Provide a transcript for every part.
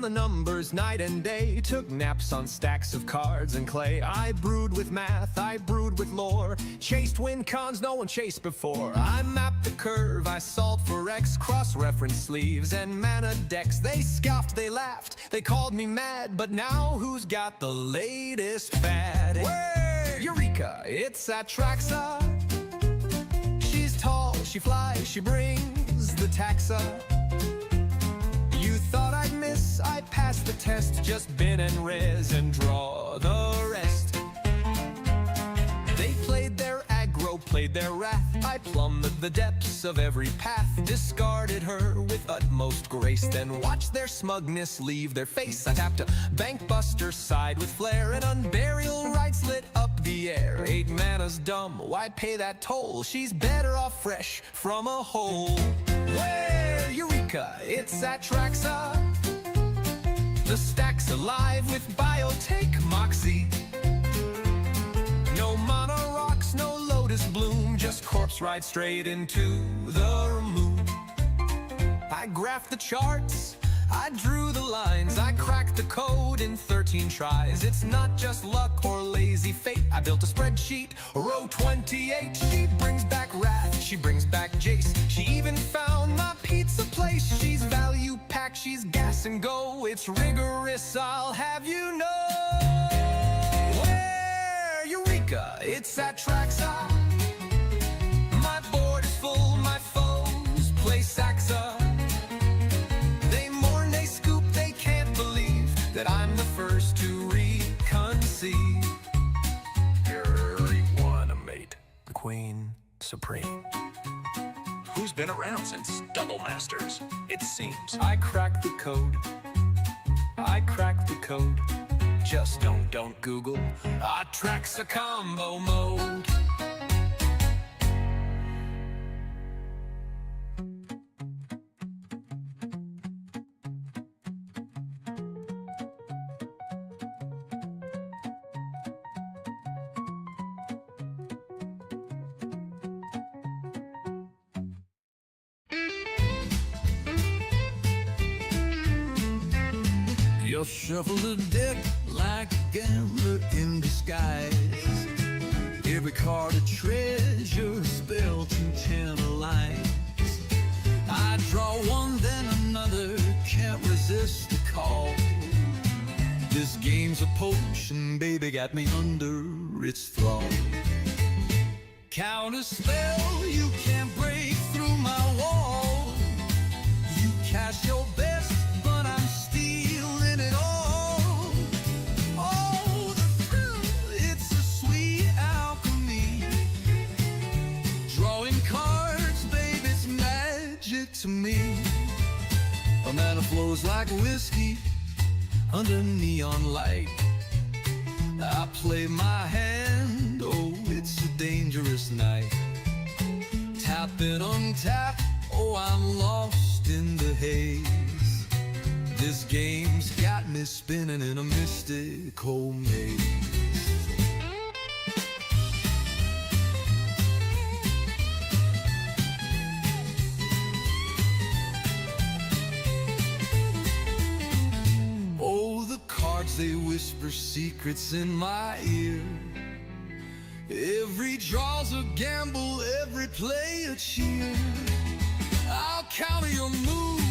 the numbers night and day, took naps on stacks of cards and clay. I brewed with math, I brewed with lore, chased win cons no one chased before. I mapped the curve, I solved for X, cross-reference sleeves and mana decks. They scoffed, they laughed, they called me mad, but now who's got the latest fad? Where? Eureka, it's Atraxa. She's tall, she flies, she brings the taxa. You thought I'd miss, I passed the test, just bin and res and draw the rest. They played their aggro, played their wrath. I plumbed the depths of every path, discarded her with utmost grace, then watched their smugness leave their face. I tapped a bankbuster side with flair, and unburial rights lit up the air. 8 mana's dumb, why pay that toll? She's better off fresh from a hole. Where? Eureka, it's Atraxa. The stack's alive with biotech moxie. No mana rocks, no lotus bloom, just corpse ride straight into the moon. I graphed the charts, I drew the lines, I cracked the code in 13 tries. It's not just luck or lazy fate. I built a spreadsheet, row 28. She brings back wrath, she brings back Jace. She even found my pizza place. She's value packed, she's gas and go. It's rigorous, I'll have you know. Where? Eureka, it's Atraxa. My board is full, my foes play Saxa. That I'm the first to reconceive. You wanna mate the Queen Supreme. Who's been around since Double Masters? It seems. I cracked the code. I cracked the code. Just don't Google. Atraxa combo mode. You'll shuffle the deck like a gambler in disguise. Every card a treasure, spell to tantalize. I draw one, then another, can't resist the call. This game's a potion, baby, got me under its thrall. Counter spell, you can't break through my wall. You cast your best, but I'm stealing it all. Oh, the thrill, it's a sweet alchemy. Drawing cards, baby, it's magic to me. A mana flows like whiskey under neon light. I play my hand, oh, it's a dangerous night. Tap and untap, oh, I'm lost in the haze. This game's got me spinning in a mystical maze. Oh, the cards, they whisper secrets in my ear. Every draw's a gamble, every play a cheer. I'll counter your move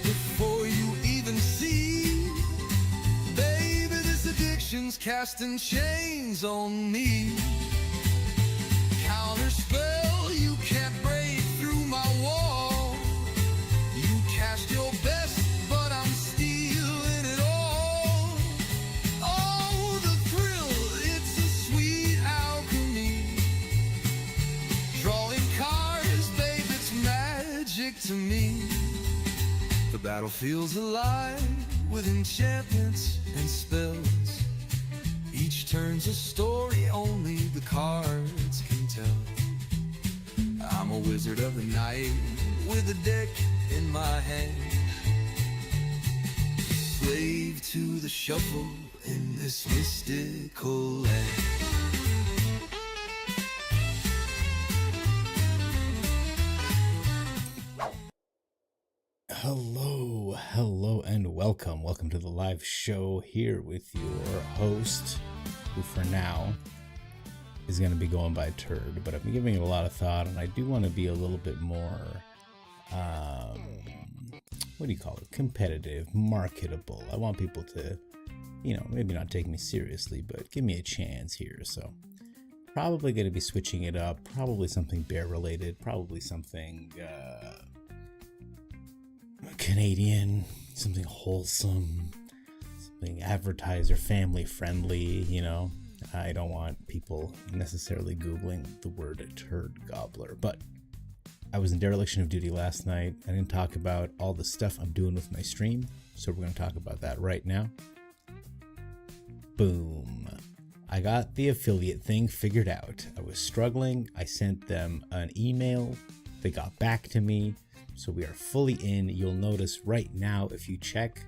before you even see. Baby, this addiction's casting chains on me. Counter spell, you can't break through my wall. You cast your best, but I'm stealing it all. Oh, the thrill, it's a sweet alchemy. Drawing cards, babe, it's magic to me. The battle feels alive with enchantments and spells. Each turn's a story only the cards can tell. I'm a wizard of the night with a deck in my hand. Slave to the shuffle in this mystical land. Hello, hello. hello, and welcome. Welcome to the live show here with your host, who for now is going to be going by Turd, but I've been giving it a lot of thought, and I do want to be a little bit more, what do you call it? Competitive, marketable. I want people to, maybe not take me seriously, but give me a chance here. So probably going to be switching it up, probably something bear related, probably something, Canadian, something wholesome, something advertiser family friendly. I don't want people necessarily googling the word turd gobbler, but I was in dereliction of duty last night. I didn't talk about all the stuff I'm doing with my stream, so we're going to talk about that right now. Boom. I got the affiliate thing figured out. I was struggling. I sent them an email. They got back to me. So we are fully in. You'll notice right now, if you check,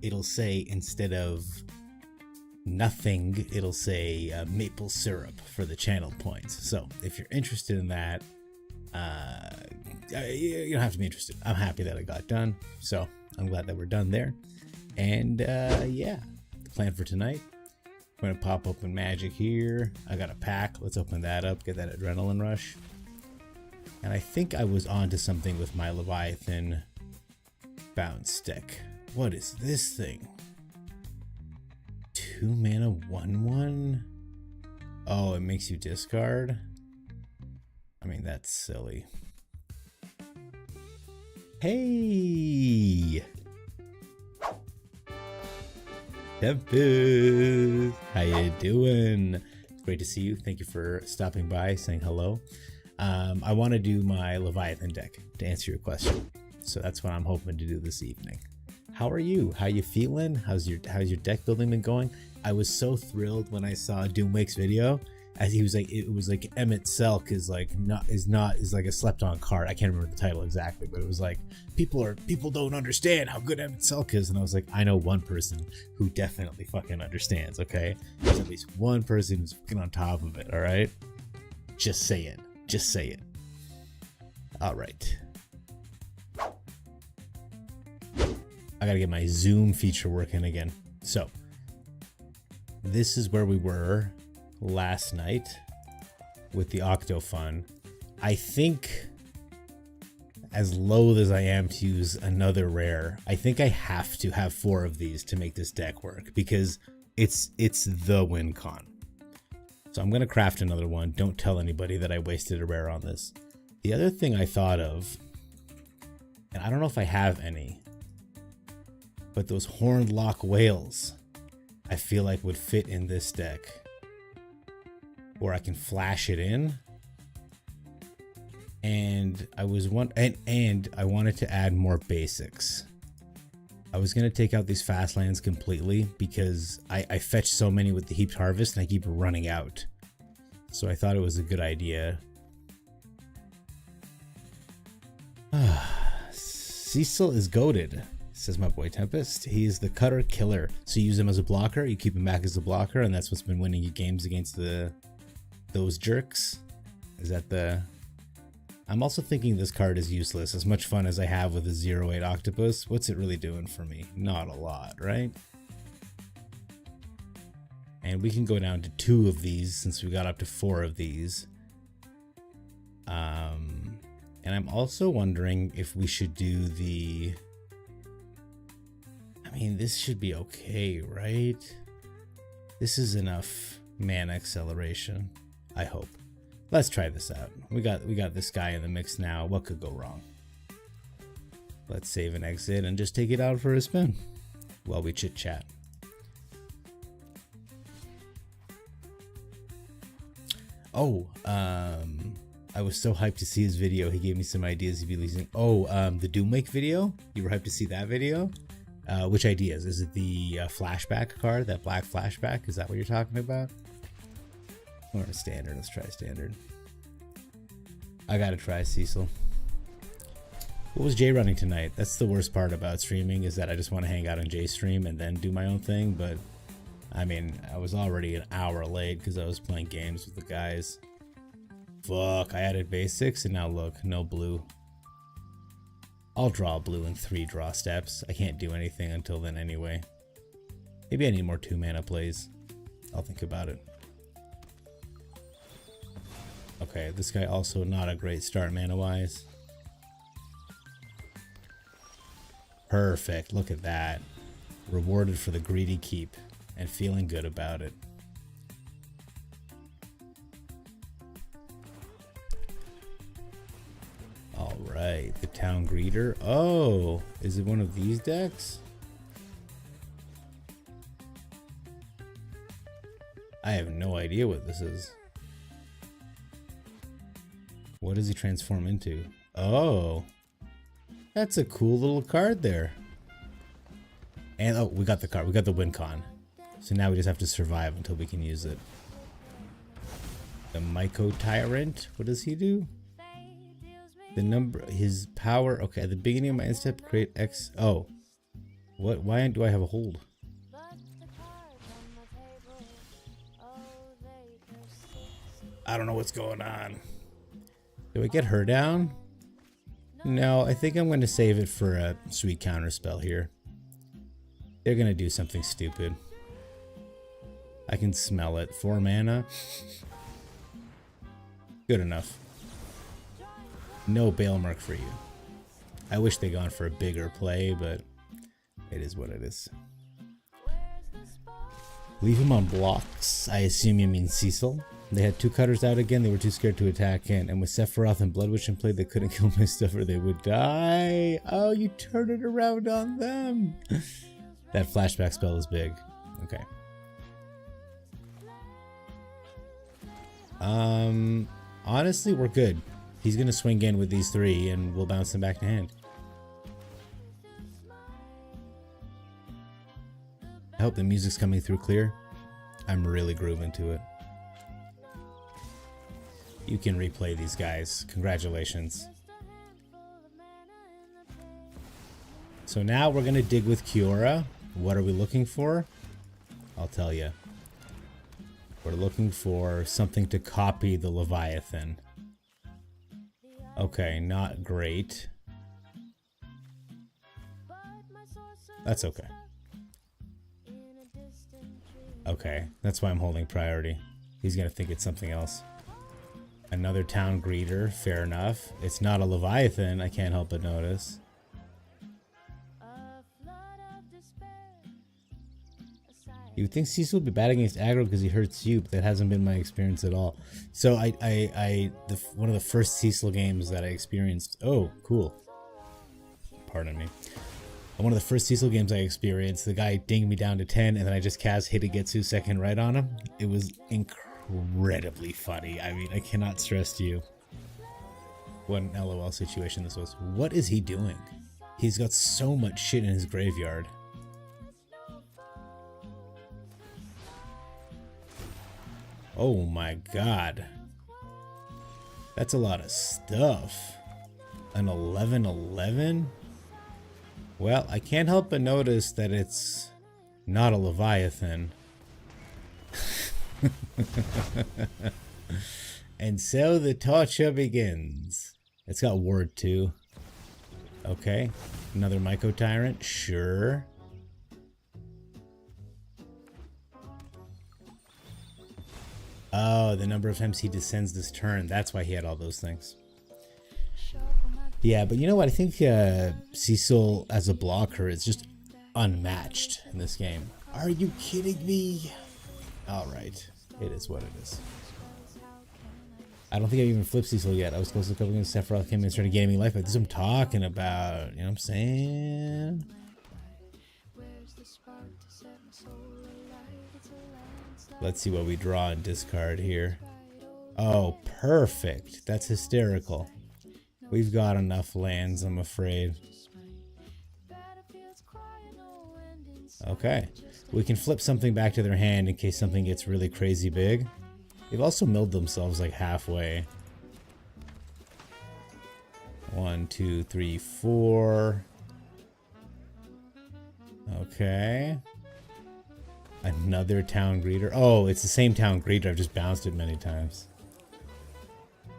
it'll say, instead of nothing, it'll say maple syrup for the channel points. So if you're interested in that, you don't have to be interested. I'm happy that it got done. So I'm glad that we're done there. And yeah, the plan for tonight, I'm going to pop open magic here. I got a pack. Let's open that up, get that adrenaline rush. And I think I was onto something with my Leviathan bounce stick. What is this thing? 2 mana 1/1? Oh, it makes you discard? I mean, that's silly. Hey! Tempest! How you doing? It's great to see you. Thank you for stopping by, saying hello. I want to do my Leviathan deck to answer your question. So that's what I'm hoping to do this evening. How are you? How you feeling? How's your deck building been going? I was so thrilled when I saw Doomwake's video, as he was like, it was like Emmett Selk is like a slept on card. I can't remember the title exactly, but it was like people don't understand how good Emmett Selk is, and I was like, I know one person who definitely fucking understands. Okay, there's at least one person who's fucking on top of it. All right, just saying. Just say it. All right. I gotta get my Zoom feature working again. So this is where we were last night with the Octo Fun. I think, as loath as I am to use another rare, I think I have to have 4 of these to make this deck work, because it's the win con. So I'm going to craft another one. Don't tell anybody that I wasted a rare on this. The other thing I thought of, and I don't know if I have any, but those horned lock whales, I feel like would fit in this deck. Or I can flash it in. And I wanted to add more basics. I was going to take out these fast lands completely because I fetch so many with the Heaped Harvest and I keep running out. So I thought it was a good idea. Cecil is goated, says my boy Tempest. He is the cutter killer. So you use him as a blocker, you keep him back as a blocker, and that's what's been winning you games against those jerks. Is that the... I'm also thinking this card is useless. As much fun as I have with a 0/8 octopus, what's it really doing for me? Not a lot, right? And we can go down to 2 of these since we got up to 4 of these. And I'm also wondering if we should do the... I mean, this should be okay, right? This is enough mana acceleration, I hope. Let's try this out. We got this guy in the mix now. What could go wrong? Let's save and exit and just take it out for a spin while we chit chat. Oh, I was so hyped to see his video. He gave me some ideas he'd be releasing. Oh, the Doomwake video? You were hyped to see that video? Which ideas? Is it the flashback card, that black flashback? Is that what you're talking about? Or a standard? Let's try standard. I gotta try Cecil. What was Jay running tonight? That's the worst part about streaming, is that I just want to hang out on Jay's stream and then do my own thing. But I mean, I was already an hour late because I was playing games with the guys. Fuck, I added basics and now look, no blue. I'll draw blue in 3 draw steps. I can't do anything until then anyway. Maybe I need more 2 mana plays. I'll think about it. Okay, this guy also not a great start mana wise. Perfect, look at that. Rewarded for the greedy keep and feeling good about it. Alright, the town greeter. Oh, is it one of these decks? I have no idea what this is. What does he transform into? Oh, that's a cool little card there. And oh, we got the card. We got the win con. So now we just have to survive until we can use it. The Myco Tyrant. What does he do? The number, his power. Okay, at the beginning of my end step, create X. Oh, what? Why do I have a hold? I don't know what's going on. Do I get her down? No, I think I'm going to save it for a sweet counter spell here. They're going to do something stupid. I can smell it. 4 mana. Good enough. No Bailmark for you. I wish they'd gone for a bigger play, but it is what it is. Leave him on blocks. I assume you mean Cecil. They had 2 cutters out again. They were too scared to attack in. And with Sephiroth and Bloodwitch in play, they couldn't kill my stuff or they would die. Oh, you turn it around on them. That flashback spell is big. Okay. Honestly, we're good. He's going to swing in with these 3 and we'll bounce them back to hand. I hope the music's coming through clear. I'm really grooving to it. You can replay these guys. Congratulations. So now we're going to dig with Kiora. What are we looking for? I'll tell you. We're looking for something to copy the Leviathan. Okay, not great. That's okay. Okay, that's why I'm holding priority. He's going to think it's something else. Another town greeter, fair enough. It's not a Leviathan, I can't help but notice. You would think Cecil would be bad against aggro because he hurts you, but that hasn't been my experience at all. So one of the first Cecil games that I experienced. Oh, cool. Pardon me. One of the first Cecil games I experienced, the guy dinged me down to 10, and then I just cast Hitagetsu second right on him. It was incredibly funny. I mean, I cannot stress to you what an LOL situation this was. What is he doing? He's got so much shit in his graveyard. Oh my god. That's a lot of stuff. An 11/11? Well, I can't help but notice that it's not a Leviathan. And so the torture begins. It's got word too. Okay. Another Myco Tyrant? Sure. Oh, the number of times he descends this turn. That's why he had all those things. Yeah, but you know what? I think Cecil as a blocker is just unmatched in this game. Are you kidding me? Alright. It is what it is. I don't think I even flipped Cecil yet. I was close to coming against Sephiroth, came in and started gaining life. But this is what I'm talking about. You know what I'm saying? Let's see what we draw and discard here. Oh, perfect. That's hysterical. We've got enough lands, I'm afraid. Okay. We can flip something back to their hand in case something gets really crazy big. They've also milled themselves like halfway. 1, 2, 3, 4. Okay. Another town greeter. Oh, it's the same town greeter. I've just bounced it many times.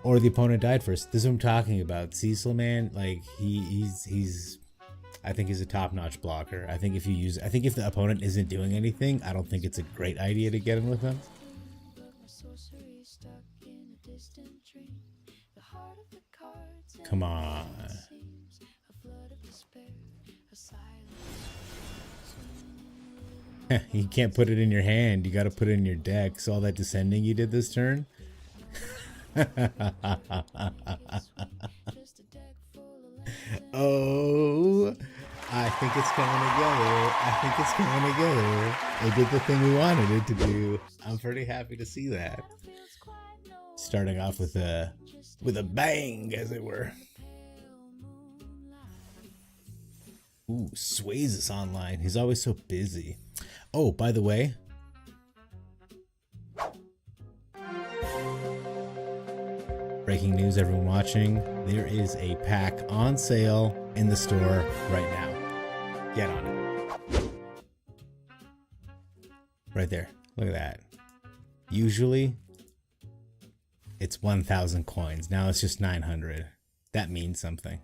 Or the opponent died first. This is what I'm talking about. Cecil, man, like he's I think he's a top-notch blocker. I think if the opponent isn't doing anything, I don't think it's a great idea to get in with him. Come on. You can't put it in your hand. You got to put it in your deck. So all that descending you did this turn. Oh, I think it's coming together. I think it's coming together. It did the thing we wanted it to do. I'm pretty happy to see that. Starting off with a bang, as it were. Ooh, Sways is online. He's always so busy. Oh, by the way, breaking news, everyone watching, there is a pack on sale in the store right now. Get on it. Right there. Look at that. Usually, it's 1,000 coins. Now it's just 900. That means something.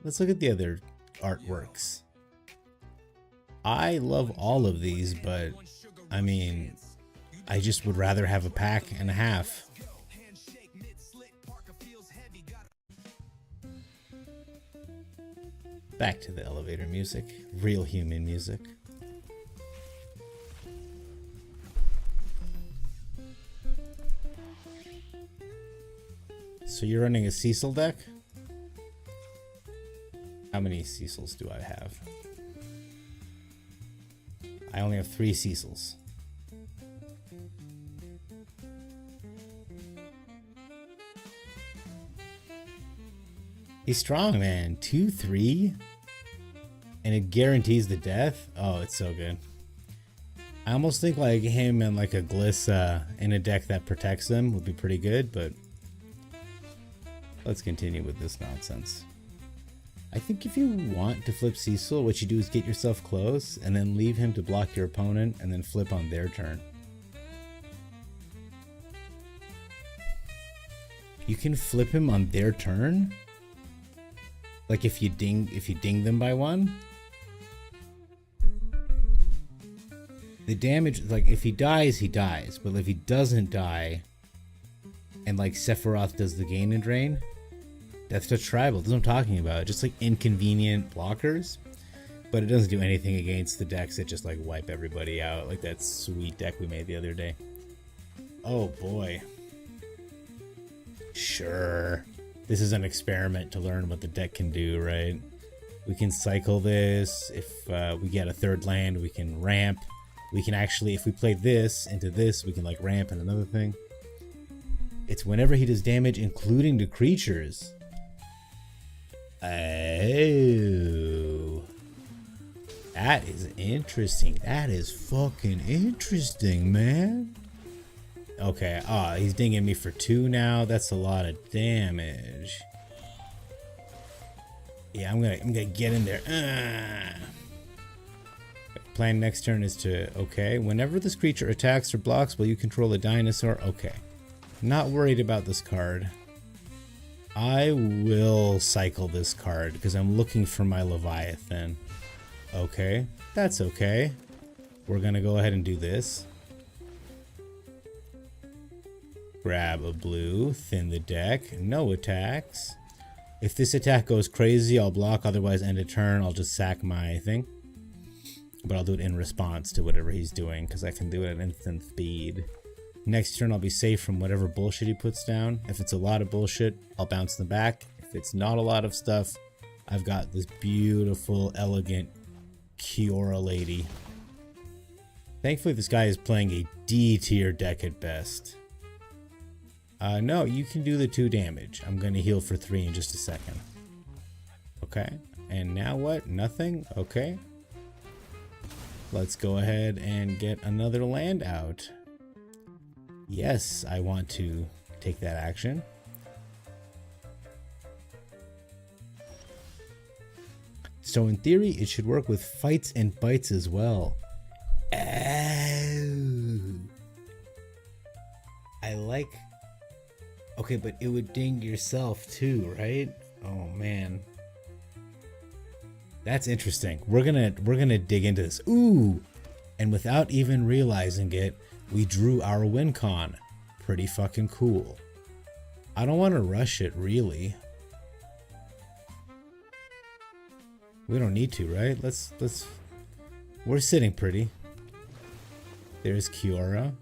Let's look at the other artworks. I love all of these, but I mean, I just would rather have a pack and a half. Back to the elevator music, real human music. So you're running a Cecil deck? How many Cecils do I have? I only have 3 Cecils. He's strong, man. 2-3? And it guarantees the death? Oh, it's so good. I almost think like him and like a Gliss in a deck that protects them would be pretty good, but let's continue with this nonsense. I think if you want to flip Cecil, what you do is get yourself close and then leave him to block your opponent and then flip on their turn. You can flip him on their turn? Like if you ding them by 1? The damage, like if he dies, he dies. But if he doesn't die, and like Sephiroth does the gain and drain, Death Touch Tribal, that's what I'm talking about. Just like inconvenient blockers, but it doesn't do anything against the decks that just like wipe everybody out, like that sweet deck we made the other day. Oh boy. Sure. This is an experiment to learn what the deck can do, right? We can cycle this. If we get a 3rd land, we can ramp. We can actually, if we play this into this, we can like ramp and another thing. It's whenever he does damage, including to creatures. Oh. That is interesting. That is fucking interesting, man. Okay, he's dinging me for 2 now. That's a lot of damage. Yeah, I'm gonna get in there. Plan next turn is to, okay, whenever this creature attacks or blocks, will you control a dinosaur? Okay. Not worried about this card. I will cycle this card because I'm looking for my Leviathan. Okay, that's okay. We're gonna go ahead and do this. Grab a blue, thin the deck, no attacks. If this attack goes crazy, I'll block, otherwise end a turn, I'll just sack my thing. But I'll do it in response to whatever he's doing, because I can do it at instant speed. Next turn, I'll be safe from whatever bullshit he puts down. If it's a lot of bullshit, I'll bounce them back. If it's not a lot of stuff, I've got this beautiful, elegant Kiora lady. Thankfully, this guy is playing a D tier deck at best. No, you can do the 2 damage. I'm going to heal for 3 in just a second. Okay, and now what? Nothing? Okay. Let's go ahead and get another land out. Yes, I want to take that action. So in theory, it should work with fights and bites as well. Oh. I like Okay, but it would ding yourself too, right? Oh man. That's interesting. We're gonna dig into this. Ooh! And without even realizing it, we drew our win con. Pretty fucking cool. I don't want to rush it, really. We don't need to, right? Let's we're sitting pretty. There's Kiora.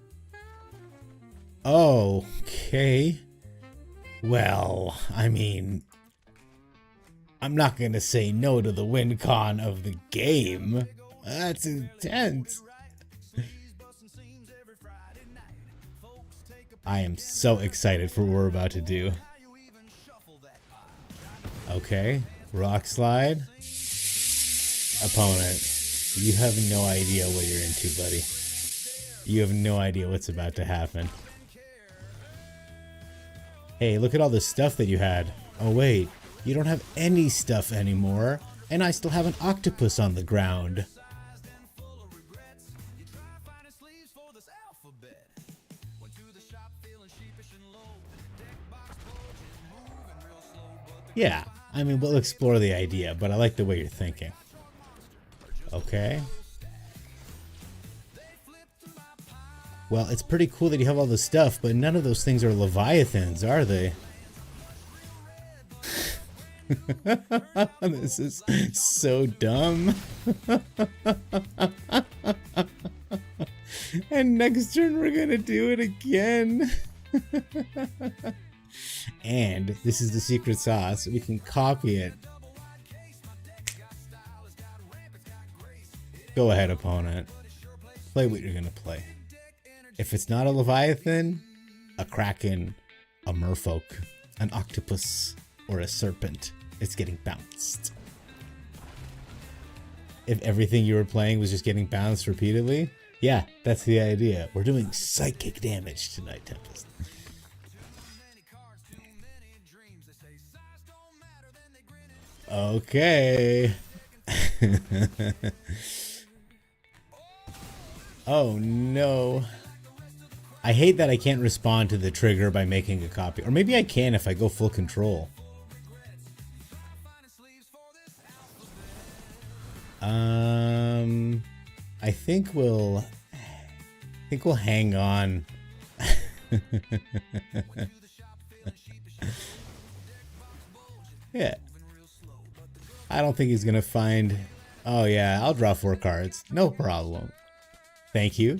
Oh, okay. Well, I mean, I'm not gonna say no to the win con of the game. That's intense. I am so excited for what we're about to do. Okay, rock slide. Opponent, you have no idea what you're into, buddy. You have no idea what's about to happen. Hey, look at all the stuff that you had. Oh wait, you don't have any stuff anymore, and I still have an octopus on the ground. Yeah, I mean, we'll explore the idea, but I like the way you're thinking. Okay. Well, it's pretty cool that you have all this stuff, but none of those things are Leviathans, are they? This is so dumb. And next turn we're gonna do it again. And this is the secret sauce. We can copy it. Go ahead, opponent. Play what you're gonna play. If it's not a Leviathan, a Kraken, a merfolk, an octopus, or a serpent, it's getting bounced. If everything you were playing was just getting bounced repeatedly, yeah, that's the idea. We're doing psychic damage tonight, Tempest. Okay. Oh no. I hate that I can't respond to the trigger by making a copy. Or maybe I can if I go full control. I think we'll hang on. Yeah. I don't think he's gonna find. Oh yeah, I'll draw 4 cards. No problem. Thank you.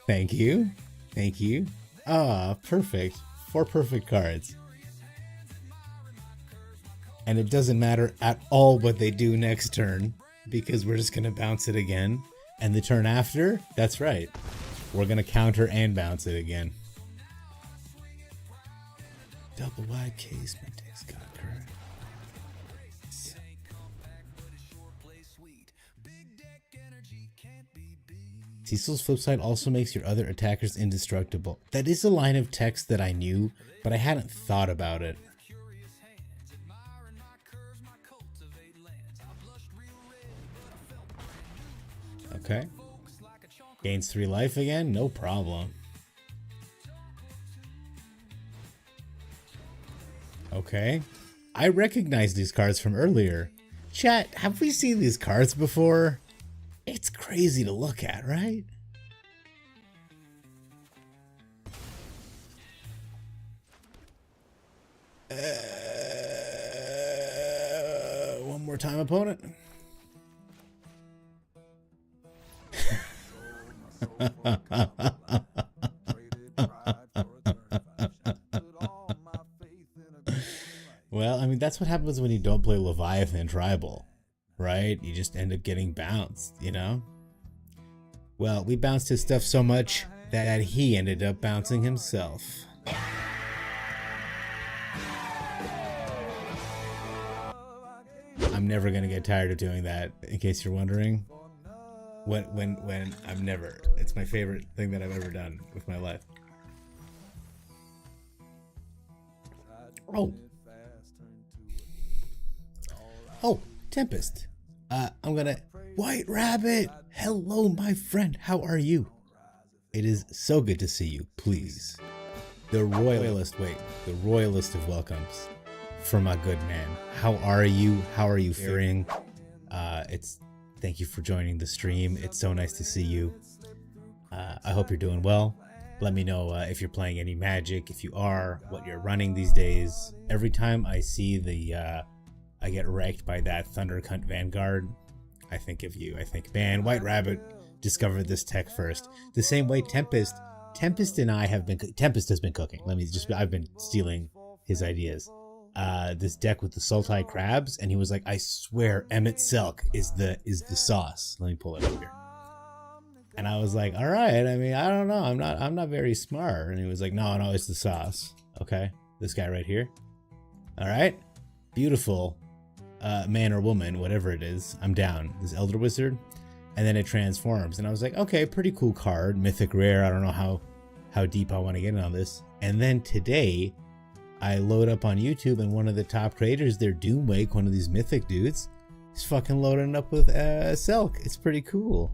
Thank you. Thank you. Ah, perfect. 4 perfect cards. And it doesn't matter at all what they do next turn, because we're just gonna bounce it again. And the turn after, that's right. We're gonna counter and bounce it again. Double wide casement takes conquer. Cecil's flip side also makes your other attackers indestructible. That is a line of text that I knew, but I hadn't thought about it. Okay. Gains 3 life again? No problem. Okay. I recognize these cards from earlier. Chat, have we seen these cards before? It's crazy to look at, right? One more time, opponent. Well, I mean, that's what happens when you don't play Leviathan Tribal, right? You just end up getting bounced, you know? Well, we bounced his stuff so much that he ended up bouncing himself. I'm never gonna get tired of doing that, in case you're wondering. When I'm never. It's my favorite thing that I've ever done with my life. Oh, Tempest. I'm gonna... White Rabbit! Hello, my friend. How are you? It is so good to see you. Please, the royalist of welcomes for my good man. How are you? How are you faring? Thank you for joining the stream. It's so nice to see you. I hope you're doing well. Let me know if you're playing any Magic. If you are, what you're running these days. Every time I see I get wrecked by that Thunder Cunt Vanguard, I think of you. I think, man, White Rabbit discovered this tech first. The same way Tempest and I have been. Tempest has been cooking. I've been stealing his ideas. This deck with the Sultai crabs, and he was like, I swear Emmett Selk is the sauce. Let me pull it up here. And I was like, all right, I mean, I don't know, I'm not very smart. And he was like, no, it's the sauce. Okay, this guy right here. All right, beautiful man or woman, whatever it is, I'm down. This Elder Wizard, and then it transforms, and I was like, okay, pretty cool card, mythic rare. I don't know how deep I want to get in on this. And then today I load up on YouTube, and one of the top creators there, Doomwake, one of these mythic dudes, is fucking loading up with Selk. It's pretty cool.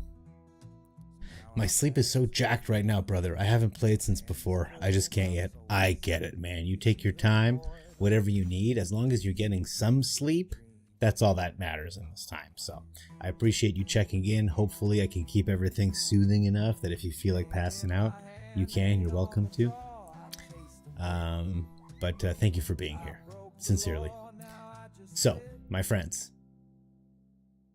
My sleep is so jacked right now, brother. I haven't played since before. I just can't yet. I get it, man. You take your time, whatever you need. As long as you're getting some sleep, that's all that matters in this time. So I appreciate you checking in. Hopefully I can keep everything soothing enough that if you feel like passing out, you can. You're welcome to. But thank you for being here. Sincerely. So, my friends,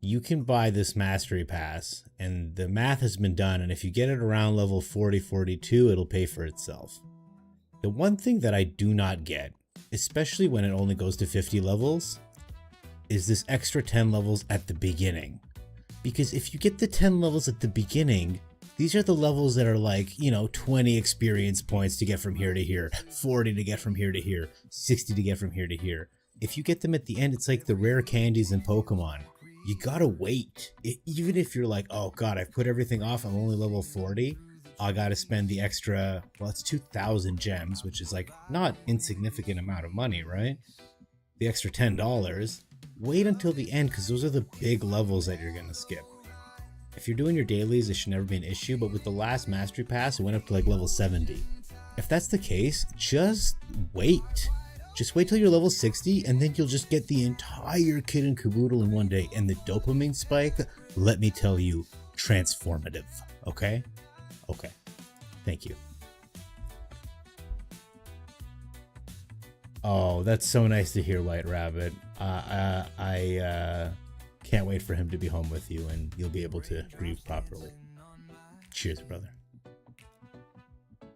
you can buy this Mastery Pass, and the math has been done, and if you get it around level 40, 42, it'll pay for itself. The one thing that I do not get, especially when it only goes to 50 levels, is this extra 10 levels at the beginning. Because if you get the 10 levels at the beginning, these are the levels that are like, 20 experience points to get from here to here, 40 to get from here to here, 60 to get from here to here. If you get them at the end, it's like the rare candies in Pokemon. You gotta wait. Even if you're like, oh god, I've put everything off, I'm only level 40, I gotta spend the extra, well, it's 2,000 gems, which is like not insignificant amount of money, right? The extra $10. Wait until the end, because those are the big levels that you're gonna skip. If you're doing your dailies, it should never be an issue, but with the last Mastery Pass, it went up to like level 70. If that's the case, just wait. Just wait till you're level 60, and then you'll just get the entire kit and caboodle in one day. And the dopamine spike, let me tell you, transformative. Okay? Okay. Thank you. Oh, that's so nice to hear, White Rabbit. I can't wait for him to be home with you, and you'll be able to grieve properly. Cheers, brother.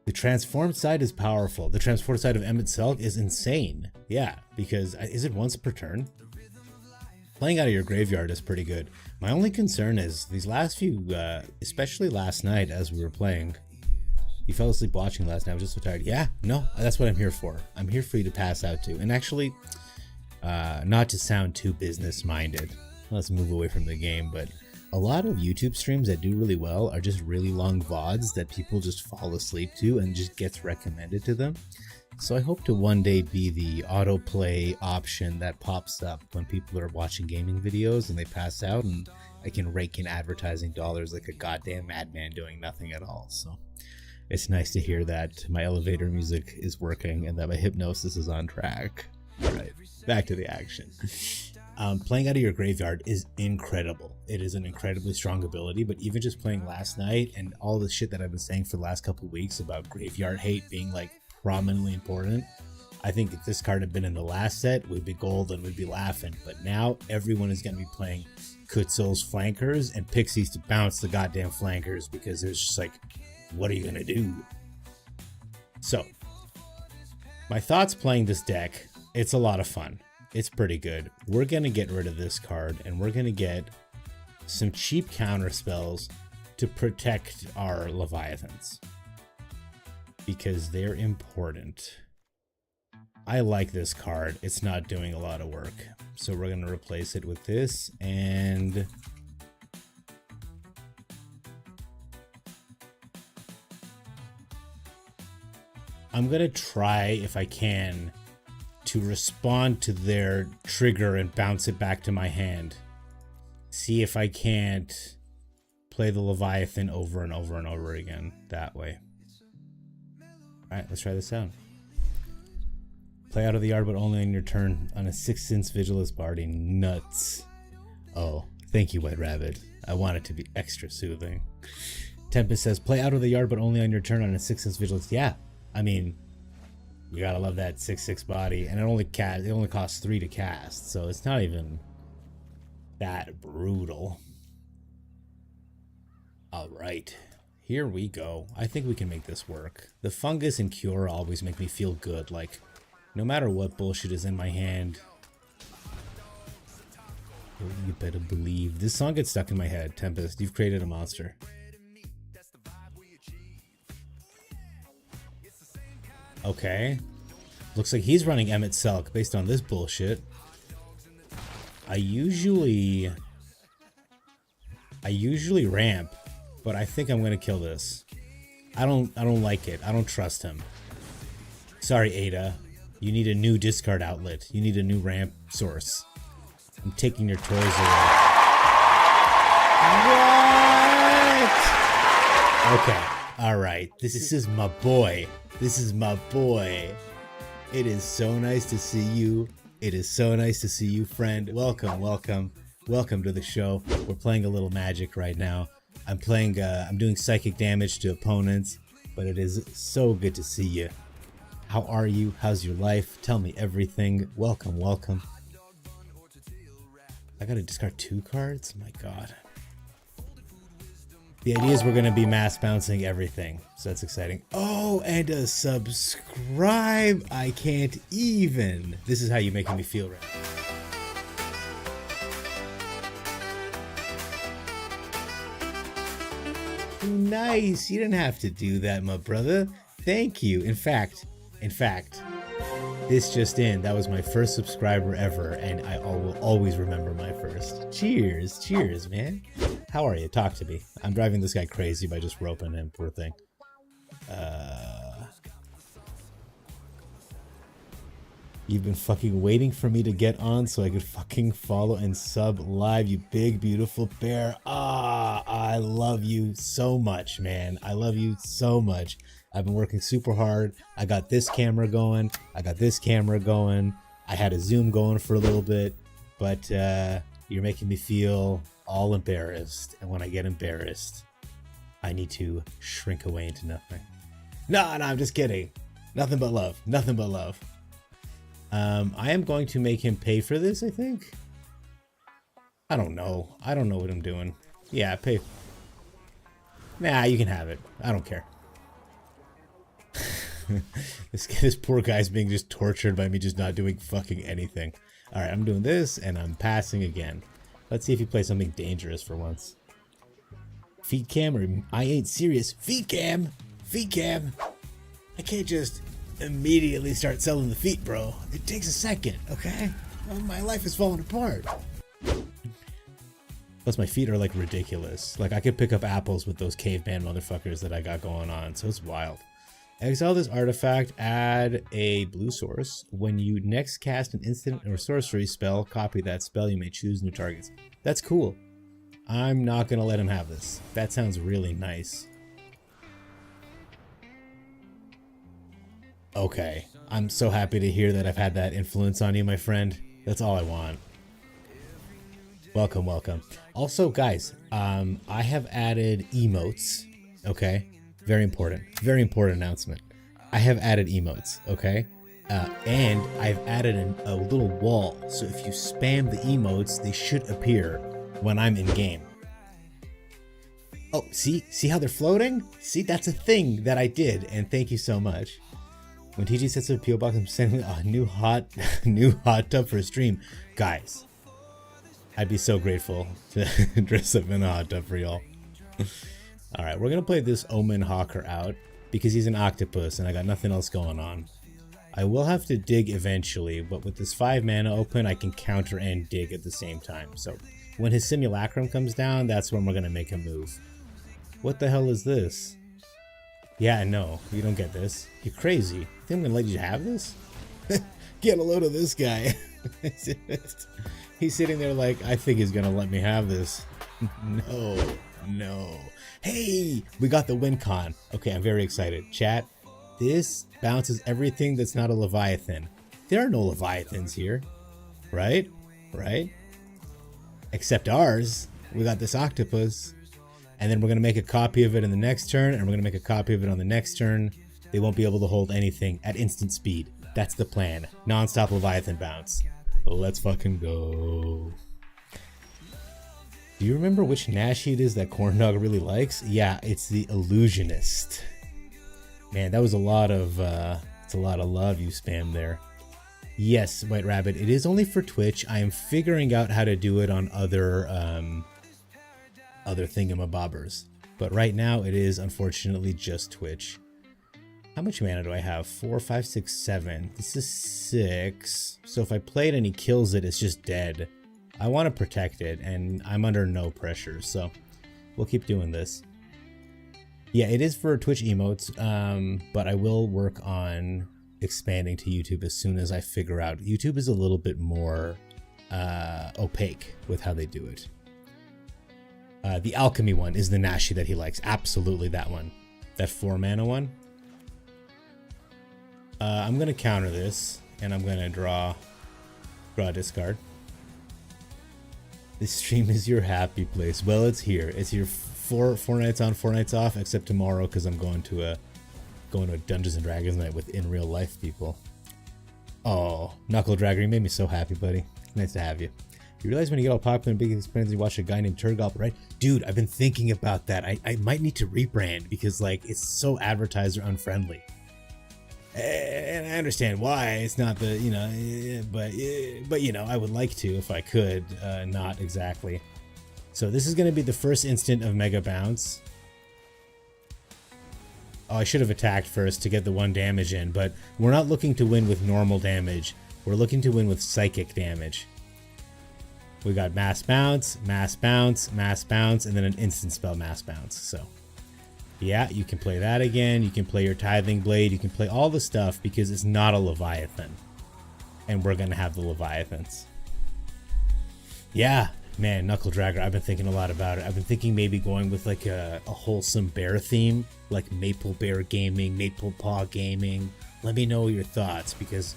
The transformed side is powerful. The transformed side of Emmett Selk is insane. Yeah, because is it once per turn? Playing out of your graveyard is pretty good. My only concern is these last few, especially last night as we were playing. You fell asleep watching last night. I was just so tired. Yeah, no, that's what I'm here for. I'm here for you to pass out to. And actually, not to sound too business-minded, let's move away from the game, but a lot of YouTube streams that do really well are just really long VODs that people just fall asleep to and just gets recommended to them. So I hope to one day be the autoplay option that pops up when people are watching gaming videos and they pass out, and I can rake in advertising dollars like a goddamn madman doing nothing at all. So it's nice to hear that my elevator music is working and that my hypnosis is on track. All right, back to the action. Playing out of your graveyard is incredible. It is an incredibly strong ability, but even just playing last night and all the shit that I've been saying for the last couple of weeks about graveyard hate being like prominently important, I think if this card had been in the last set, we'd be gold and we'd be laughing. But now everyone is going to be playing Kutzel's flankers and Pixies to bounce the goddamn flankers, because there's just like, what are you going to do? So, my thoughts playing this deck, it's a lot of fun. It's pretty good. We're going to get rid of this card, and we're going to get some cheap counter spells to protect our Leviathans, because they're important. I like this card. It's not doing a lot of work. So we're going to replace it with this, and I'm going to try, if I can, to respond to their trigger and bounce it back to my hand. See if I can't play the Leviathan over and over and over again that way. Alright, let's try this out. Play out of the yard, but only on your turn on a 6-inch Vigilance Bardy. Nuts. Oh, thank you, White Rabbit. I want it to be extra soothing. Tempest says, play out of the yard, but only on your turn on a 6-inch Vigilance. Yeah, I mean, you gotta love that 6/6 body, and it only costs 3 to cast, so it's not even that brutal. Alright, here we go. I think we can make this work. The fungus and cure always make me feel good, like, no matter what bullshit is in my hand. Oh, you better believe. This song gets stuck in my head. Tempest, you've created a monster. Okay. Looks like he's running Emmett Selk based on this bullshit. I usually ramp, but I think I'm gonna kill this. I don't like it. I don't trust him. Sorry, Ada. You need a new discard outlet. You need a new ramp source. I'm taking your toys away. What? Okay. Alright. This is my boy. This is my boy. It is so nice to see you. It is so nice to see you, friend. Welcome, welcome. Welcome to the show. We're playing a little Magic right now. I'm doing psychic damage to opponents, but it is so good to see you. How are you? How's your life? Tell me everything. Welcome, welcome. I gotta discard 2 cards? My god. The idea is we're gonna be mass bouncing everything, so that's exciting. Oh, and a subscribe! I can't even. This is how you're making me feel right now. Nice! You didn't have to do that, my brother. Thank you. In fact, this just in, that was my first subscriber ever, and I will always remember my first. Cheers, cheers, man. How are you? Talk to me. I'm driving this guy crazy by just roping him, poor thing. You've been fucking waiting for me to get on so I could fucking follow and sub live, you big, beautiful bear. Ah, I love you so much, man. I love you so much. I've been working super hard. I got this camera going. I got this camera going. I had a Zoom going for a little bit, but you're making me feel all embarrassed. And when I get embarrassed, I need to shrink away into nothing. No, I'm just kidding. Nothing but love. Nothing but love. I am going to make him pay for this, I think. I don't know. I don't know what I'm doing. Yeah, pay. Nah, you can have it. I don't care. This poor guy's being just tortured by me just not doing fucking anything. Alright, I'm doing this, and I'm passing again. Let's see if he plays something dangerous for once. Feed cam, or I ain't serious. Feed cam! Feed cam! I can't just immediately start selling the feet, bro. It takes a second, okay? Well, my life is falling apart. Plus, my feet are like ridiculous. Like, I could pick up apples with those caveman motherfuckers that I got going on, so it's wild. Exile this artifact, add a blue source. When you next cast an instant or sorcery spell, copy that spell. You may choose new targets. That's cool. I'm not gonna let him have this. That sounds really nice. Okay, I'm so happy to hear that I've had that influence on you, my friend. That's all I want. Welcome, welcome. Also, guys, I have added emotes, okay? Very important announcement. I have added emotes, okay? And I've added a little wall, so if you spam the emotes, they should appear when I'm in game. Oh, see how they're floating? See, that's a thing that I did, and thank you so much. When TG sets up a PO box, I'm sending a new hot tub for a stream. Guys, I'd be so grateful to dress up in a hot tub for y'all. Alright, we're gonna play this Omen Hawker out because he's an octopus and I got nothing else going on. I will have to dig eventually, but with this 5 mana open, I can counter and dig at the same time. So when his Simulacrum comes down, that's when we're gonna make a move. What the hell is this? Yeah, no, you don't get this. You're crazy. Think I'm gonna let you have this? Get a load of this guy. He's sitting there like, I think he's gonna let me have this. No. Hey, we got the win con. Okay, I'm very excited. Chat, This bounces everything that's not a Leviathan. There are no Leviathans here, right? Right? Except ours. We got this octopus. And then we're going to make a copy of it in the next turn, and we're going to make a copy of it on the next turn. They won't be able to hold anything at instant speed. That's the plan. Non-stop Leviathan bounce. Let's fucking go. Do you remember which Nashi it is that Corndog really likes? Yeah, it's the Illusionist. Man, that was a lot of love you spammed there. Yes, White Rabbit, it is only for Twitch. I am figuring out how to do it on other thingamabobbers. But right now it is unfortunately just Twitch. How much mana do I have? 4, 5, 6, 7. This is 6. So if I play it and he kills it, it's just dead. I want to protect it, and I'm under no pressure, so we'll keep doing this. Yeah, it is for Twitch emotes, but I will work on expanding to YouTube as soon as I figure out. YouTube is a little bit more opaque with how they do it. The Alchemy one is the Nashi that he likes. Absolutely that one. That 4-mana one. I'm going to counter this, and I'm going to draw a discard. This stream is your happy place. Well, it's here. It's here 4 nights on, 4 nights off, except tomorrow because I'm going to a Dungeons and Dragons night with in real life people. Oh, Knuckle Dragger, you made me so happy, buddy. Nice to have you. You realize when you get all popular and big experience, you watch a guy named Turgoblin, right? Dude, I've been thinking about that. I might need to rebrand because like it's so advertiser unfriendly. And I understand why it's not the, you know, but you know, I would like to if I could, not exactly. So this is going to be the first instant of Mega Bounce. Oh, I should have attacked first to get the 1 damage in, but we're not looking to win with normal damage. We're looking to win with psychic damage. We got Mass Bounce, Mass Bounce, Mass Bounce, and then an instant spell Mass Bounce. So yeah, you can play that again. You can play your Tithing Blade. You can play all the stuff because it's not a Leviathan. And we're going to have the Leviathans. Yeah, man, Knuckle Dragger, I've been thinking a lot about it. I've been thinking maybe going with like a wholesome bear theme, like Maple Bear Gaming, Maple Paw Gaming. Let me know your thoughts because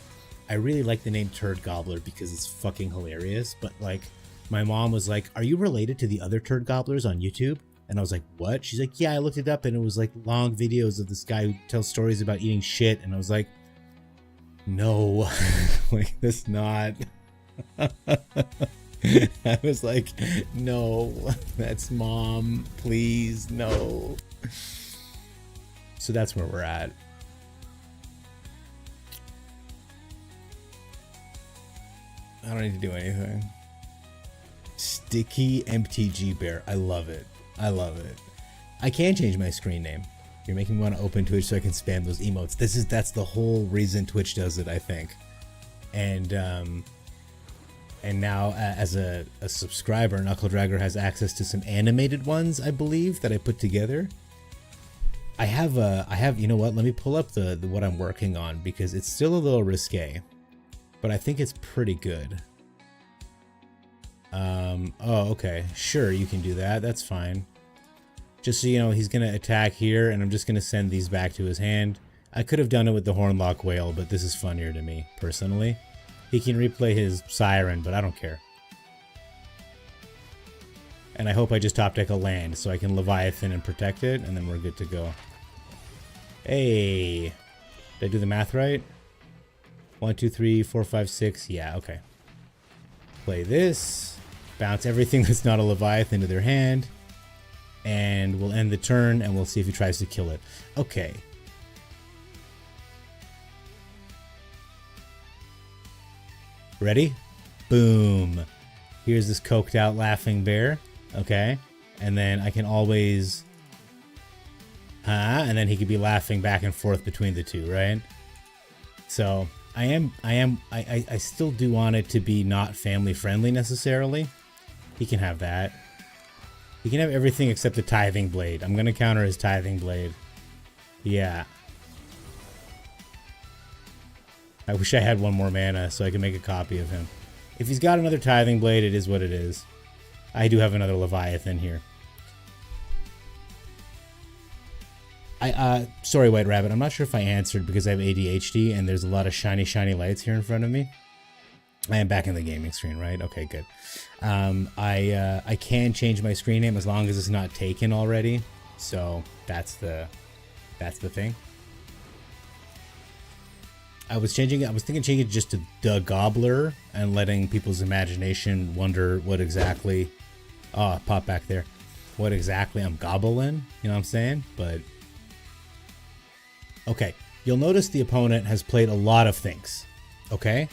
I really like the name Turd Gobbler because it's fucking hilarious. But like, my mom was like, are you related to the other Turd Gobblers on YouTube? And I was like, what? She's like, yeah, I looked it up and it was like long videos of this guy who tells stories about eating shit. And I was like, no, like that's not. I was like, no, that's mom, please, no. So that's where we're at. I don't need to do anything. Sticky MTG Bear. I love it. I love it. I can change my screen name. You're making me want to open Twitch so I can spam those emotes. That's the whole reason Twitch does it, I think. And now as a subscriber, Knuckle Dragger has access to some animated ones, I believe, that I put together. I have you know what? Let me pull up the what I'm working on because it's still a little risque, but I think it's pretty good. Oh, okay. Sure, you can do that. That's fine. Just so you know, he's going to attack here, and I'm just going to send these back to his hand. I could have done it with the Hornlock Whale, but this is funnier to me, personally. He can replay his Siren, but I don't care. And I hope I just top deck a land, so I can Leviathan and protect it, and then we're good to go. Hey! Did I do the math right? 1, 2, 3, 4, 5, 6. Yeah, okay. Play this. Bounce everything that's not a Leviathan to their hand. And we'll end the turn, and we'll see if he tries to kill it. Okay. Ready? Boom. Here's this coked out laughing bear. Okay. And then I can always... and then he could be laughing back and forth between the two, right? So I still do want it to be not family friendly necessarily. He can have that. He can have everything except the Tithing Blade. I'm going to counter his Tithing Blade. Yeah. I wish I had one more mana so I could make a copy of him. If he's got another Tithing Blade, it is what it is. I do have another Leviathan here. Sorry, White Rabbit. I'm not sure if I answered because I have ADHD and there's a lot of shiny, shiny lights here in front of me. I am back in the gaming screen, right? Okay, good. I can change my screen name as long as it's not taken already. So that's the thing. I was thinking changing it just to the Gobbler and letting people's imagination wonder what exactly. Oh, pop back there. What exactly I'm gobbling? You know what I'm saying? But okay, you'll notice the opponent has played a lot of things. Okay,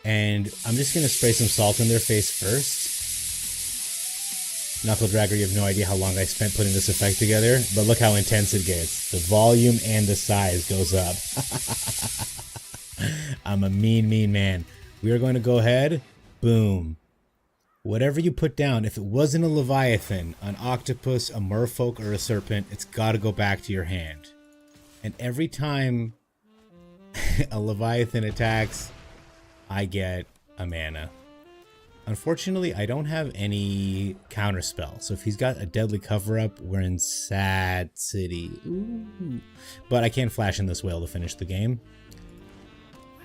and I'm just gonna spray some salt in their face first. Knuckle Dragger, you have no idea how long I spent putting this effect together, but look how intense it gets. The volume and the size goes up. I'm a mean, mean man. We are going to go ahead. Boom. Whatever you put down, if it wasn't a Leviathan, an octopus, a merfolk, or a serpent, it's got to go back to your hand. And every time a Leviathan attacks, I get a mana. Unfortunately, I don't have any counterspell, so if he's got a deadly cover-up, we're in sad city. Ooh. But I can't flash in this whale to finish the game.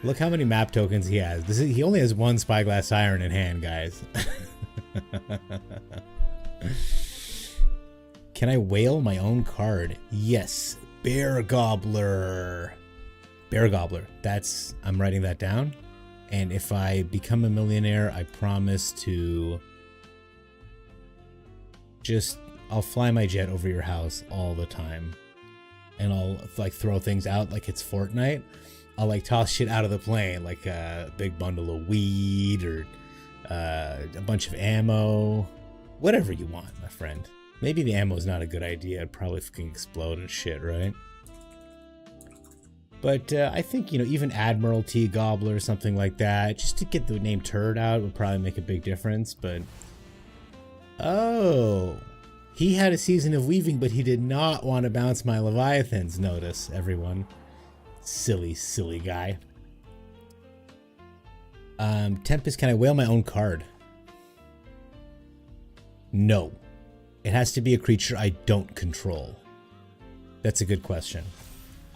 Look how many map tokens he has. He only has one Spyglass Siren in hand, guys. Can I whale my own card? Yes. Bear Gobbler. Bear Gobbler. I'm writing that down. And if I become a millionaire, I promise to I'll fly my jet over your house all the time. And I'll like throw things out like it's Fortnite. I'll like toss shit out of the plane, like a big bundle of weed or a bunch of ammo. Whatever you want, my friend. Maybe the ammo is not a good idea. It'd probably fucking explode and shit, right? But I think, you know, even Admiralty Gobbler or something like that, just to get the name Turd out would probably make a big difference. But oh, he had a season of weaving, but he did not want to bounce my Leviathans. Notice, everyone. Silly, silly guy. Tempest, can I whale my own card? No. It has to be a creature I don't control. That's a good question.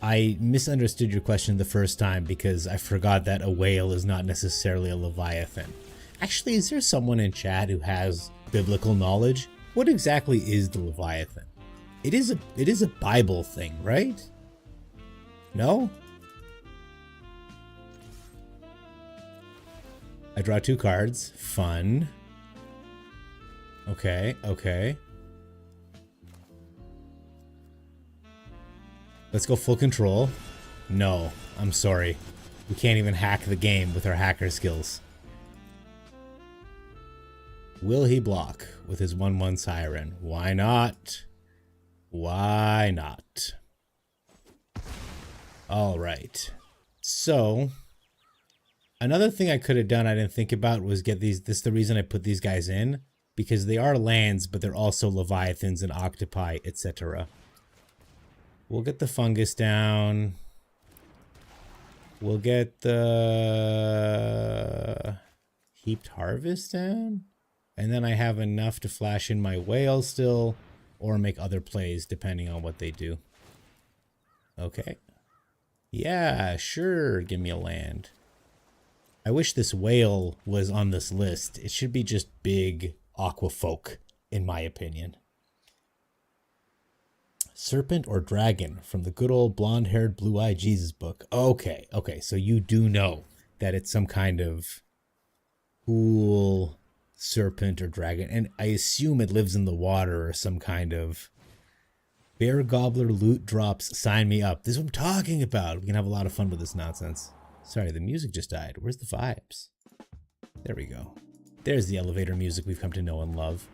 I misunderstood your question the first time because I forgot that a whale is not necessarily a Leviathan. Actually, is there someone in chat who has biblical knowledge? What exactly is the Leviathan? It is a Bible thing, right? No? I draw 2 cards. Fun. Okay, okay. Let's go full control. No, I'm sorry. We can't even hack the game with our hacker skills. Will he block with his 1/1 Siren? Why not? Why not? All right. So, another thing I could have done I didn't think about was get these. This is the reason I put these guys in. Because they are lands, but they're also Leviathans and Octopi, etc. We'll get the fungus down. We'll get the heaped harvest down. And then I have enough to flash in my whale still, or make other plays depending on what they do. Okay. Yeah, sure, give me a land. I wish this whale was on this list. It should be just big aqua folk, in my opinion. Serpent or dragon from the good old blonde-haired, blue-eyed Jesus book. Okay, okay, so you do know that it's some kind of cool serpent or dragon, and I assume it lives in the water or some kind of bear gobbler loot drops. Sign me up. This is what I'm talking about. We can have a lot of fun with this nonsense. Sorry, the music just died. Where's the vibes? There we go. There's the elevator music we've come to know and love.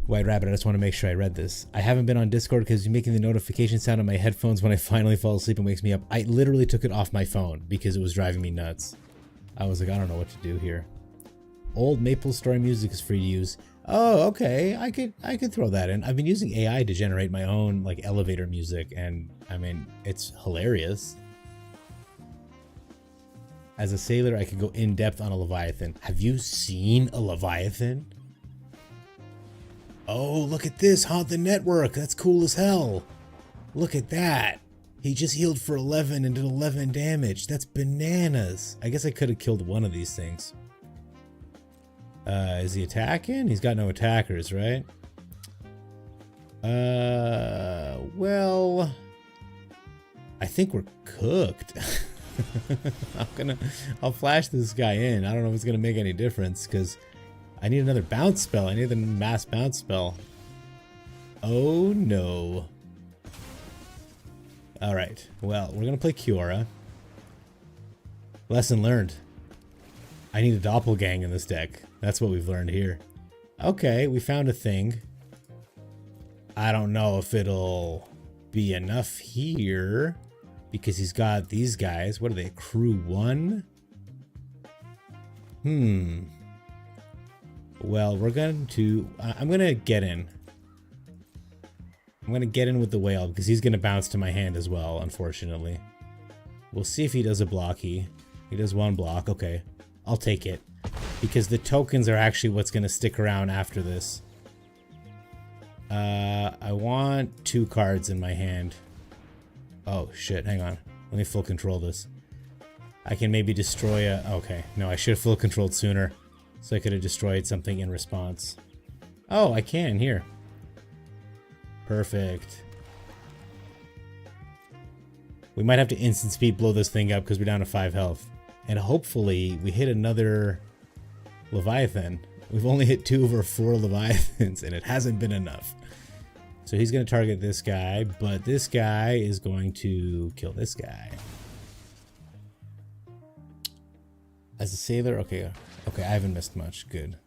White Rabbit, I just want to make sure I read this. I haven't been on Discord because you're making the notification sound on my headphones when I finally fall asleep and wakes me up. I literally took it off my phone because it was driving me nuts. I was like, I don't know what to do here. Old Maple Story music is free to use. Oh, okay. I could throw that in. I've been using AI to generate my own like elevator music, and I mean, it's hilarious. As a sailor, I could go in depth on a Leviathan. Have you seen a Leviathan? Oh, look at this. Haunt the network. That's cool as hell. Look at that. He just healed for 11 and did 11 damage. That's bananas. I guess I could have killed one of these things. Is he attacking? He's got no attackers, right? Well, I think we're cooked. I'll flash this guy in. I don't know if it's gonna make any difference because I need another bounce spell. I need the mass bounce spell. Oh no. All right. Well, we're gonna play Kiora. Lesson learned. I need a doppelgang in this deck. That's what we've learned here. Okay, we found a thing. I don't know if it'll be enough here because he's got these guys. What are they? Crew 1? Well, we're going to... I'm going to get in. I'm going to get in with the whale because he's going to bounce to my hand as well, unfortunately. We'll see if he does a blocky. He does one block. Okay, I'll take it. Because the tokens are actually what's going to stick around after this. I want 2 cards in my hand. Oh, shit. Hang on. Let me full control this. I can maybe destroy a... Okay. No, I should have full controlled sooner. So I could have destroyed something in response. Oh, I can. Here. Perfect. We might have to instant speed blow this thing up because we're down to 5 health. And hopefully we hit another Leviathan. We've only hit 2 over 4 Leviathans and it hasn't been enough. So he's going to target this guy, but this guy is going to kill this guy. As a sailor, okay, I haven't missed much. Good.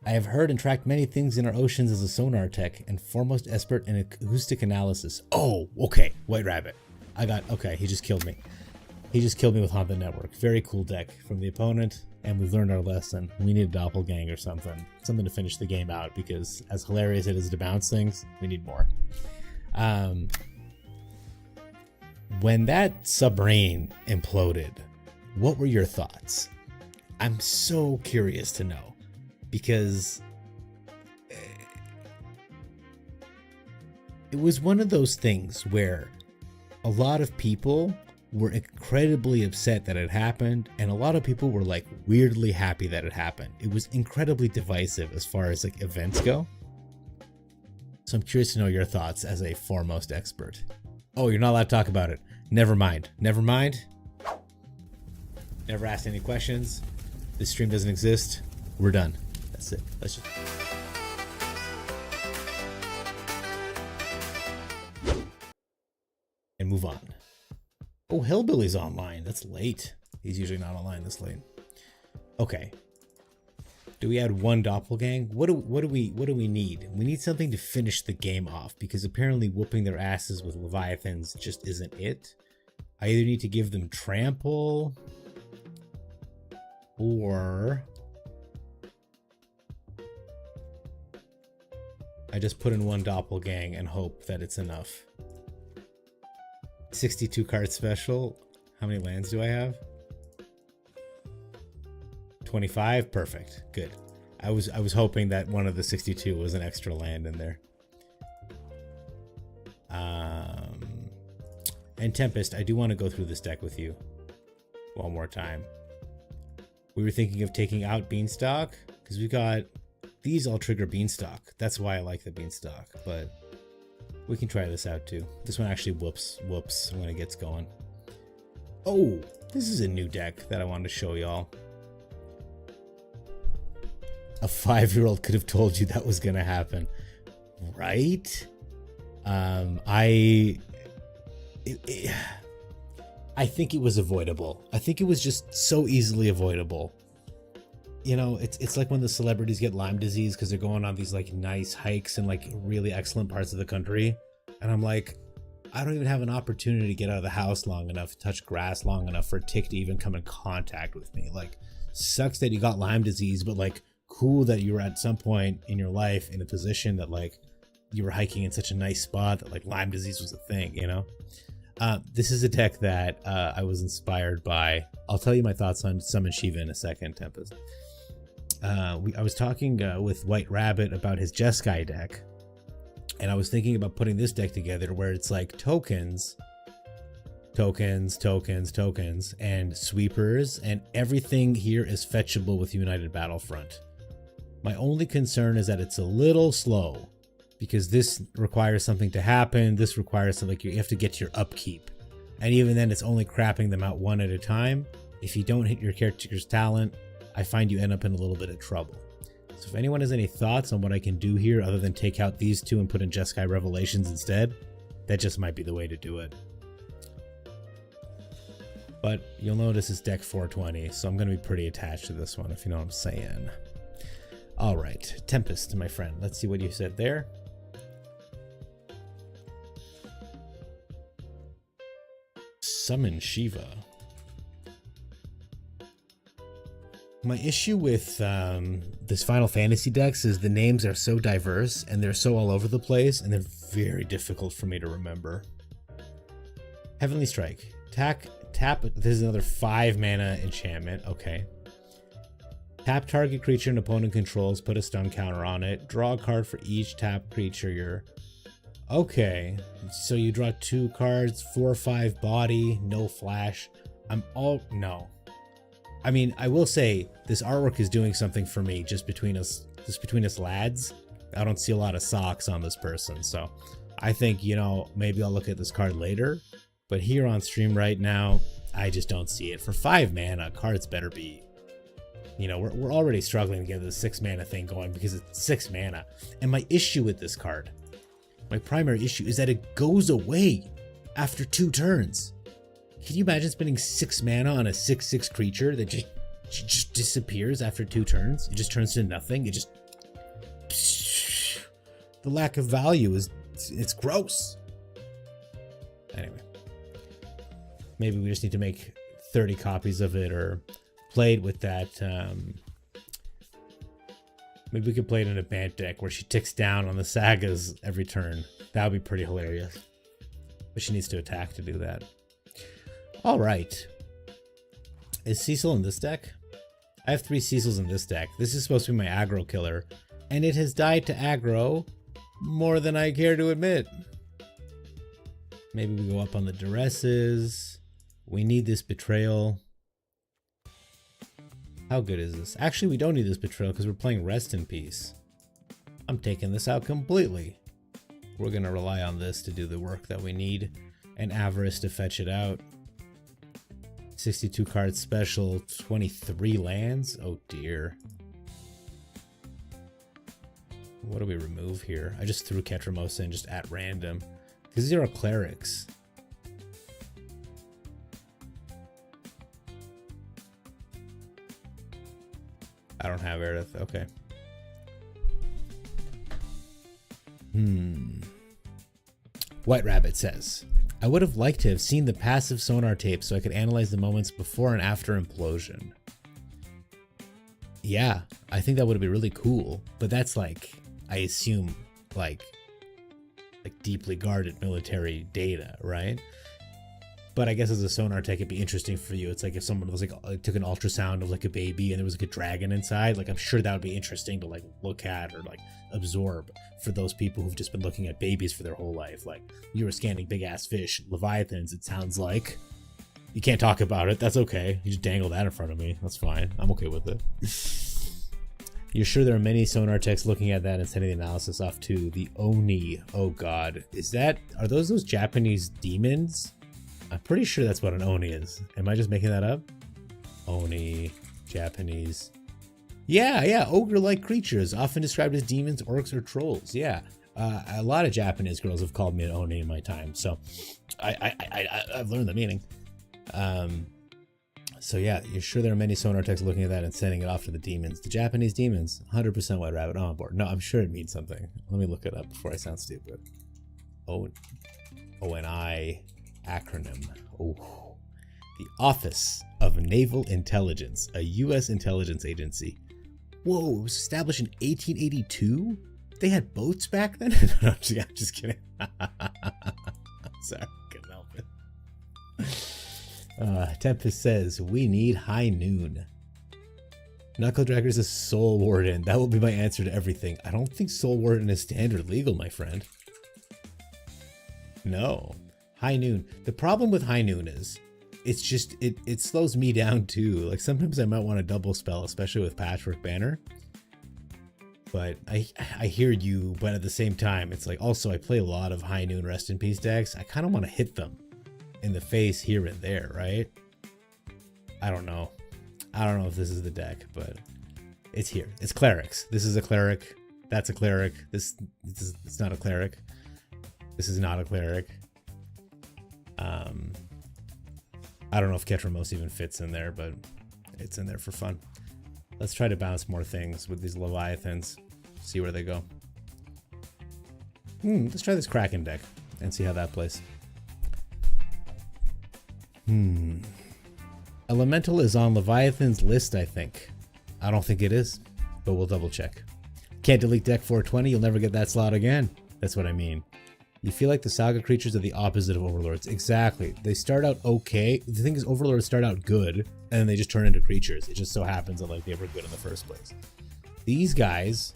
I have heard and tracked many things in our oceans as a sonar tech and foremost expert in acoustic analysis. Oh, okay, White Rabbit. Okay, he just killed me. He just killed me with Haunt the Network. Very cool deck from the opponent. And we've learned our lesson. We need a doppelgang or something. Something to finish the game out because as hilarious it is to bounce things, we need more. When that submarine imploded, what were your thoughts? I'm so curious to know because it was one of those things where a lot of people were incredibly upset that it happened, and a lot of people were like weirdly happy that it happened. It was incredibly divisive as far as like events go. So I'm curious to know your thoughts as a foremost expert. Oh, you're not allowed to talk about it. Never mind. Never mind. Never asked any questions. This stream doesn't exist. We're done. That's it. Let's just... and move on. Oh, Hillbilly's online. That's late. He's usually not online this late. Okay. Do we add 1 doppelgang? What do we need? We need something to finish the game off because apparently whooping their asses with Leviathans just isn't it. I either need to give them trample or I just put in 1 doppelgang and hope that it's enough. 62 card special. How many lands do I have? 25. Perfect. Good. I was hoping that one of the 62 was an extra land in there. And Tempest, I do want to go through this deck with you one more time. We were thinking of taking out Beanstalk because we got these all trigger Beanstalk. That's why I like the Beanstalk, but we can try this out too. This one actually whoops when it gets going. Oh, this is a new deck that I wanted to show y'all. A 5-year-old could have told you that was gonna happen, right? I think it was avoidable. I think it was just so easily avoidable. You know, it's like when the celebrities get Lyme disease because they're going on these like nice hikes in like really excellent parts of the country. And I'm like, I don't even have an opportunity to get out of the house long enough, touch grass long enough for a tick to even come in contact with me. Like, sucks that you got Lyme disease, but like cool that you were at some point in your life in a position that like you were hiking in such a nice spot that like Lyme disease was a thing, you know? This is a deck that I was inspired by. I'll tell you my thoughts on Summon Shiva in a second, Tempest. I was talking with White Rabbit about his Jeskai deck, and I was thinking about putting this deck together where it's like tokens, and sweepers, and everything here is fetchable with United Battlefront. My only concern is that it's a little slow, because this requires something to happen. This requires something, like you have to get to your upkeep. And even then, it's only crapping them out one at a time. If you don't hit your character's talent, I find you end up in a little bit of trouble. So if anyone has any thoughts on what I can do here other than take out these two and put in Jeskai Revelations instead, that just might be the way to do it. But you'll notice it's deck 420, so I'm going to be pretty attached to this one, if you know what I'm saying. All right, Tempest, my friend. Let's see what you said there. Summon Shiva. My issue with this Final Fantasy decks is the names are so diverse and they're so all over the place, and they're very difficult for me to remember. Heavenly Strike. Tap. This is another 5 mana enchantment. Okay. Tap target creature an opponent controls, put a stun counter on it. Draw a card for each tap creature you're... Okay. So you draw 2 cards, 4 or 5 body, no flash. No. I mean, I will say this artwork is doing something for me just between us lads. I don't see a lot of socks on this person, so I think, you know, maybe I'll look at this card later. But here on stream right now, I just don't see it. For 5 mana, cards better be... You know, we're already struggling to get the 6 mana thing going because it's 6 mana. And my issue with this card, my primary issue, is that it goes away after 2 turns. Can you imagine spending 6 mana on a 6/6 creature that just disappears after 2 turns? It just turns to nothing. It just... The lack of value it's gross. Anyway. Maybe we just need to make 30 copies of it, or play it with that. Maybe we could play it in a band deck where she ticks down on the sagas every turn. That would be pretty hilarious. But she needs to attack to do that. All right. Is Cecil in this deck? I have 3 Cecils in this deck. This is supposed to be my aggro killer, and it has died to aggro more than I care to admit. Maybe we go up on the duresses. We need this betrayal. How good is this? Actually, we don't need this betrayal because we're playing Rest in Peace. I'm taking this out completely. We're going to rely on this to do the work that we need, and Avarice to fetch it out. 62 card special, 23 lands? Oh dear. What do we remove here? I just threw Ketramosa in just at random. Because these are our clerics. I don't have Aerith. Okay. White Rabbit says, I would have liked to have seen the passive sonar tape so I could analyze the moments before and after implosion. Yeah, I think that would have been really cool, but that's like, I assume, like deeply guarded military data, right? But I guess as a sonar tech, it'd be interesting for you. It's like if someone was like took an ultrasound of like a baby and there was like a dragon inside, like I'm sure that would be interesting to like look at or like absorb for those people who've just been looking at babies for their whole life. Like you were scanning big ass fish, Leviathans, it sounds like. You can't talk about it. That's okay. You just dangle that in front of me. That's fine. I'm okay with it. You're sure there are many sonar techs looking at that and sending the analysis off to the Oni? Oh god. Are those Japanese demons? I'm pretty sure that's what an Oni is. Am I just making that up? Oni, Japanese. Yeah, ogre-like creatures, often described as demons, orcs, or trolls. Yeah, a lot of Japanese girls have called me an Oni in my time, so I've learned the meaning. So yeah, you're sure there are many sonar techs looking at that and sending it off to the demons. The Japanese demons, 100% White Rabbit on board. No, I'm sure it means something. Let me look it up before I sound stupid. ONI acronym. Oh, the Office of Naval Intelligence, a U.S. intelligence agency. Whoa, it was established in 1882? They had boats back then? No, I'm just kidding. Sorry, couldn't help it. Tempest says, we need high noon. Knuckle Dragger's a Soul Warden. That will be my answer to everything. I don't think Soul Warden is standard legal, my friend. No. High noon. The problem with high noon is it's just it slows me down too. Like sometimes I might want to double spell, especially with Patchwork Banner. But I hear you, but at the same time, it's like also I play a lot of high noon Rest in Peace decks. I kind of want to hit them in the face here and there, right? I don't know. I don't know if this is the deck, but it's here. It's clerics. This is a cleric. That's a cleric. It's not a cleric. This is not a cleric. I don't know if Ketramos even fits in there, but it's in there for fun. Let's try to bounce more things with these Leviathans. See where they go. Let's try this Kraken deck and see how that plays. Elemental is on Leviathan's list, I think. I don't think it is, but we'll double check. Can't delete deck 420, you'll never get that slot again. That's what I mean. You feel like the Saga creatures are the opposite of Overlords. Exactly. They start out okay. The thing is, Overlords start out good, and then they just turn into creatures. It just so happens that like they were good in the first place. These guys,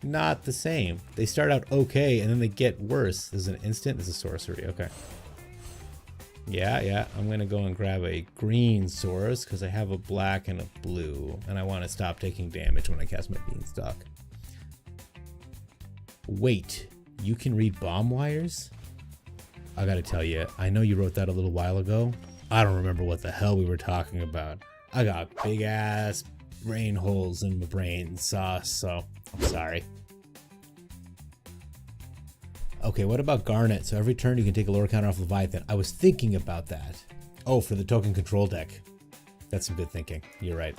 not the same. They start out okay, and then they get worse. This is an instant. This is sorcery. Okay. Yeah. I'm going to go and grab a green source because I have a black and a blue, and I want to stop taking damage when I cast my Beanstalk. Wait. You can read bomb wires? I gotta tell you, I know you wrote that a little while ago. I don't remember what the hell we were talking about. I got big ass brain holes in my brain sauce, so I'm sorry. Okay, what about Garnet? So every turn you can take a lower counter off Leviathan. I was thinking about that. Oh, for the token control deck. That's some good thinking. You're right.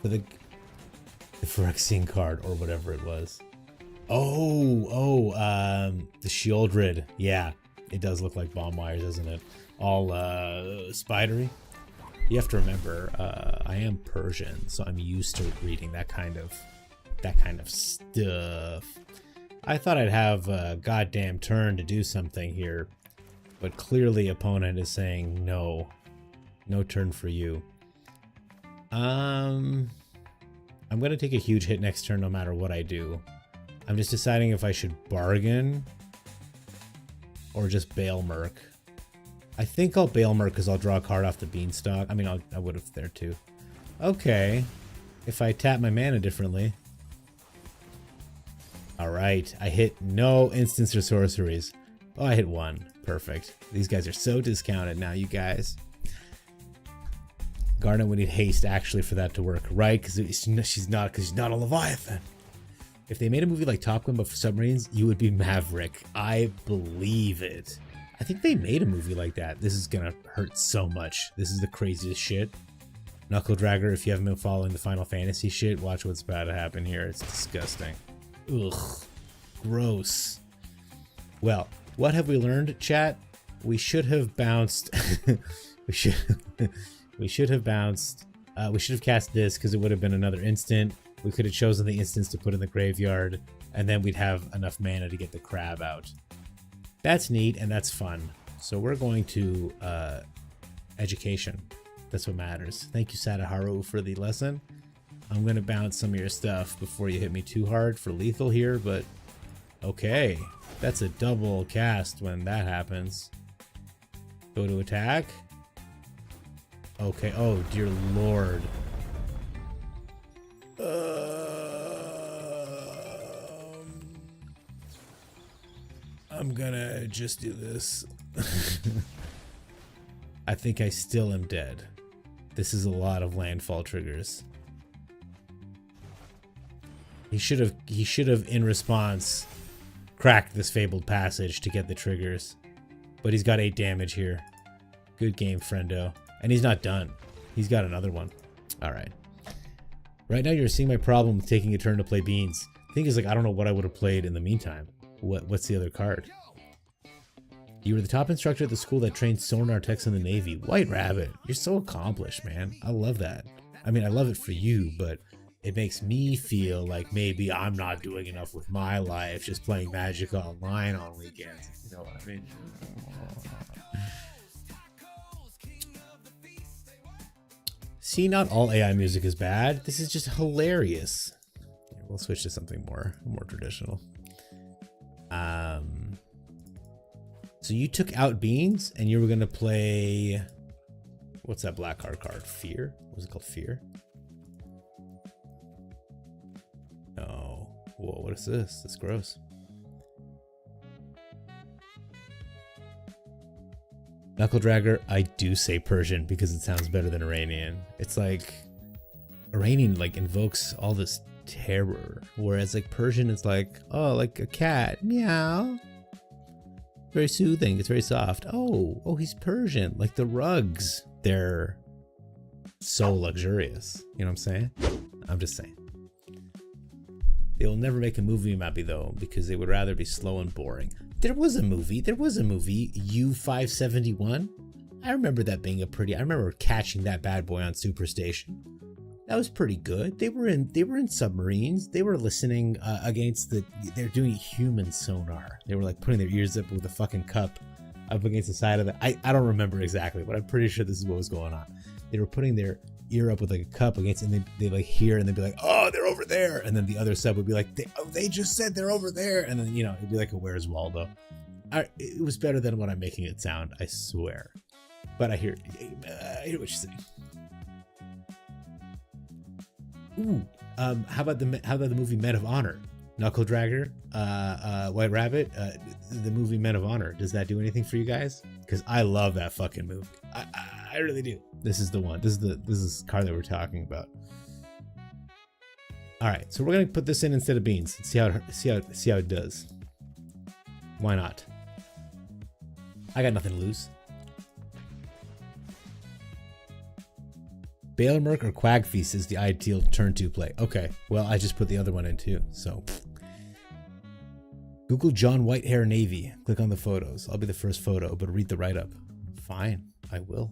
For the Phyrexian card or whatever it was. The Shieldred. Yeah, it does look like bomb wires, doesn't it? All spidery. You have to remember, I am Persian, so I'm used to reading that kind of stuff. I thought I'd have a goddamn turn to do something here, but clearly opponent is saying no turn for you. I'm gonna take a huge hit next turn no matter what I do. I'm just deciding if I should bargain or just bail Merc. I think I'll bail Merc because I'll draw a card off the Beanstalk. I mean, I would have there too. Okay. If I tap my mana differently. Alright. I hit no instants or sorceries. Oh, I hit one. Perfect. These guys are so discounted now, you guys. Garnet would need haste actually for that to work, right? Because she's not a Leviathan. If they made a movie like Top Gun but for submarines, you would be Maverick. I believe it. I think they made a movie like that. This is gonna hurt so much. This is the craziest shit. Knuckle Dragger, if you haven't been following the Final Fantasy shit, watch what's about to happen here. It's disgusting. Ugh. Gross. Well, what have we learned, chat? We should have bounced. we should have bounced. We should have cast this because it would have been another instant. We could have chosen the instance to put in the graveyard, and then we'd have enough mana to get the crab out. That's neat, and that's fun. So we're going to education. That's what matters. Thank you, Sadaharu, for the lesson. I'm going to bounce some of your stuff before you hit me too hard for lethal here, but okay. That's a double cast when that happens. Go to attack. Okay, oh dear lord. I'm gonna just do this. I think I still am dead. This is a lot of landfall triggers. He should have in response cracked this fabled passage to get the triggers. But he's got 8 damage here. Good game, friendo. And he's not done. He's got another one. Alright. Right now you're seeing my problem with taking a turn to play Beans. The thing is, like, I don't know what I would have played in the meantime. What's the other card? You were the top instructor at the school that trained sonar techs in the Navy. White Rabbit. You're so accomplished, man. I love that. I mean, I love it for you, but it makes me feel like maybe I'm not doing enough with my life just playing Magic Online on weekends. You know what I mean? See, not all AI music is bad. This is just hilarious. Here, we'll switch to something more traditional. So you took out Beans and you were gonna play, what's that black card? Fear? What was it called? Fear? No. Whoa, what is this? That's gross. Knuckle Dragger, I do say Persian because it sounds better than Iranian. It's like Iranian like invokes all this terror, whereas like Persian is like, oh, like a cat, meow. Very soothing. It's very soft. Oh, he's Persian. Like the rugs, they're so luxurious. You know what I'm saying? I'm just saying. They will never make a movie about me though, because they would rather be slow and boring. There was a movie, U571. I remember that being I remember catching that bad boy on Superstation. That was pretty good. They were in submarines. They were listening they're doing human sonar. They were like putting their ears up with a fucking cup up against the side of the, I don't remember exactly, but I'm pretty sure this is what was going on. They were putting their ear up with like a cup against, and they like hear, and they'd be like, oh, they're over there. And then the other sub would be like, they just said they're over there. And then, you know, it'd be like a Where's Waldo. It was better than what I'm making it sound, I swear. But I hear what you're saying. Ooh, how about the movie Men of Honor? Knuckle Dragger, White Rabbit, the movie Men of Honor. Does that do anything for you guys? Because I love that fucking movie. I really do. This is the one. This is the car that we're talking about. All right, so we're gonna put this in instead of Beans. See how it does. Why not? I got nothing to lose. Bailmerk or Quagfeast is the ideal turn 2 play. Okay, well, I just put the other one in too, so. Google John Whitehair Navy. Click on the photos. I'll be the first photo, but read the write-up. Fine, I will.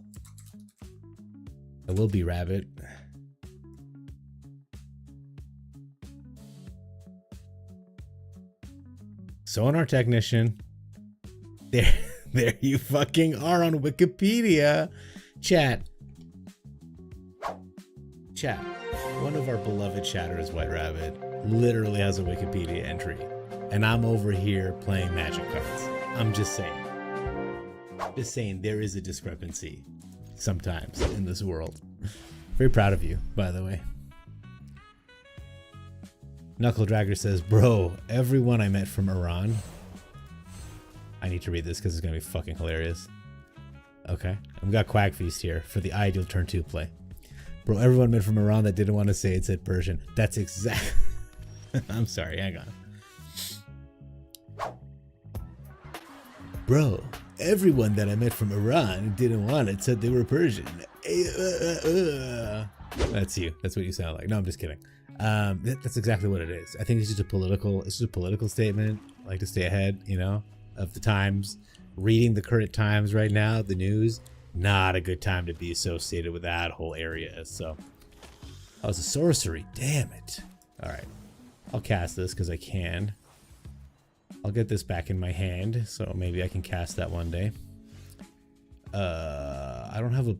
I will be Rabbit. Sonar Technician. There you fucking are on Wikipedia. Chat, one of our beloved chatters, White Rabbit, literally has a Wikipedia entry. And I'm over here playing magic cards. I'm just saying. There is a discrepancy sometimes in this world. Very proud of you, by the way. Knuckle Dragger says, bro, everyone I met from Iran. I need to read this because it's going to be fucking hilarious. Okay. I've got Quagfeast here for the ideal turn 2 play. Bro, everyone met from Iran that didn't want to say it said Persian. That's exact. I'm sorry, hang on. Bro, everyone that I met from Iran didn't want it said they were Persian. That's you. That's what you sound like. No, I'm just kidding. That's exactly what it is. I think it's just a political statement. I like to stay ahead, you know, of the times. Reading the current times right now, the news. Not a good time to be associated with that whole area. So, that was a sorcery. Damn it. All right, I'll cast this because I can. I'll get this back in my hand, so maybe I can cast that one day. I don't have a.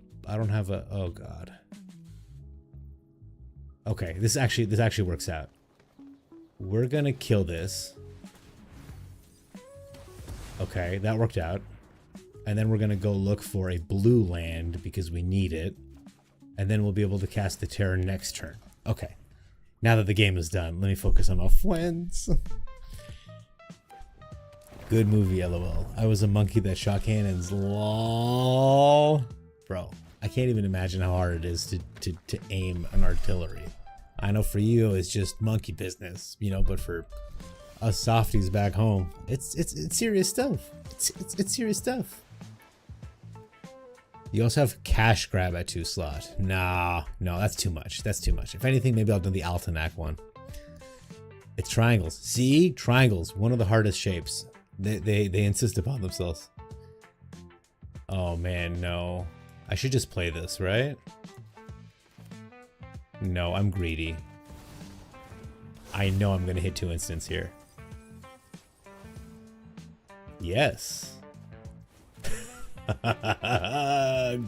Oh god. Okay, this actually works out. We're gonna kill this. Okay, that worked out. And then we're going to go look for a blue land because we need it. And then we'll be able to cast the terror next turn. Okay. Now that the game is done, let me focus on my friends. Good movie, LOL. I was a monkey that shot cannons. LOL. Bro, I can't even imagine how hard it is to aim an artillery. I know for you it's just monkey business, you know, but for us softies back home, it's serious stuff. It's serious stuff. You also have cash grab at 2 slot. Nah, no, that's too much. That's too much. If anything, maybe I'll do the Altenac one. It's triangles. See? Triangles. One of the hardest shapes. They insist upon themselves. Oh man, no. I should just play this, right? No, I'm greedy. I know I'm gonna hit 2 instants here. Yes.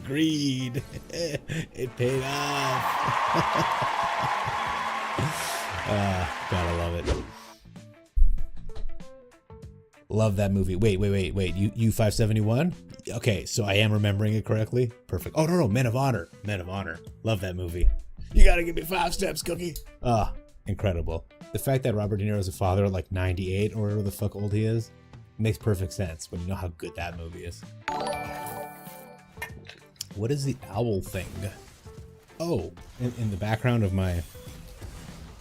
Greed. It paid off. Gotta love it. Love that movie. Wait. You 571? Okay, so I am remembering it correctly. Perfect. Oh no, Men of Honor. Men of Honor. Love that movie. You gotta give me 5 steps, Cookie. Incredible. The fact that Robert De Niro is a father at like 98 or whatever the fuck old he is makes perfect sense when you know how good that movie is. What is the owl thing? Oh, in the background of my...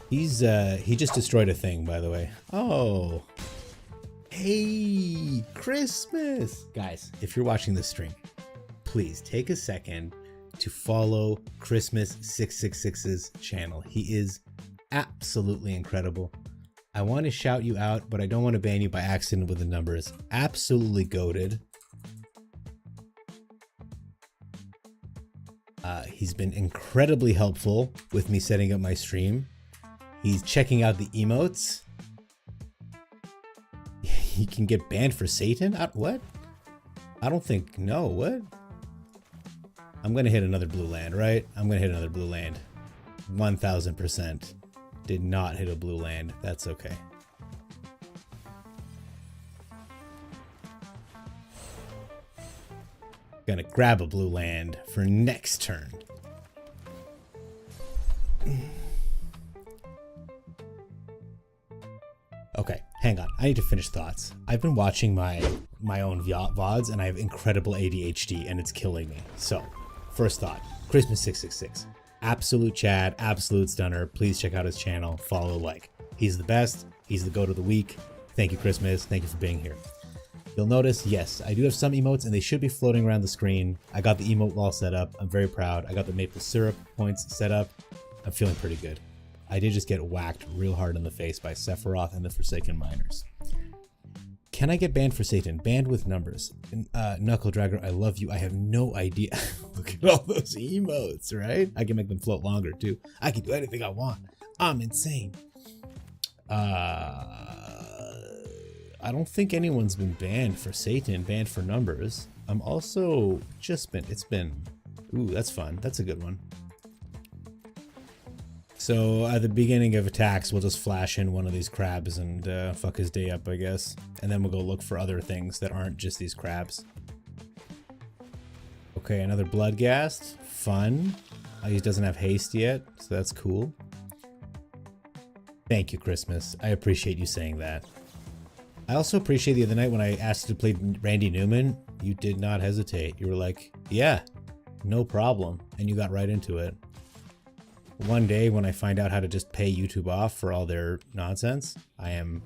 he just destroyed a thing, by the way. Oh. Hey, Christmas! Guys, if you're watching this stream, please take a second to follow Christmas 666's channel. He is absolutely incredible. I want to shout you out, but I don't want to ban you by accident with the numbers. Absolutely goated. He's been incredibly helpful with me setting up my stream. He's checking out the emotes. He can get banned for Satan? What? I don't think, no, what? I'm gonna hit another blue land, right? I'm gonna hit another blue land. 1000%. Did not hit a blue land. That's okay. Gonna grab a blue land for next turn. Okay, hang on. I need to finish thoughts. I've been watching my own VODs and I have incredible ADHD and it's killing me. So, first thought, Christmas 666. Absolute Chad, absolute stunner. Please check out his channel, follow, like. He's the best. He's the goat of the week. Thank you, Christmas. Thank you for being here. You'll notice, yes, I do have some emotes and they should be floating around the screen. I got the emote wall set up. I'm very proud. I got the maple syrup points set up. I'm feeling pretty good. I did just get whacked real hard in the face by Sephiroth and the Forsaken Miners. Can I get banned for Satan? Banned with numbers. Knuckle Dragger, I love you. I have no idea. Look at all those emotes, right? I can make them float longer too. I can do anything I want. I'm insane. I don't think anyone's been banned for Satan, banned for numbers. I'm also ooh, that's fun. That's a good one. So at the beginning of attacks, we'll just flash in one of these crabs and fuck his day up, I guess. And then we'll go look for other things that aren't just these crabs. Okay, another Bloodghast. Fun. He doesn't have haste yet, so that's cool. Thank you, Christmas. I appreciate you saying that. I also appreciate the other night when I asked you to play Randy Newman, you did not hesitate. You were like, yeah, no problem. And you got right into it. One day when I find out how to just pay YouTube off for all their nonsense, I am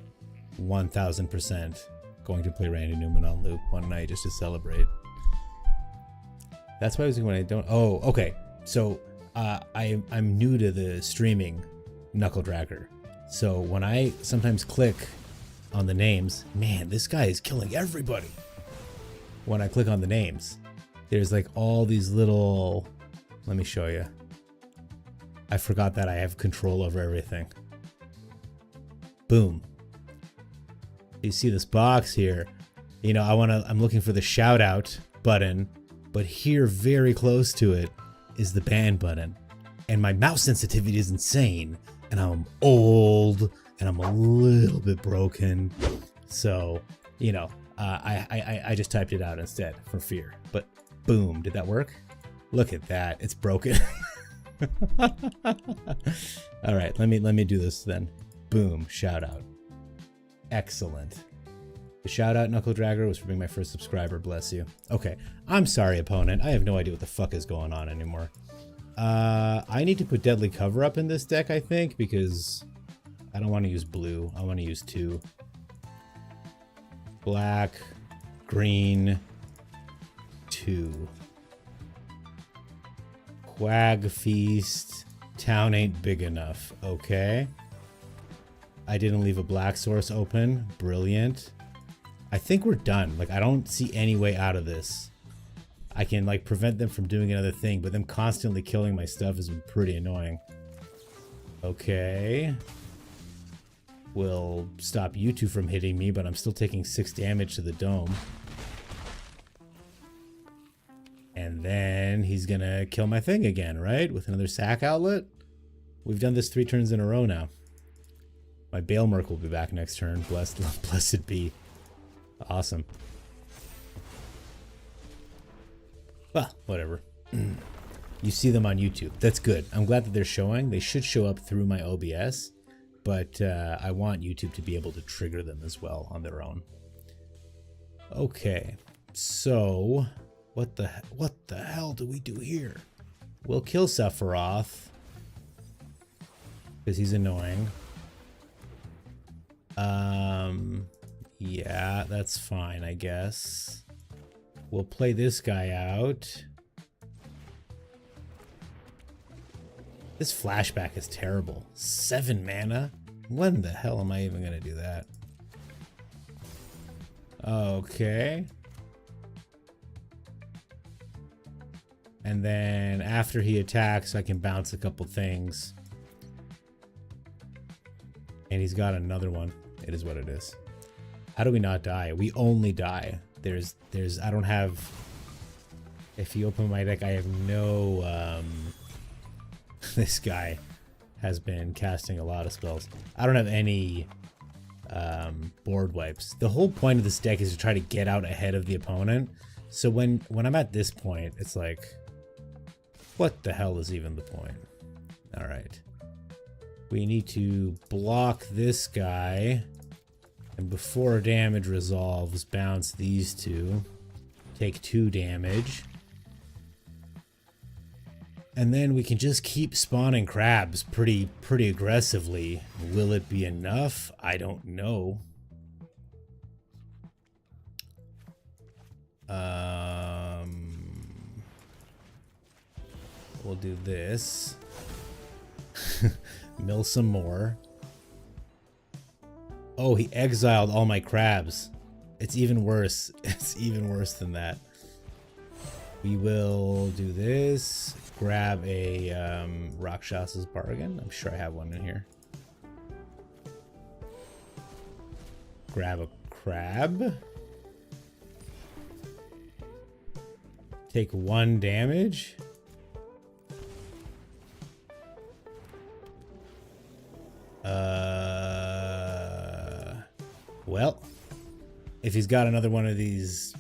1000% going to play Randy Newman on loop one night just to celebrate. That's why I was thinking when I don't. Oh, okay. So I'm new to the streaming Knuckle Dragger. So when I sometimes click on the names, man, this guy is killing everybody. When I click on the names, there's like all these little, let me show you. I forgot that I have control over everything. Boom. You see this box here. You know, I'm looking for the shout out button, but here very close to it is the ban button. And my mouse sensitivity is insane. And I'm old and I'm a little bit broken. So, you know, I just typed it out instead for fear. But boom, did that work? Look at that, it's broken. All right, let me do this then. Boom, shout out. Excellent. The shout out, Knuckle Dragger, was for being my first subscriber. Bless you. Okay, I'm sorry, opponent. I have no idea what the fuck is going on anymore. I need to put Deadly Cover up in this deck, I think, because I don't want to use blue. I want to use 2. Black, green, 2. Quag Feast. Town ain't big enough. Okay. I didn't leave a black source open. Brilliant. I think we're done. Like, I don't see any way out of this. I can, like, prevent them from doing another thing, but them constantly killing my stuff has been pretty annoying. Okay. Will stop you two from hitting me, but I'm still taking 6 damage to the dome. And then he's gonna kill my thing again, right? With another sack outlet. We've done this 3 turns in a row now. My Bale Merc will be back next turn. Blessed be. Awesome. Well, whatever. You see them on YouTube. That's good. I'm glad that they're showing. They should show up through my OBS, but I want YouTube to be able to trigger them as well on their own. Okay, so what the hell do we do here? We'll kill Sephiroth because he's annoying. Yeah, that's fine, I guess. We'll play this guy out. This flashback is terrible. 7 mana? When the hell am I even gonna do that? Okay. And then after he attacks, I can bounce a couple things. And he's got another one. It is what it is. How do we not die? We only die. I don't have... If you open my deck, I have no... This guy has been casting a lot of spells. I don't have any board wipes. The whole point of this deck is to try to get out ahead of the opponent. So when I'm at this point, it's like, what the hell is even the point? All right. We need to block this guy. And before damage resolves, bounce these 2. Take 2 damage. And then we can just keep spawning crabs pretty aggressively. Will it be enough? I don't know. We'll do this. Mill some more. Oh, he exiled all my crabs. It's even worse. It's even worse than that. We will do this. Grab a Rakshas's Bargain. I'm sure I have one in here. Grab a crab. Take 1 damage. Well, if he's got another one of these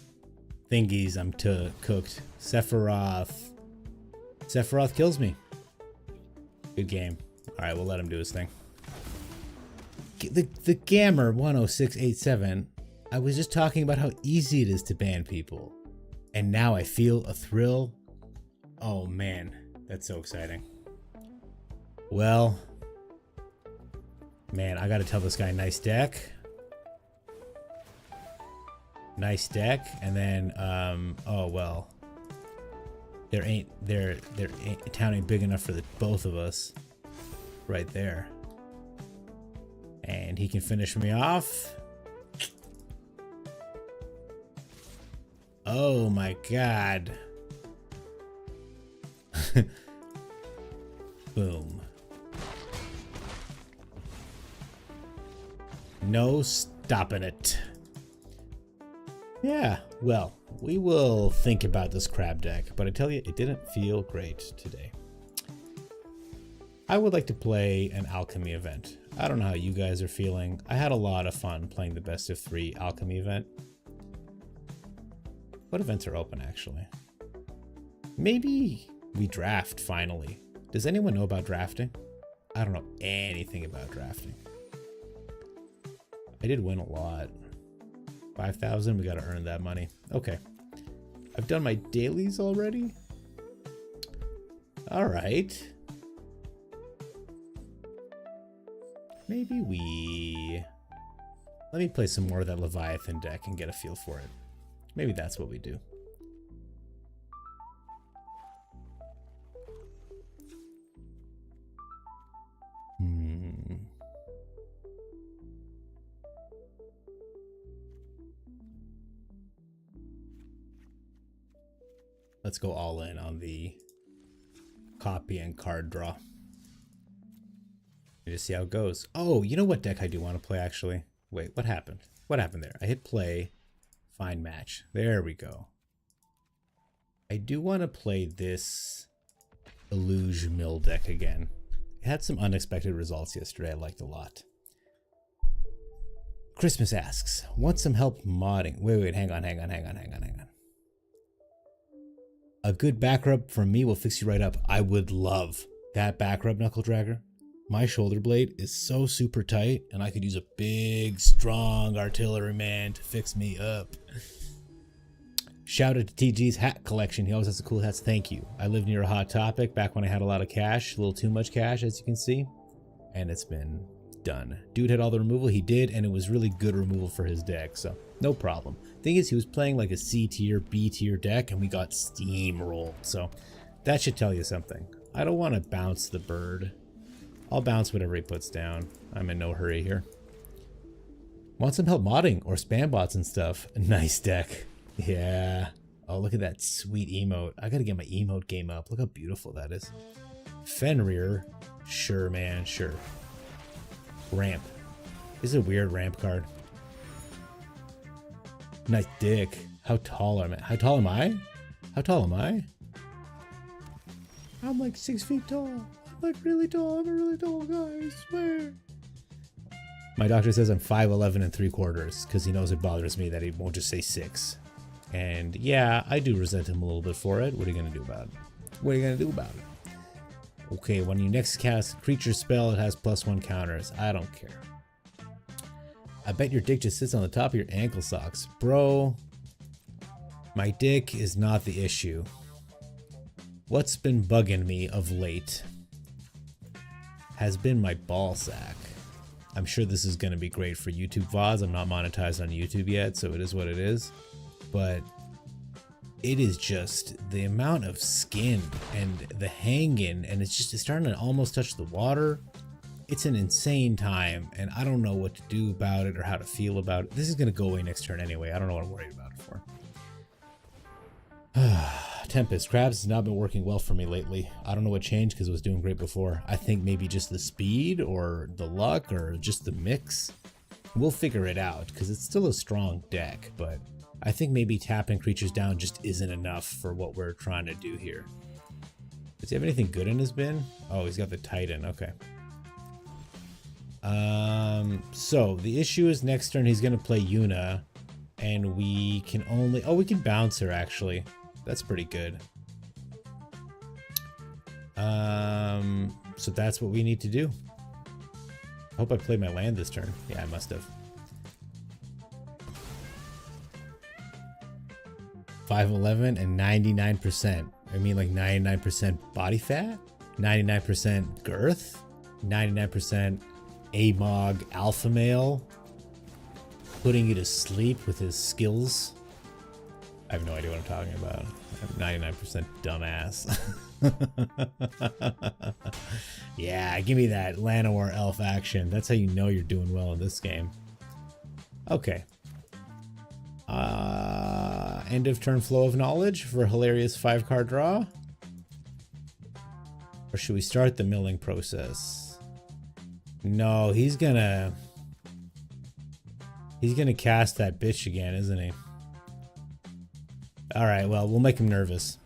thingies, I'm cooked. Sephiroth kills me. Good game. All right, we'll let him do his thing. The Gammer 10687. I was just talking about how easy it is to ban people, and now I feel a thrill. Oh man, that's so exciting. Well, man, I gotta tell this guy nice deck. Nice deck, and then oh well. Town ain't big enough for the both of us. Right there. And he can finish me off. Oh my god. Boom. No stopping it. Yeah, well, we will think about this crab deck, but I tell you, it didn't feel great today. I would like to play an Alchemy event. I don't know how you guys are feeling. I had a lot of fun playing the best of 3 Alchemy event. What events are open, actually? Maybe we draft, finally. Does anyone know about drafting? I don't know anything about drafting. I did win a lot. 5,000, we gotta earn that money. Okay. I've done my dailies already? Alright. Maybe we... Let me play some more of that Leviathan deck and get a feel for it. Maybe that's what we do. Let's go all in on the copy and card draw. Just see how it goes. Oh, you know what deck I do want to play, actually? Wait, what happened? What happened there? I hit play, find match. There we go. I do want to play this Illuge Mill deck again. It had some unexpected results yesterday I liked a lot. Christmas asks, want some help modding? Wait, hang on. A good back rub from me will fix you right up. I would love that back rub, Knuckle Dragger. My shoulder blade is so super tight, and I could use a big, strong artillery man to fix me up. Shout out to TG's hat collection. He always has the cool hats. Thank you. I lived near a Hot Topic back when I had a lot of cash, a little too much cash, as you can see, and it's been done. Dude had all the removal he did, and it was really good removal for his deck, so no problem. Thing is, he was playing like a C tier, B tier deck, and we got steamrolled, so that should tell you something. I don't want to bounce the bird. I'll bounce whatever he puts down. I'm in no hurry here. Want some help modding or spam bots and stuff? Nice deck. Yeah. Oh, look at that sweet emote. I gotta get my emote game up. Look how beautiful that is. Fenrir. Sure, man. Sure. Ramp. This is a weird ramp card. Nice dick. How tall am I? How tall am I? How tall am I? I'm like 6 feet tall. I'm like really tall. I'm a really tall guy, I swear. My doctor says I'm 5'11 and 3/4 because he knows it bothers me that he won't just say 6. And yeah, I do resent him a little bit for it. What are you going to do about it? What are you going to do about it? Okay, when you next cast a creature spell, it has +1 counters. I don't care. I bet your dick just sits on the top of your ankle socks. Bro, my dick is not the issue. What's been bugging me of late has been my ball sack. I'm sure this is going to be great for YouTube VODs. I'm not monetized on YouTube yet, so it is what it is. But it is just the amount of skin and the hanging, and it's starting to almost touch the water. It's an insane time, and I don't know what to do about it or how to feel about it. This is going to go away next turn anyway. I don't know what I'm worried about it for. Tempest. Crabs has not been working well for me lately. I don't know what changed because it was doing great before. I think maybe just the speed or the luck or just the mix. We'll figure it out because it's still a strong deck, but I think maybe tapping creatures down just isn't enough for what we're trying to do here. Does he have anything good in his bin? Oh, he's got the Titan. Okay. So the issue is next turn he's going to play Yuna, and we can only... Oh, we can bounce her, actually. That's pretty good. So that's what we need to do. I hope I played my land this turn. Yeah, I must have. 5'11 and 99%. I mean like 99% body fat, 99% girth, 99% AMOG alpha male, putting you to sleep with his skills. I have no idea what I'm talking about. I'm 99% dumbass. Yeah, give me that Llanowar elf action. That's how you know you're doing well in this game. Okay. End of turn flow of knowledge for a hilarious 5-card draw. Or should we start the milling process? No, he's gonna cast that bitch again, isn't he? Alright, well, we'll make him nervous.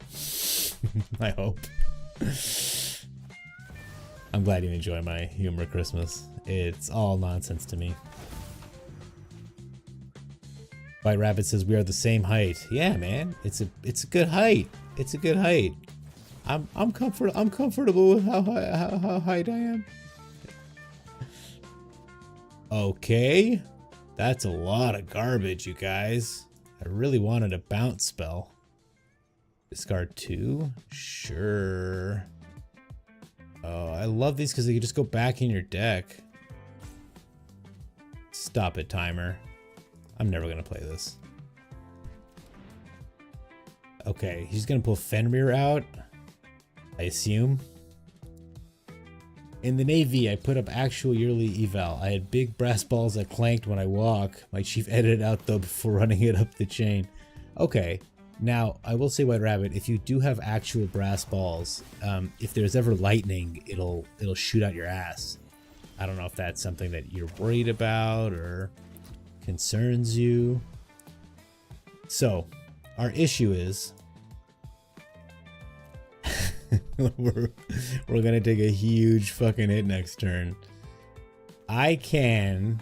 I hope. I'm glad you enjoy my humor Christmas. It's all nonsense to me. White Rabbit says we are the same height. Yeah, man. It's a good height. It's a good height. I'm comfortable with how height I am. Okay. That's a lot of garbage, you guys. I really wanted a bounce spell. Discard 2? Sure. Oh, I love these because they can just go back in your deck. Stop it, timer. I'm never going to play this. Okay, he's going to pull Fenrir out, I assume. In the Navy, I put up actual yearly eval. I had big brass balls that clanked when I walk. My chief edited out though before running it up the chain. Okay, now I will say, White Rabbit, if you do have actual brass balls, if there's ever lightning, it'll shoot out your ass. I don't know if that's something that you're worried about or concerns you. So, our issue is we're gonna take a huge fucking hit next turn. I can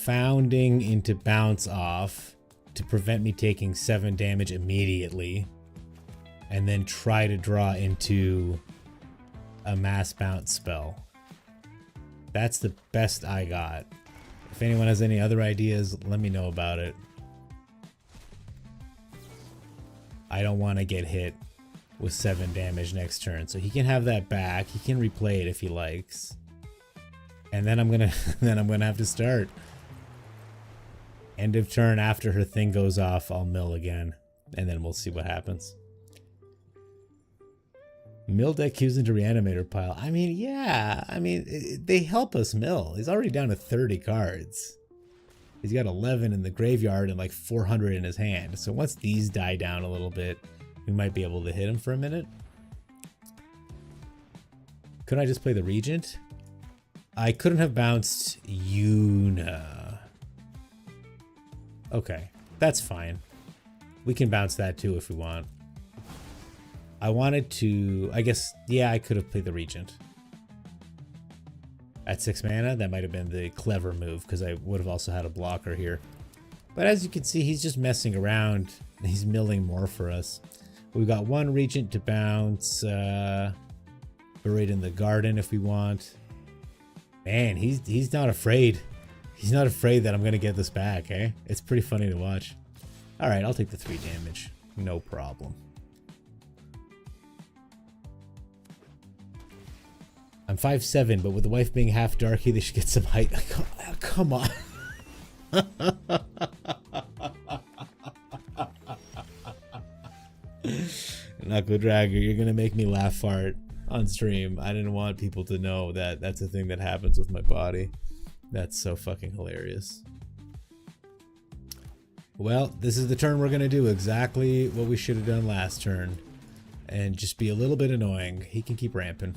Founding into bounce off to prevent me taking 7 damage immediately, and then try to draw into a mass bounce spell. That's the best I got. If anyone has any other ideas, let me know about it. I don't want to get hit with 7 damage next turn, so he can have that back. He can replay it if he likes. And then I'm gonna have to start. End of turn, after her thing goes off, I'll mill again, and then we'll see what happens. Mill deck cues into reanimator pile. I mean, yeah. I mean, they help us mill. He's already down to 30 cards. He's got 11 in the graveyard and like 400 in his hand. So once these die down a little bit, we might be able to hit him for a minute. Couldn't I just play the Regent? I couldn't have bounced Yuna. Okay, that's fine. We can bounce that too if we want. I wanted to, I guess, yeah, I could have played the Regent. At 6 mana, that might have been the clever move, because I would have also had a blocker here. But as you can see, he's just messing around. He's milling more for us. We've got 1 Regent to bounce. Buried in the Garden if we want. Man, he's not afraid. He's not afraid that I'm going to get this back, eh? It's pretty funny to watch. Alright, I'll take the 3 damage. No problem. I'm 5'7", but with the wife being half darky, they should get some height. Come on. Knuckle Dragger, you're going to make me laugh fart on stream. I didn't want people to know that that's a thing that happens with my body. That's so fucking hilarious. Well, this is the turn we're going to do exactly what we should have done last turn. And just be a little bit annoying. He can keep ramping.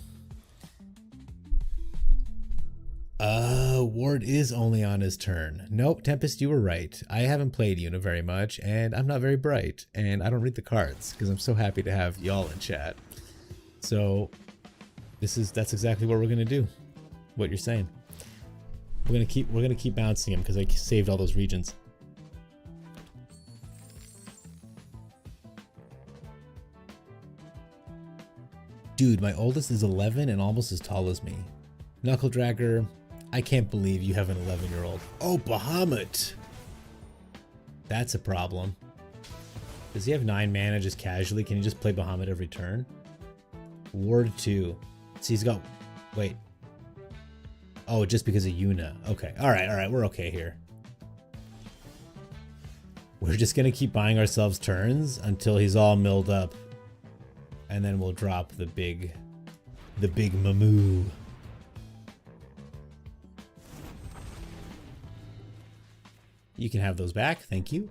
Ward is only on his turn. Nope, Tempest, you were right. I haven't played Yuna very much, and I'm not very bright. And I don't read the cards, because I'm so happy to have y'all in chat. So, that's exactly what we're going to do. What you're saying. We're gonna keep bouncing him because I saved all those regions. Dude, my oldest is 11 and almost as tall as me. Knuckle Dragger, I can't believe you have an 11-year-old. Oh, Bahamut! That's a problem. Does he have 9 mana just casually? Can he just play Bahamut every turn? Ward 2. So he's got... Wait. Oh, just because of Yuna. Okay. Alright. We're okay here. We're just going to keep buying ourselves turns until he's all milled up. And then we'll drop the big Mamoo. You can have those back. Thank you.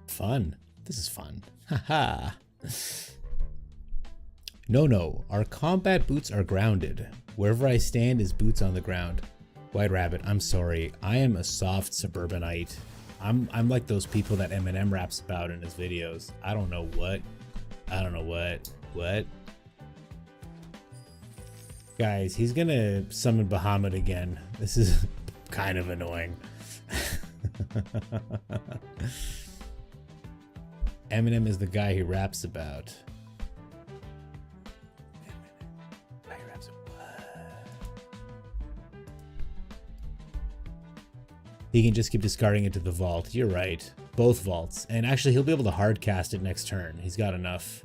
Fun. This is fun. Haha. No. Our combat boots are grounded. Wherever I stand is boots on the ground. White Rabbit, I'm sorry. I am a soft suburbanite. I'm like those people that Eminem raps about in his videos. I don't know what. What? Guys, he's gonna summon Bahamut again. This is kind of annoying. Eminem is the guy he raps about. He can just keep discarding it to the vault. You're right. Both vaults. And actually, he'll be able to hard cast it next turn. He's got enough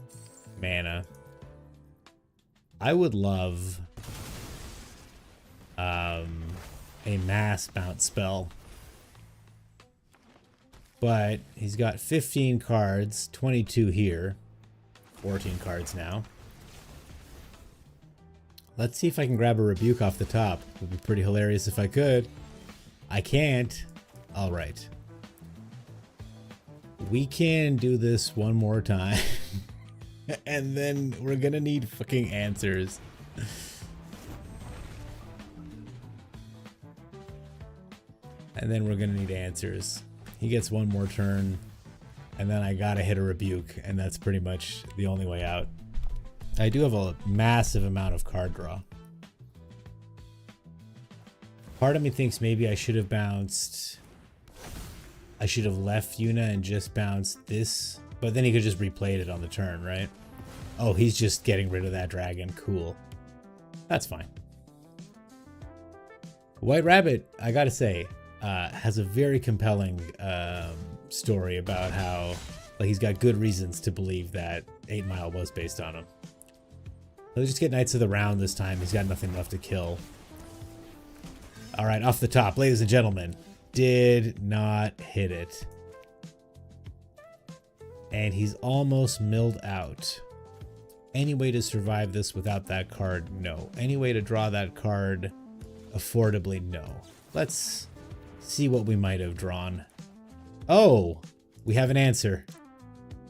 mana. I would love a mass bounce spell. But he's got 15 cards, 22 here. 14 cards now. Let's see if I can grab a rebuke off the top. It would be pretty hilarious if I could. I can't. All right. We can do this one more time. And then we're gonna need fucking answers. And then we're gonna need answers. He gets one more turn. and then I gotta hit a rebuke, and that's pretty much the only way out. I do have a massive amount of card draw. Part of me thinks maybe I should have bounced... I should have left Yuna and just bounced this, but then he could just replay it on the turn, right? Oh, he's just getting rid of that dragon. Cool. That's fine. White Rabbit, I gotta say, has a very compelling story about how he's got good reasons to believe that 8 Mile was based on him. Let's just get Knights of the Round this time. He's got nothing left to kill. All right, off the top, ladies and gentlemen, did not hit it. And he's almost milled out. Any way to survive this without that card? No. Any way to draw that card affordably? No. Let's see what we might have drawn. Oh, we have an answer.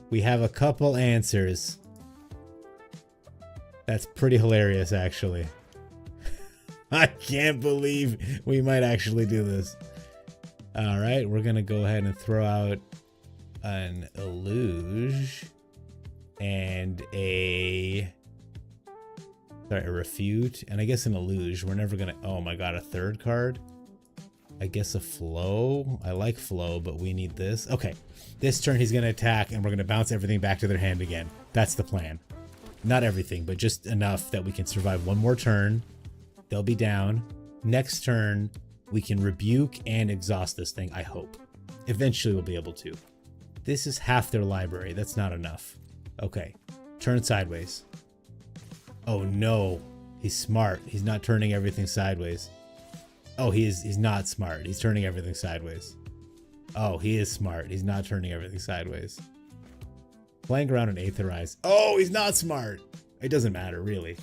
We have a couple answers. That's pretty hilarious, actually. I can't believe we might actually do this. All right, we're gonna go ahead and throw out an Illuge and a Refute, and I guess an Illuge. We're never gonna, oh my god, a third card? I guess a Flow. I like Flow, but we need this. Okay, this turn he's gonna attack, and we're gonna bounce everything back to their hand again. That's the plan. Not everything, but just enough that we can survive one more turn. They'll be down. Next turn, we can rebuke and exhaust this thing, I hope. Eventually we'll be able to. This is half their library. That's not enough. Okay, turn sideways. Oh no, he's smart. He's not turning everything sideways. Oh, he's not smart. He's turning everything sideways. Oh, he is smart. He's not turning everything sideways. Playing around an Aetherize. Oh, he's not smart. It doesn't matter, really.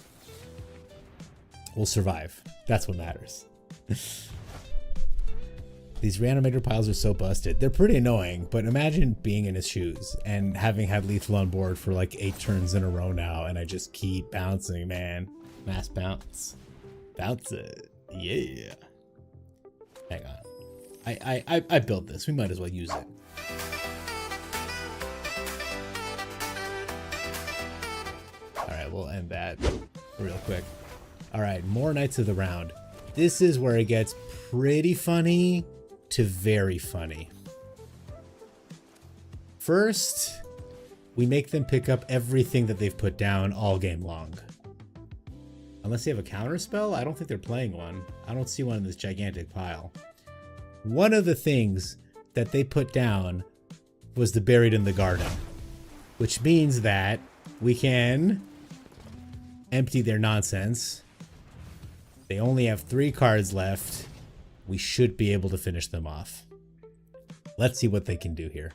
We'll survive. That's what matters. These reanimator piles are so busted. They're pretty annoying, but imagine being in his shoes and having had lethal on board for like 8 turns in a row now, and I just keep bouncing, man. Mass bounce. Bounce it. Yeah. Hang on. I built this. We might as well use it. Alright, we'll end that real quick. Alright, more Knights of the Round. This is where it gets pretty funny to very funny. First, we make them pick up everything that they've put down all game long. Unless they have a counter spell? I don't think they're playing one. I don't see one in this gigantic pile. One of the things that they put down was the Buried in the Garden, which means that we can empty their nonsense. They only have 3 cards left. We should be able to finish them off. Let's see what they can do here.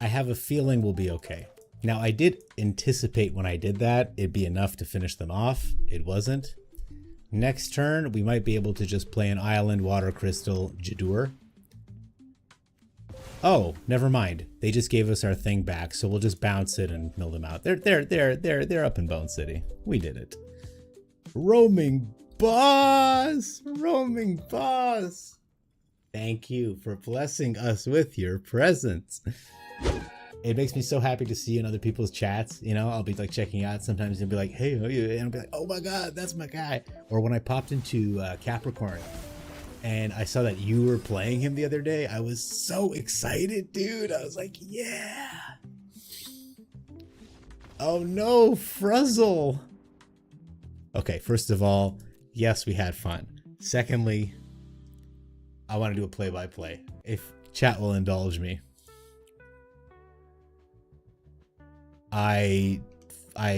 I have a feeling we'll be okay. Now, I did anticipate when I did that it'd be enough to finish them off. It wasn't. Next turn, we might be able to just play an Island, Water Crystal, Jadur. Oh, never mind. They just gave us our thing back, so we'll just bounce it and mill them out. They're up in Bone City. We did it. Roaming boss! Roaming boss! Thank you for blessing us with your presence. It makes me so happy to see you in other people's chats. You know, I'll be like checking out sometimes and be like, hey, how are you? And I'll be like, oh my god, that's my guy. Or when I popped into Capricorn and I saw that you were playing him the other day, I was so excited, dude. I was like, yeah. Oh no, Frizzle. Okay, first of all, yes, we had fun. Secondly, I want to do a play-by-play, if chat will indulge me. I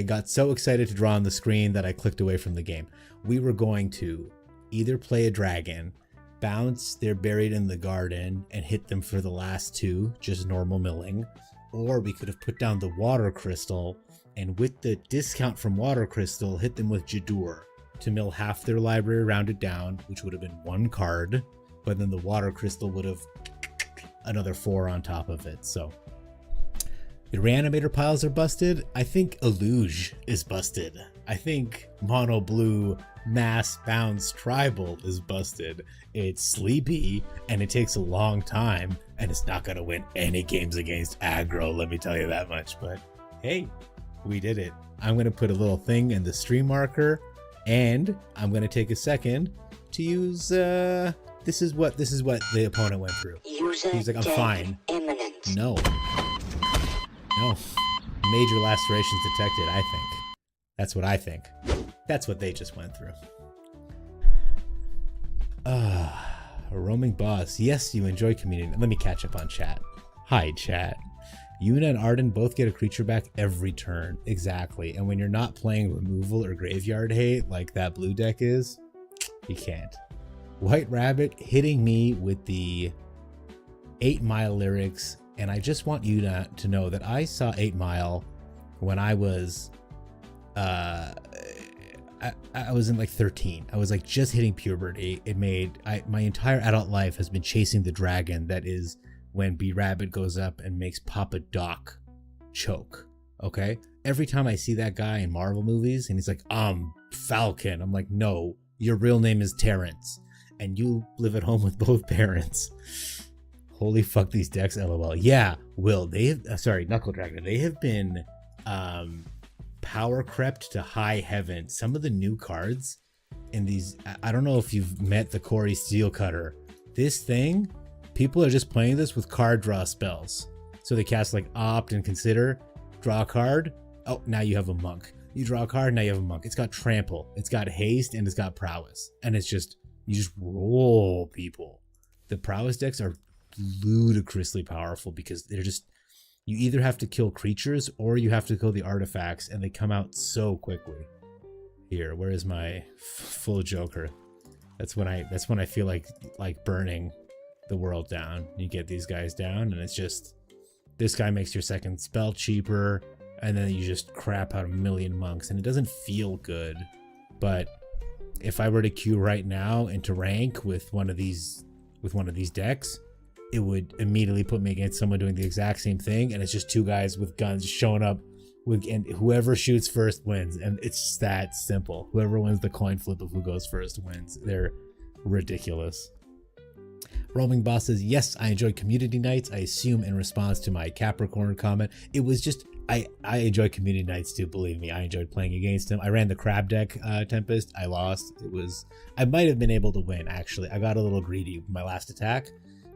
got so excited to draw on the screen that I clicked away from the game. We were going to either play a dragon, bounce their Buried in the Garden, and hit them for the last 2, just normal milling, or we could have put down the Water Crystal, and with the discount from Water Crystal, hit them with Jadur to mill half their library rounded down, which would have been 1 card, but then the Water Crystal would have another 4 on top of it. So the reanimator piles are busted. I think Illuge is busted. I think Mono Blue Mass Bounce Tribal is busted. It's sleepy and it takes a long time and it's not going to win any games against aggro, let me tell you that much. But hey, we did it. I'm going to put a little thing in the stream marker, and I'm going to take a second to use this is what the opponent went through. He's like, I'm fine. Imminent. No. Major lacerations detected, I think. That's what I think. That's what they just went through. A roaming boss. Yes, you enjoy community. Let me catch up on chat. Hi, chat. Yuna and Arden both get a creature back every turn. Exactly. And when you're not playing removal or graveyard hate like that blue deck is, you can't. White Rabbit hitting me with the 8 Mile lyrics. And I just want you to know that I saw 8 Mile when I was I was in like 13. I was like just hitting puberty. My entire adult life has been chasing the dragon that is when B Rabbit goes up and makes Papa Doc choke. Okay? Every time I see that guy in Marvel movies and he's like, Falcon. I'm like, no, your real name is Terrence and you live at home with both parents. Holy fuck these decks, LOL. Yeah, Will, Knuckle Dragon, they have been power crept to high heaven. Some of the new cards in these, I don't know if you've met the Corey Steel Cutter. This thing, people are just playing this with card draw spells. So they cast like Opt and Consider, draw a card. Oh, now you have a Monk. You draw a card, now you have a Monk. It's got Trample, it's got Haste, and it's got Prowess. And it's just, you just roll people. The Prowess decks are ludicrously powerful because they're just, you either have to kill creatures or you have to kill the artifacts, and they come out so quickly. Here, where is my full Joker? That's when I feel like burning the world down. You get these guys down, and it's just, this guy makes your second spell cheaper, and then you just crap out a million monks, and it doesn't feel good. But if I were to queue right now into rank with one of these decks, it would immediately put me against someone doing the exact same thing, and it's just two guys with guns showing up and whoever shoots first wins, and it's just that simple. Whoever wins the coin flip of who goes first wins. They're ridiculous. Roaming Boss says, yes, I enjoy community nights. I assume in response to my Capricorn comment. It was just, I enjoy community nights too, believe me. I enjoyed playing against him. I ran the crab deck Tempest. I lost. I might have been able to win, actually. I got a little greedy with my last attack,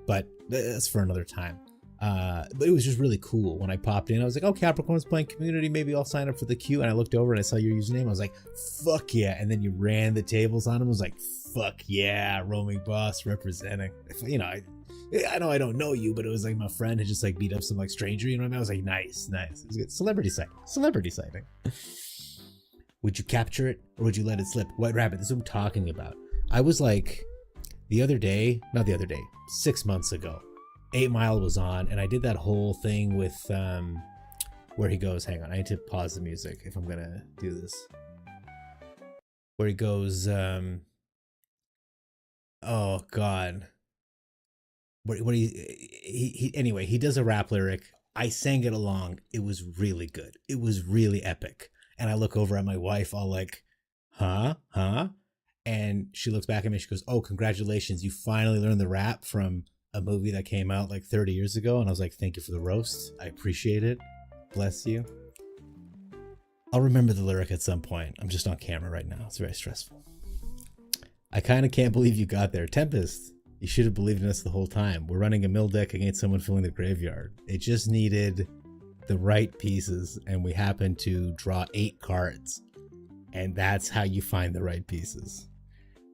but that's for another time. But it was just really cool. When I popped in, I was like, oh, Capricorn's playing community. Maybe I'll sign up for the queue. And I looked over and I saw your username. I was like, fuck yeah. And then you ran the tables on him. I was like, fuck yeah, Roaming Boss representing. You know, I know I don't know you, but it was like my friend had just like beat up some like stranger. You know what I mean? I was like, nice. It was good. Celebrity sighting. Would you capture it or would you let it slip? White Rabbit, this is what I'm talking about. I was like, 6 months ago, 8 Mile was on, and I did that whole thing with where he goes, hang on, I need to pause the music if I'm gonna do this. Where he goes, oh god. What anyway, he does a rap lyric. I sang it along. It was really good. It was really epic. And I look over at my wife all like, huh? And she looks back at me, she goes, oh, congratulations, you finally learned the rap from a movie that came out like 30 years ago. And I was like, thank you for the roast. I appreciate it. Bless you. I'll remember the lyric at some point. I'm just on camera right now. It's very stressful. I kind of can't believe you got there. Tempest, you should have believed in us the whole time. We're running a mill deck against someone filling the graveyard. It just needed the right pieces, and we happened to draw 8 cards. And that's how you find the right pieces.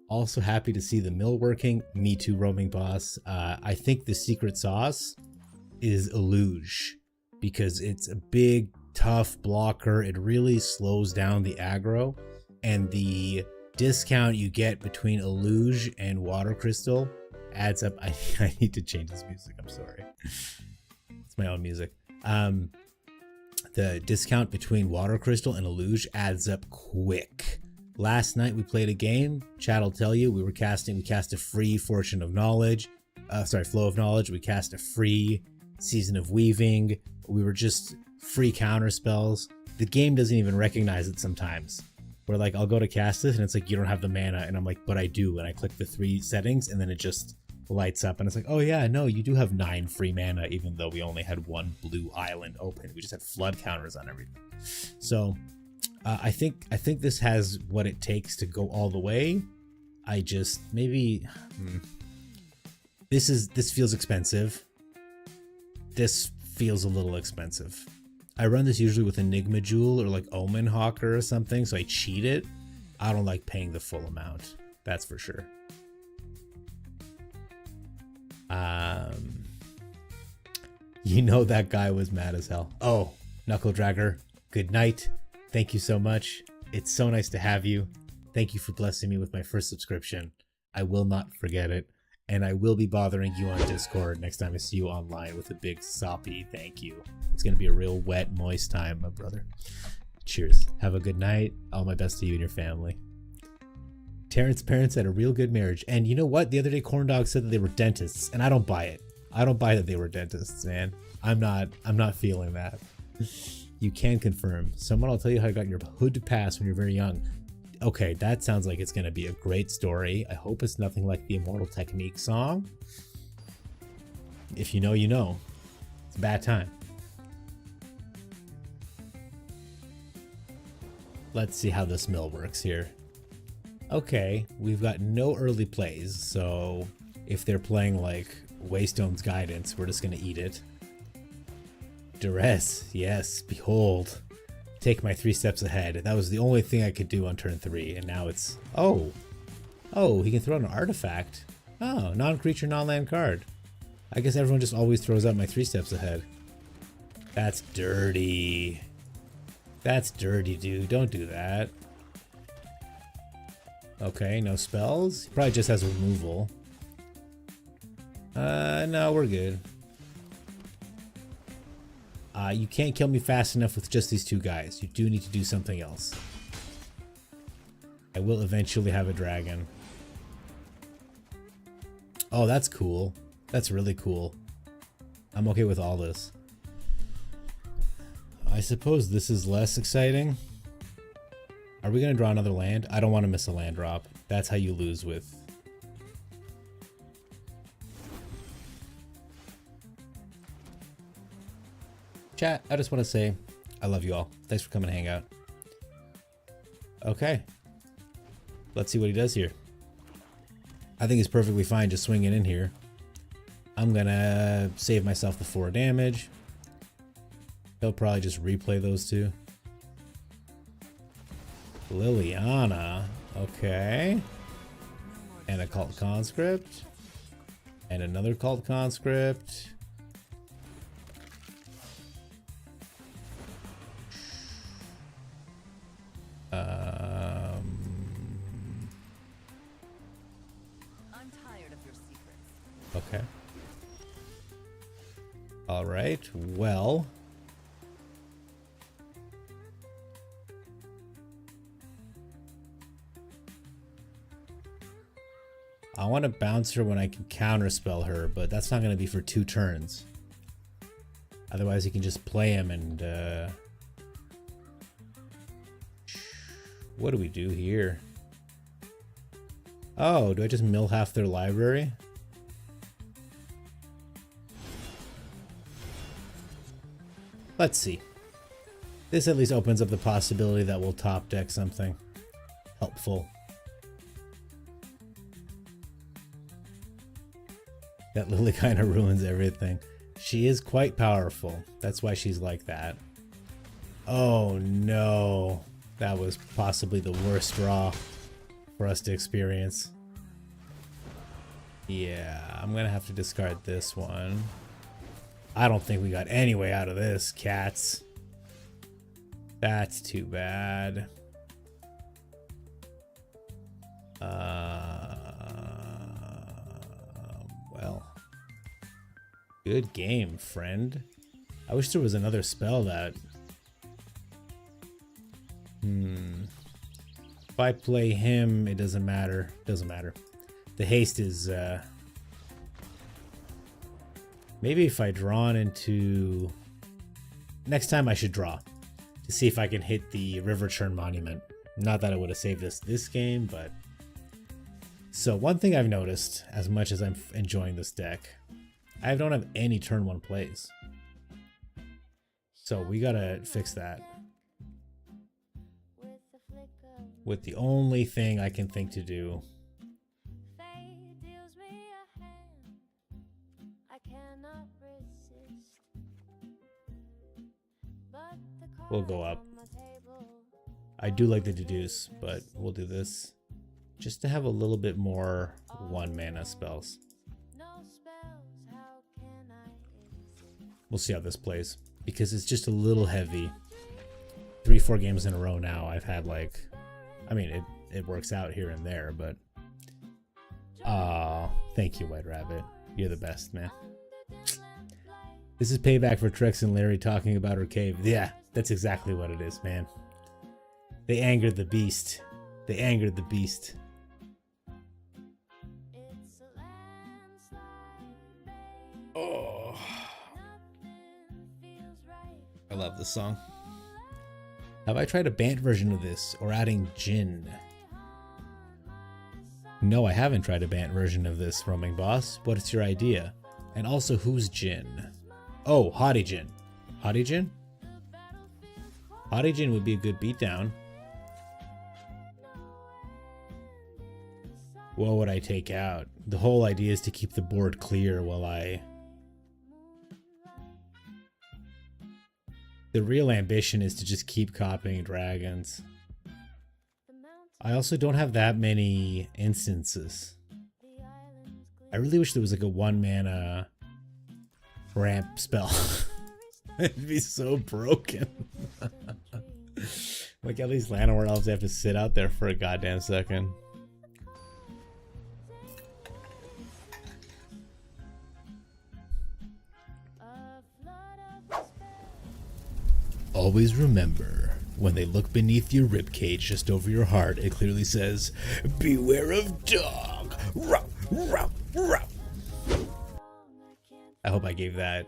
Also happy to see the mill working. Me too, Roaming Boss. I think the secret sauce is Illuge, because it's a big, tough blocker. It really slows down the aggro, and the discount you get between Illuge and Water Crystal adds up. I need to change this music. I'm sorry. It's my own music. The discount between Water Crystal and Illuge adds up quick. Last night we played a game. Chat will tell you we cast a free Fortune of Knowledge. Flow of Knowledge. We cast a free Season of Weaving. We were just free counter spells. The game doesn't even recognize it sometimes. Where like I'll go to cast this and it's like you don't have the mana, and I'm like, but I do, and I click the 3 settings and then it just lights up, and it's like, oh yeah, no, you do have 9 free mana, even though we only had 1 blue island open. We just had flood counters on everything. So I think this has what it takes to go all the way. I just this feels expensive. This feels a little expensive. I run this usually with Enigma Jewel or like Omen Hawker or something, so I cheat it. I don't like paying the full amount. That's for sure. You know that guy was mad as hell. Oh, Knuckle Dragger, good night. Thank you so much. It's so nice to have you. Thank you for blessing me with my first subscription. I will not forget it. And I will be bothering you on Discord next time I see you online with a big soppy thank you. It's going to be a real wet, moist time, my brother. Cheers. Have a good night. All my best to you and your family. Terrence's parents had a real good marriage. And you know what? The other day, Corndog said that they were dentists, and I don't buy it. I don't buy that they were dentists, man. I'm not feeling that. You can confirm. Someone will tell you how you got your hood pass when you're very young. Okay, that sounds like it's going to be a great story. I hope it's nothing like the Immortal Technique song. If you know, you know. It's a bad time. Let's see how this mill works here. Okay, we've got no early plays, so if they're playing like Waystone's Guidance, we're just going to eat it. Duress, yes, behold. Take my 3 steps ahead. That was the only thing I could do on turn 3, and now it's... Oh, he can throw out an artifact. Oh, non-creature, non-land card. I guess everyone just always throws out my 3 steps ahead. That's dirty. That's dirty, dude. Don't do that. Okay, no spells. He probably just has removal. No, we're good. You can't kill me fast enough with just these 2 guys. You do need to do something else. I will eventually have a dragon. Oh, that's cool. That's really cool. I'm okay with all this. I suppose this is less exciting. Are we going to draw another land? I don't want to miss a land drop. That's how you lose with... Chat, I just want to say I love you all. Thanks for coming to hang out. Okay. Let's see what he does here. I think he's perfectly fine just swinging in here. I'm going to save myself the 4 damage. He'll probably just replay those 2. Liliana. Okay. And a Cult Conscript. And another Cult Conscript. I'm tired of your secrets. Okay. All right. Well. I want to bounce her when I can counterspell her, but that's not going to be for 2 turns. Otherwise, he can just play him and... What do we do here? Oh, do I just mill half their library? Let's see. This at least opens up the possibility that we'll top deck something helpful. That Lily kind of ruins everything. She is quite powerful. That's why she's like that. Oh no. That was possibly the worst draw for us to experience. Yeah, I'm gonna have to discard this one. I don't think we got any way out of this, cats. That's too bad. Well. Good game, friend. I wish there was another spell that... If I play him, it doesn't matter. Doesn't matter. The haste is... Maybe if I draw it into... Next time I should draw. To see if I can hit the River Churn Monument. Not that I would have saved this game, but... So one thing I've noticed, as much as I'm enjoying this deck, I don't have any turn 1 plays. So we gotta fix that. With the only thing I can think to do. We'll go up. I do like the deduce, but we'll do this just to have a little bit more 1 mana spells. We'll see how this plays, because it's just a little heavy. 3-4 games in a row now I've had, like, I mean, it works out here and there, but thank you, White Rabbit. You're the best, man. This is payback for Trix and Larry talking about her cave. Yeah, that's exactly what it is, man. They angered the beast. They angered the beast. Oh, I love this song. Have I tried a Bant version of this or adding Jin? No, I haven't tried a Bant version of this, Roaming Boss. What's your idea? And also, who's Jin? Oh, Hottie Jin. Hottie Jin? Hottie Jin would be a good beatdown. What would I take out? The whole idea is to keep the board clear while I... The real ambition is to just keep copying dragons. I also don't have that many instances. I really wish there was like a 1 mana ramp spell. It'd be so broken. Like at least Llanowar elves have to sit out there for a goddamn second. Always remember, when they look beneath your ribcage just over your heart, it clearly says, "Beware of dog." Ruff, ruff, ruff. I hope I gave that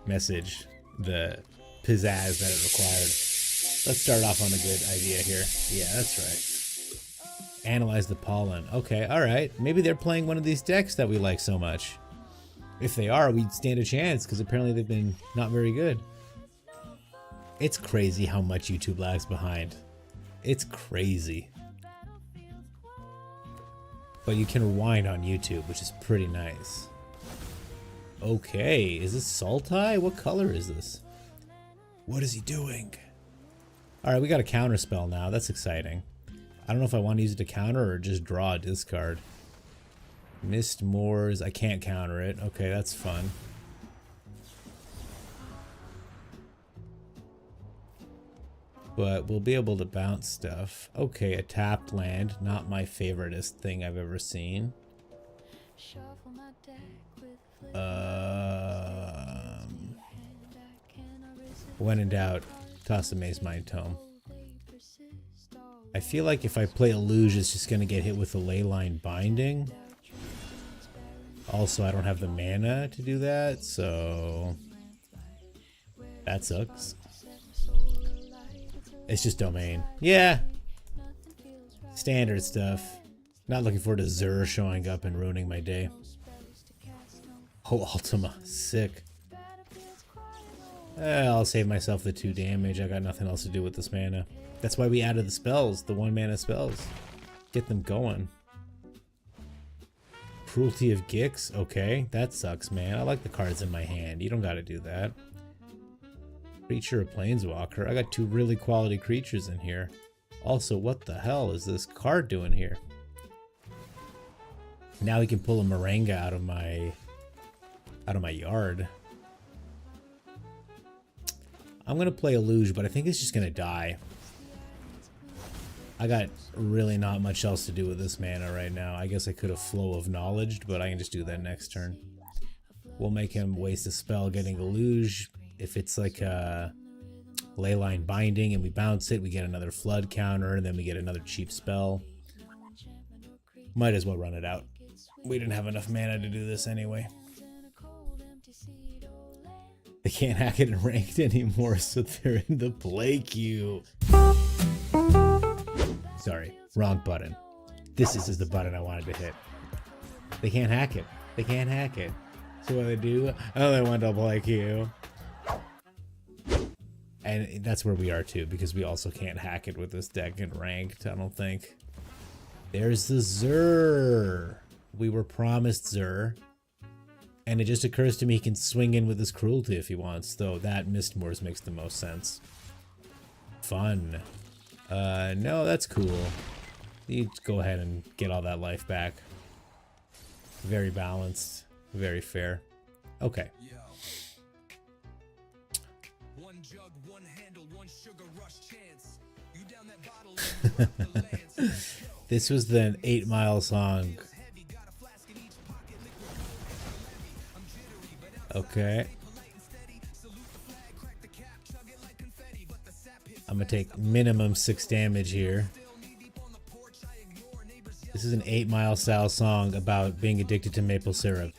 message the pizzazz that it required. Let's start off on a good idea here. Yeah, that's right. Analyze the pollen. Okay, alright. Maybe they're playing one of these decks that we like so much. If they are, we'd stand a chance, because apparently they've been not very good. It's crazy how much YouTube lags behind. It's crazy. But you can rewind on YouTube, which is pretty nice. Okay, is this Sultai? What color is this? What is he doing? Alright, we got a counter spell now. That's exciting. I don't know if I want to use it to counter or just draw a discard. Mist Moors. I can't counter it. Okay, that's fun. But we'll be able to bounce stuff. Okay, a tapped land. Not my favoriteest thing I've ever seen. When in doubt, toss a Maze Mind Tome. I feel like if I play Illuge, it's just going to get hit with a Leyline Binding. Also, I don't have the mana to do that, so that sucks. It's just Domain. Yeah. Standard stuff. Not looking forward to Zur showing up and ruining my day. Oh, Ultima. Sick. I'll save myself the 2 damage. I got nothing else to do with this mana. That's why we added the spells, the 1 mana spells. Get them going. Cruelty of Gix? Okay, that sucks, man. I like the cards in my hand. You don't gotta do that. Creature or Planeswalker. I got 2 really quality creatures in here. Also, what the hell is this card doing here? Now we can pull a Moringa out of my yard. I'm gonna play Illuge, but I think it's just gonna die. I got really not much else to do with this mana right now. I guess I could have Flow of Knowledge, but I can just do that next turn. We'll make him waste a spell getting Illuge. If it's like a Leyline Binding and we bounce it, we get another Flood counter, and then we get another cheap spell. Might as well run it out. We didn't have enough mana to do this anyway. They can't hack it in ranked anymore, so they're in the play queue. Sorry, wrong button. This is the button I wanted to hit. They can't hack it. They can't hack it. So what do they do? Oh, they want double IQ. And that's where we are too, because we also can't hack it with this deck in ranked, I don't think. There's the Zur. We were promised Zur. And it just occurs to me he can swing in with his cruelty if he wants, though that Mistmoors makes the most sense. Fun. No, that's cool. You go ahead and get all that life back. Very balanced. Very fair. Okay. One jug, one handle, one sugar rush chance. You down that bottle and you up the lance. This was the 8 Mile song. Okay. I'm gonna take minimum 6 damage here. This is an 8 Mile style song about being addicted to maple syrup.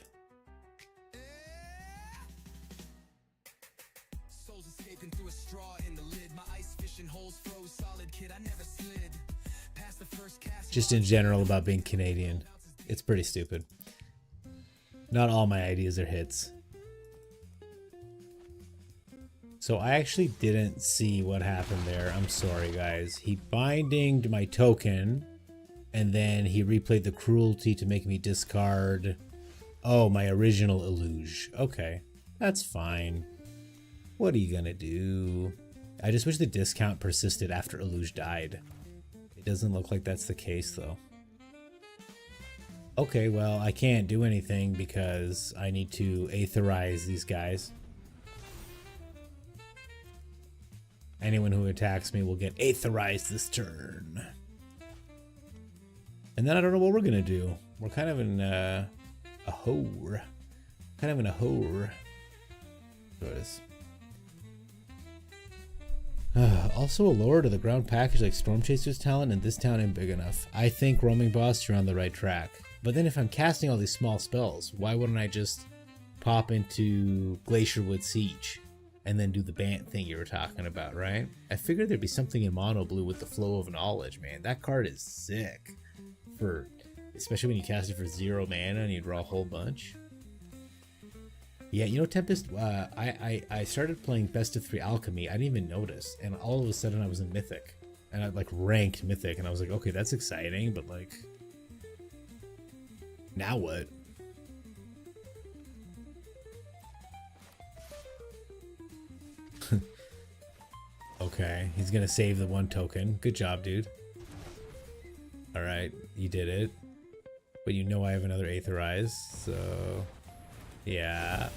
Just in general about being Canadian. It's pretty stupid. Not all my ideas are hits. So I actually didn't see what happened there. I'm sorry, guys. He bindinged my token, and then he replayed the cruelty to make me discard. Oh, my original Illuge. Okay, that's fine. What are you gonna do? I just wish the discount persisted after Illuge died. It doesn't look like that's the case, though. Okay, well, I can't do anything because I need to aetherize these guys. Anyone who attacks me will get aetherized this turn. And then I don't know what we're gonna do. We're kind of in a hole. Kind of in a hole. So it is. Also a lure to the ground package like Storm Chaser's talent, and this town ain't big enough. I think Roaming Boss, you're on the right track. But then if I'm casting all these small spells, why wouldn't I just pop into Glacierwood Siege and then do the Bant thing you were talking about, right? I figured there'd be something in mono blue with the Flow of Knowledge, man. That card is sick. Especially when you cast it for 0 mana and you draw a whole bunch. Yeah, you know, Tempest, I started playing Best of 3 Alchemy. I didn't even notice. And all of a sudden I was in Mythic. And I like ranked Mythic. And I was like, okay, that's exciting. But like, now what? Okay, he's gonna save the 1 token. Good job, dude. Alright, you did it. But you know I have another Aetherize, so... yeah.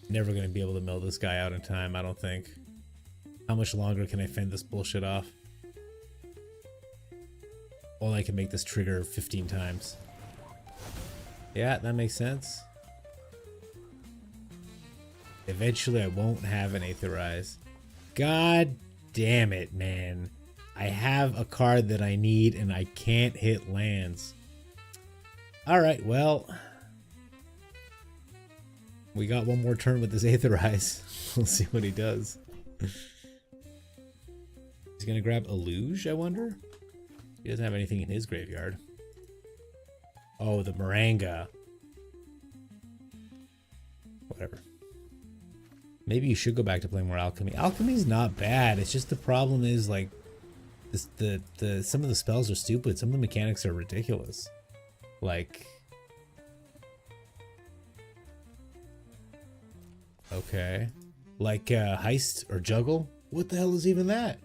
Never gonna be able to mill this guy out in time, I don't think. How much longer can I fend this bullshit off? Only I can make this trigger 15 times. Yeah, that makes sense. Eventually I won't have an Aetherize. God damn it, man. I have a card that I need and I can't hit lands. Alright, well. We got one more turn with this Aetherize. We'll see what he does. He's gonna grab Illuge, I wonder? He doesn't have anything in his graveyard. Oh, the Maranga. Whatever. Maybe you should go back to playing more Alchemy. Alchemy's not bad. It's just the problem is like some of the spells are stupid. Some of the mechanics are ridiculous. Like, okay, like Heist or Juggle. What the hell is even that?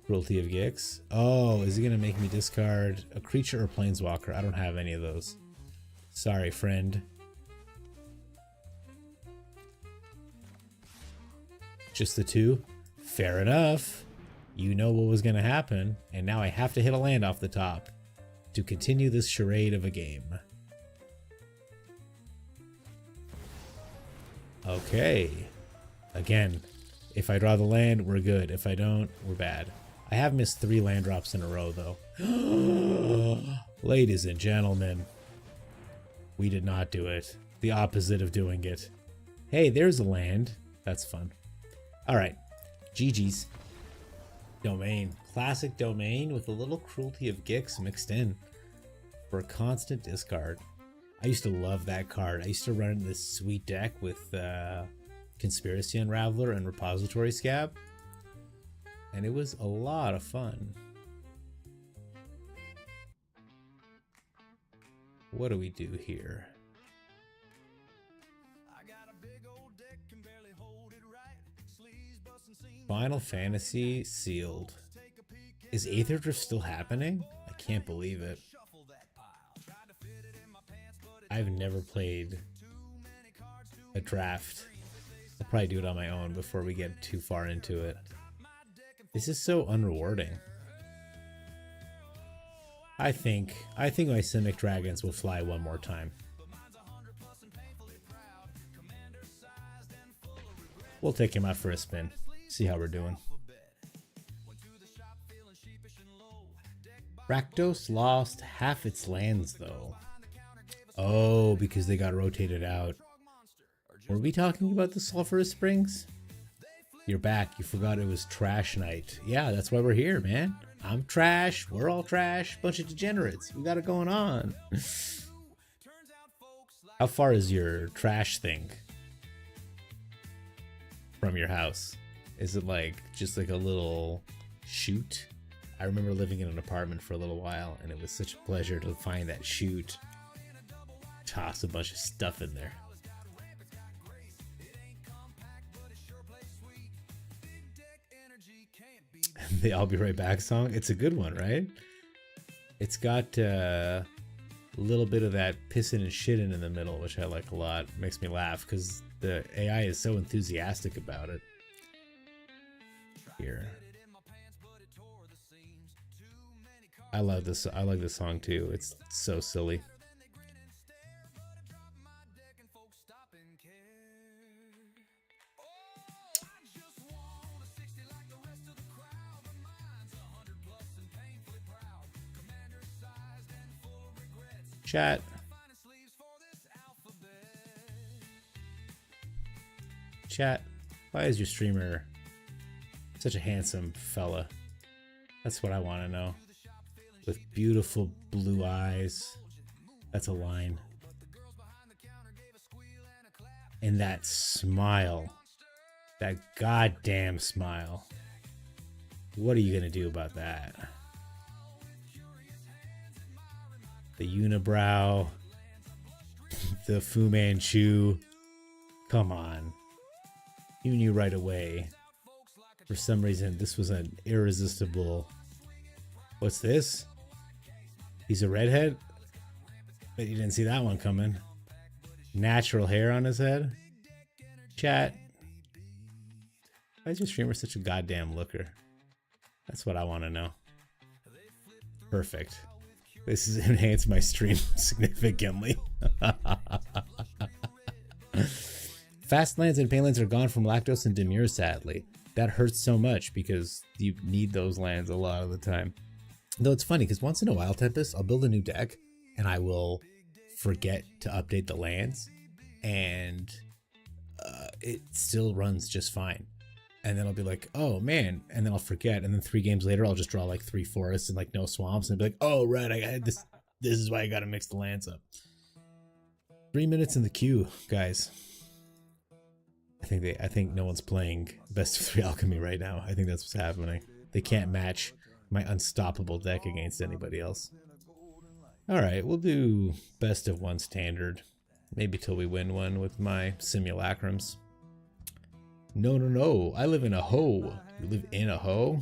Cruelty of Gix. Oh, is he gonna make me discard a creature or planeswalker? I don't have any of those. Sorry, friend. Just the 2? Fair enough. You know what was going to happen, and now I have to hit a land off the top to continue this charade of a game. Okay. Again, if I draw the land, we're good. If I don't, we're bad. I have missed 3 land drops in a row, though. Ladies and gentlemen, we did not do it. The opposite of doing it. Hey, there's a land. That's fun. All right, GG's. Domain. classic domain with a little cruelty of Gix mixed in for a constant discard. I used to love that card. I used to run this sweet deck with Conspiracy Unraveler and Repository Scab, and it was a lot of fun. What do we do here? Final Fantasy sealed. Is Aether Drift still happening? I can't believe it. I've never played a draft. I'll probably do it on my own before we get too far into it. This is so unrewarding. I think my Simic Dragons will fly one more time. We'll take him out for a spin. See how we're doing. Rakdos lost half its lands though. Oh, because they got rotated out. Were we talking about the Sulphurous Springs? You're back. You forgot it was trash night. Yeah, that's why we're here, man. I'm trash. We're all trash. Bunch of degenerates. We got it going on. How far is your trash thing from your house? Is it like just like a little chute? I remember living in an apartment for a little while, and it was such a pleasure to find that chute. Toss a bunch of stuff in there. The I'll Be Right Back song. It's a good one, right? It's got a little bit of that pissing and shitting in the middle, which I like a lot. It makes me laugh because the AI is so enthusiastic about it. Here. I love this. I like this song too. It's so silly. Chat. Chat. Why is your streamer such a handsome fella? That's what I want to know. With beautiful blue eyes. That's a line. And that smile. That goddamn smile. What are you going to do about that? The unibrow. The Fu Manchu. Come on. You knew right away. For some reason, this was an irresistible... What's this? He's a redhead? But you didn't see that one coming. Natural hair on his head? Chat. Why is your streamer such a goddamn looker? That's what I want to know. Perfect. This has enhanced my stream significantly. Fastlands and Painlands are gone from Lactose and Demure, sadly. That hurts so much because you need those lands a lot of the time. Though it's funny because once in a while, Tempest, I'll build a new deck and I will forget to update the lands and it still runs just fine. And then I'll be like, oh man, and then I'll forget, and then 3 games later I'll just draw like 3 forests and like no swamps and be like, oh right, I had this is why I gotta mix the lands up. 3 minutes in the queue, guys. I think no one's playing best of 3 alchemy right now. I think that's what's happening. They can't match my unstoppable deck against anybody else. Alright, we'll do best of 1 standard. Maybe till we win one with my simulacrums. No, I live in a hoe. You live in a hoe?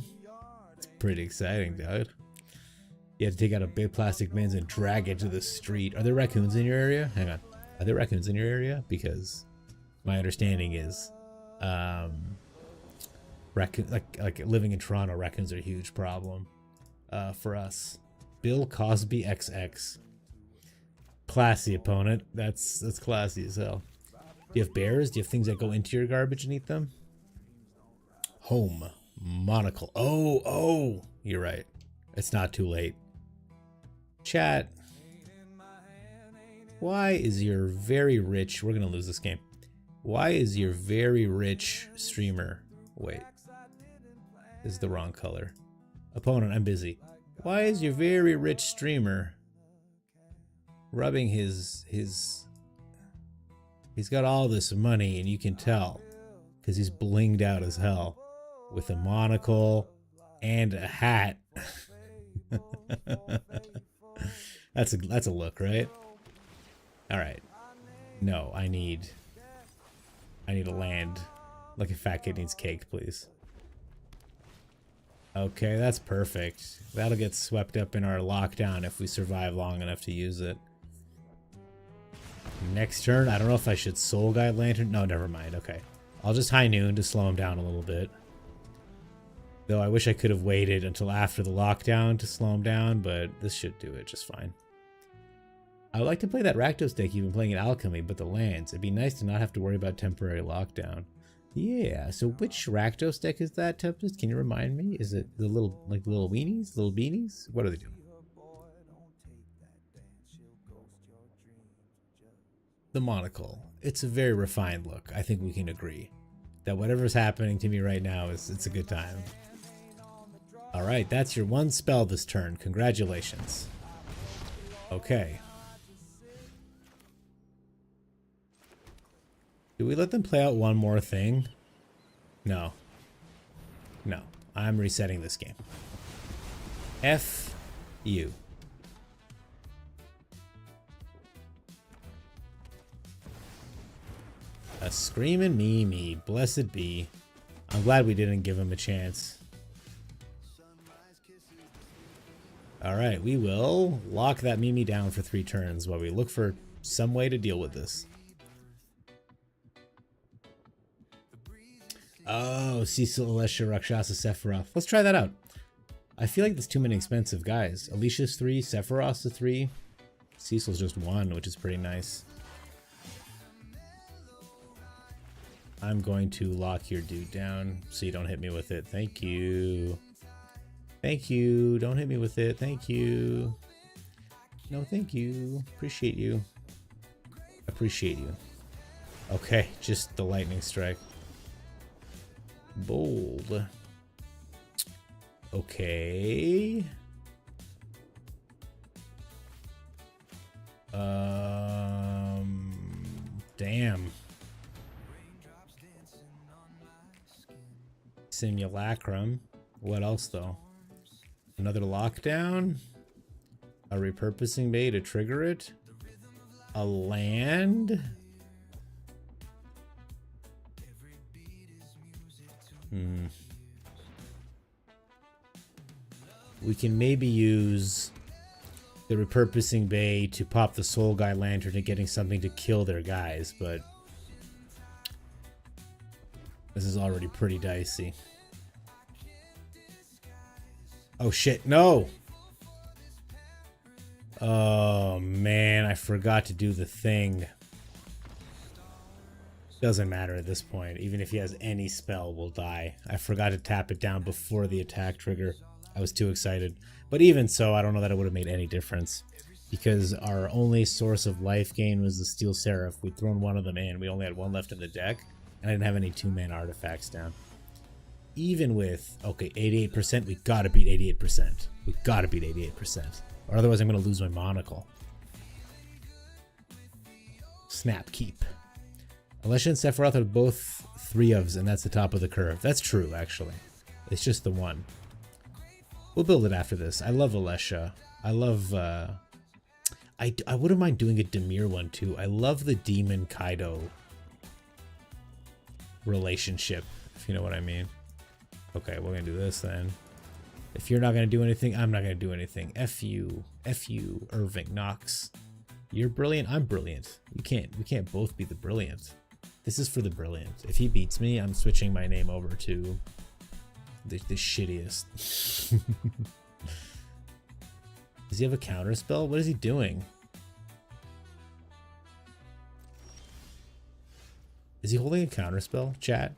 It's pretty exciting, dude. You have to take out a big plastic bins and drag it to the street. Are there raccoons in your area? Hang on. Are there raccoons in your area? Because my understanding is raccoon, like living in Toronto, raccoons are a huge problem for us. Bill Cosby XX. Classy opponent. That's classy as hell. Do you have bears? Do you have things that go into your garbage and eat them? Home. Monocle. Oh, you're right. It's not too late. Chat. Why is your very rich... We're going to lose this game. Why is your very rich streamer... Wait. This is the wrong color. Opponent, I'm busy. Why is your very rich streamer rubbing his... He's got all this money, and you can tell, because he's blinged out as hell with a monocle and a hat. That's a look, right? All right. No, I need a land like a fat kid needs cake, please. Okay, that's perfect. That'll get swept up in our lockdown if we survive long enough to use it. Next turn, I don't know if I should Soul Guide Lantern. No, never mind. Okay. I'll just High Noon to slow him down a little bit. Though I wish I could have waited until after the lockdown to slow him down, but this should do it just fine. I would like to play that Rakdos deck you've been playing in Alchemy, but the lands. It'd be nice to not have to worry about temporary lockdown. Yeah, so which Rakdos deck is that, Tempest? Can you remind me? Is it the little, like little weenies? Little beanies? What are they doing? The monocle. It's a very refined look. I think we can agree that whatever's happening to me right now it's a good time. All right, that's your one spell this turn. Congratulations. Okay. Do we let them play out one more thing? No. No. I'm resetting this game. F you. A screaming me, blessed be. I'm glad we didn't give him a chance. Alright, we will lock that Mimi down for 3 turns while we look for some way to deal with this. Oh, Cecil, Alessia, Rakshasa, Sephiroth. Let's try that out. I feel like there's too many expensive guys. Alicia's 3, Sephiroth's a 3. Cecil's just 1, which is pretty nice. I'm going to lock your dude down so you don't hit me with it. Thank you. Thank you. Don't hit me with it. Thank you. No, thank you. Appreciate you. Appreciate you. Okay, just the lightning strike. Bold. Okay. Damn. Simulacrum. What else though? Another lockdown? A repurposing bay to trigger it? A land? We can maybe use the repurposing bay to pop the Soul Guy Lantern to getting something to kill their guys, but this is already pretty dicey. Oh shit, no! Oh man, I forgot to do the thing. Doesn't matter at this point. Even if he has any spell, we'll die. I forgot to tap it down before the attack trigger. I was too excited. But even so, I don't know that it would have made any difference. Because our only source of life gain was the Steel Seraph. We'd thrown one of them in. We only had one left in the deck. And I didn't have any 2-man artifacts down. Even with, okay, 88%, we gotta beat 88%. We gotta beat 88%. Or otherwise I'm gonna lose my monocle. Snap, keep. Alessia and Sephiroth are both 3-ofs, and that's the top of the curve. That's true, actually. It's just the one. We'll build it after this. I love Alessia. I love, I wouldn't mind doing a Dimir one, too. I love the Demon Kaido relationship, if you know what I mean. Okay, we're gonna do this then. If you're not gonna do anything, I'm not gonna do anything. F you, Irving Knox. You're brilliant, I'm brilliant. We can't both be the brilliant. This is for the brilliant. If he beats me, I'm switching my name over to the shittiest. Does he have a counter spell? What is he doing? Is he holding a counter spell, chat?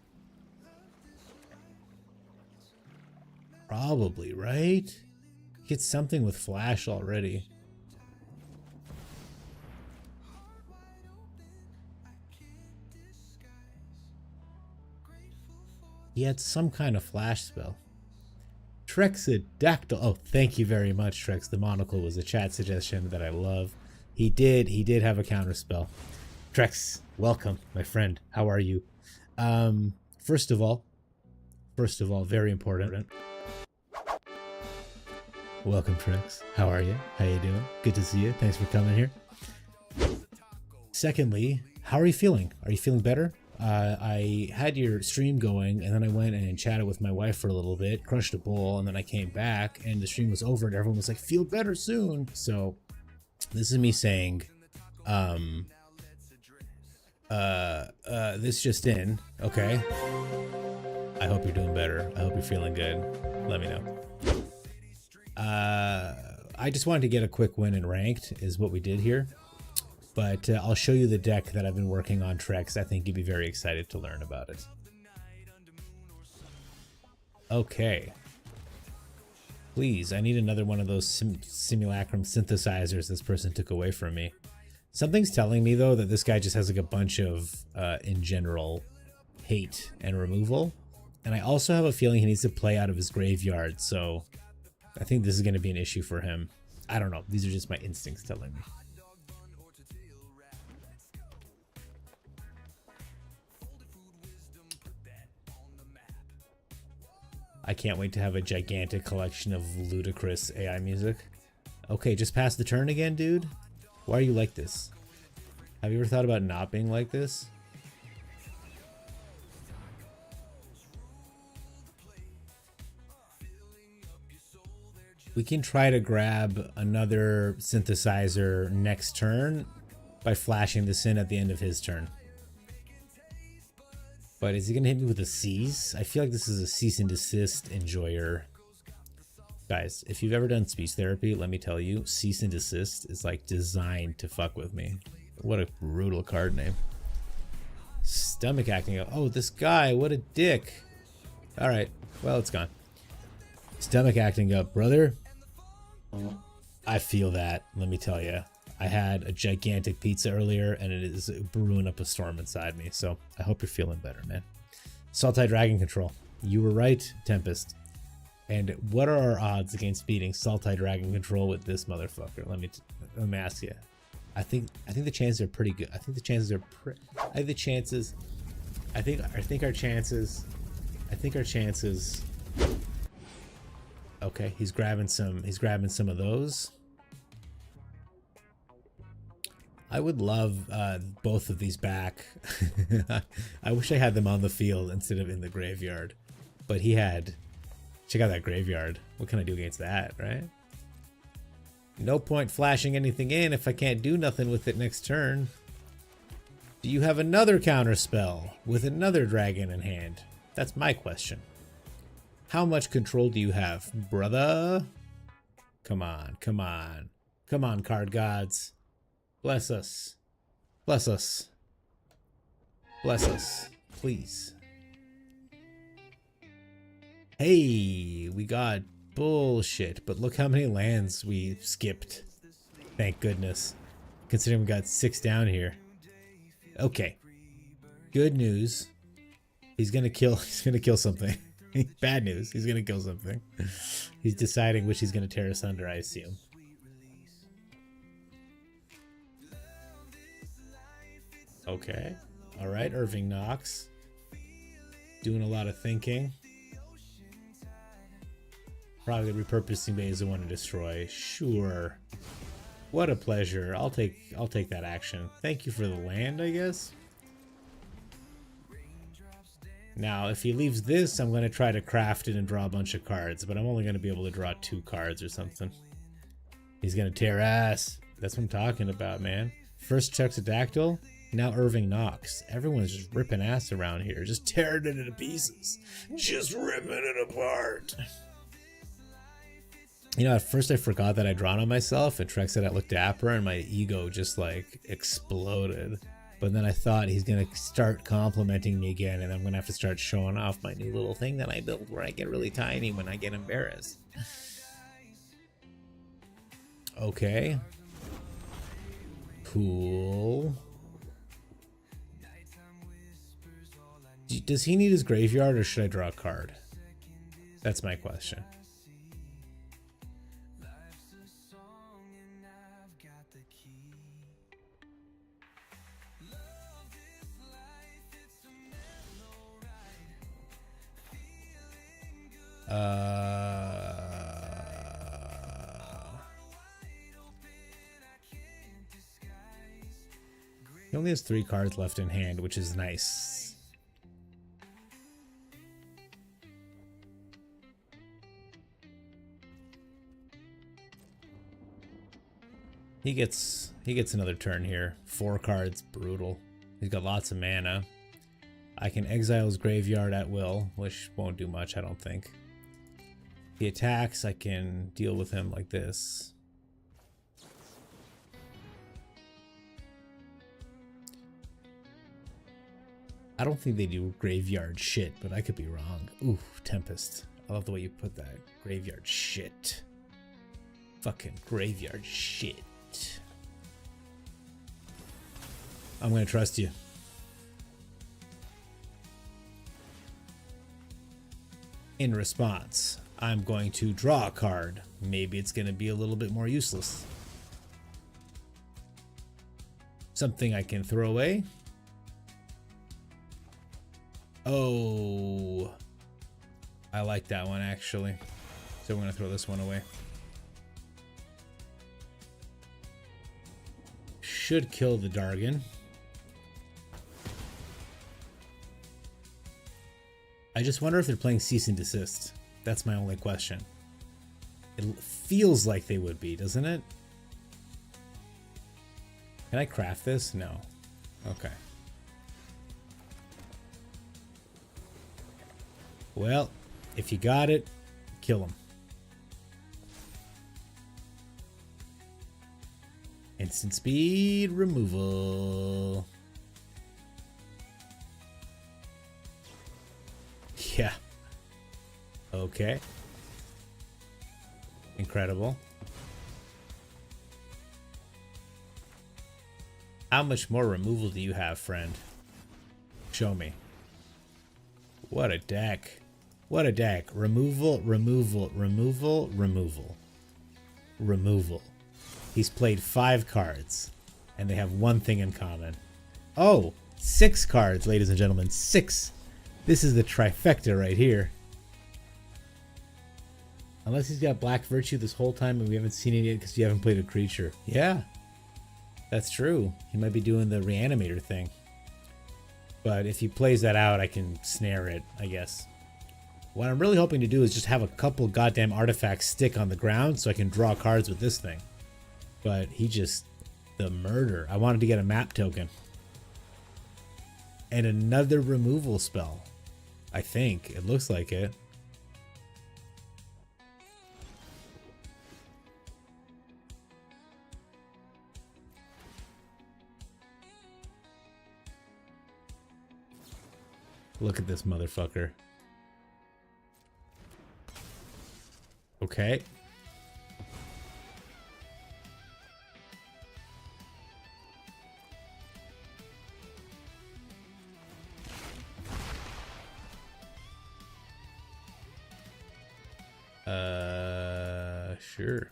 Probably, right? He gets something with flash already. He had some kind of flash spell. Trexadactyl. Oh, thank you very much, Trex. The monocle was a chat suggestion that I love. He did have a counterspell. Trex, welcome, my friend. How are you? First of all, very important. Welcome, Trex. How are you? How you doing? Good to see you. Thanks for coming here. Secondly, how are you feeling? Are you feeling better? I had your stream going, and then I went and chatted with my wife for a little bit, crushed a bowl, and then I came back, and the stream was over, and everyone was like, feel better soon. So this is me saying, this just in, okay? I hope you're doing better. I hope you're feeling good. Let me know. I just wanted to get a quick win in ranked is what we did here. But I'll show you the deck that I've been working on, Trex. I think you'd be very excited to learn about it. Okay. Please, I need another one of those simulacrum synthesizers this person took away from me. Something's telling me, though, that this guy just has like a bunch of, in general, hate and removal. And I also have a feeling he needs to play out of his graveyard, so I think this is going to be an issue for him. I don't know. These are just my instincts telling me. I can't wait to have a gigantic collection of ludicrous AI music. Okay, just pass the turn again, dude? Why are you like this? Have you ever thought about not being like this? We can try to grab another synthesizer next turn by flashing this in at the end of his turn. But is he going to hit me with a cease? I feel like this is a cease and desist enjoyer. Guys, if you've ever done speech therapy, let me tell you, cease and desist is like designed to fuck with me. What a brutal card name. Stomach acting up. Oh, this guy, what a dick. All right, well, it's gone. Stomach acting up, brother. I feel that, let me tell you. I had a gigantic pizza earlier, and it is brewing up a storm inside me. So I hope you're feeling better, man. Saltide Dragon Control. You were right, Tempest. And what are our odds against beating Saltide Dragon Control with this motherfucker? Let me ask you. I think the chances are pretty good. I think the chances are I think our chances. Okay, he's grabbing some of those. I would love both of these back. I wish I had them on the field instead of in the graveyard. But he had... Check out that graveyard. What can I do against that, right? No point flashing anything in if I can't do nothing with it next turn. Do you have another counter spell with another dragon in hand? That's my question. How much control do you have, brother? Come on, come on. Come on, card gods. Bless us. Bless us. Bless us. Please. Hey, we got bullshit, but look how many lands we skipped. Thank goodness. Considering we got 6 down here. Okay. Good news. He's gonna kill something. Bad news. He's gonna kill something. He's deciding which he's gonna tear asunder, I assume. Okay. Alright, Irving Knox. Doing a lot of thinking. Probably repurposing bays I want to destroy. Sure. What a pleasure. I'll take that action. Thank you for the land, I guess. Now, if he leaves this, I'm going to try to craft it and draw a bunch of cards, but I'm only going to be able to draw 2 cards or something. He's going to tear ass. That's what I'm talking about, man. First Trexadactyl, now Irving Knox. Everyone's just ripping ass around here. Just tearing it into pieces. Just ripping it apart. You know, at first I forgot that I'd drawn on myself, and Trex said I looked dapper, and my ego just, like, exploded. But then I thought he's going to start complimenting me again, and I'm going to have to start showing off my new little thing that I built where I get really tiny when I get embarrassed. Okay. Cool. Does he need his graveyard, or should I draw a card? That's my question. He only has 3 cards left in hand, which is nice. He gets another turn here. 4 cards, brutal. He's got lots of mana. I can exile his graveyard at will, which won't do much, I don't think. If he attacks, I can deal with him like this. I don't think they do graveyard shit, but I could be wrong. Ooh, Tempest. I love the way you put that. Graveyard shit. Fucking graveyard shit. I'm gonna trust you. In response, I'm going to draw a card. Maybe it's gonna be a little bit more useless. Something I can throw away. Oh, I like that one actually. So I'm gonna throw this one away. Should kill the Dargon. I just wonder if they're playing Cease and Desist. That's my only question. It feels like they would be, doesn't it? Can I craft this? No. Okay. Well, if you got it, kill him. Instant speed removal. Yeah. Okay. Incredible. How much more removal do you have, friend? Show me. What a deck. What a deck. Removal, removal, removal, removal. Removal. He's played 5 cards, and they have one thing in common. Oh, 6 cards, ladies and gentlemen. 6. This is the trifecta right here. Unless he's got Black Virtue this whole time and we haven't seen it yet because you haven't played a creature. Yeah, that's true. He might be doing the Reanimator thing. But if he plays that out, I can snare it, I guess. What I'm really hoping to do is just have a couple goddamn artifacts stick on the ground so I can draw cards with this thing. But he just... the murder. I wanted to get a map token. And another removal spell. I think. It looks like it. Look at this motherfucker. Okay. Sure.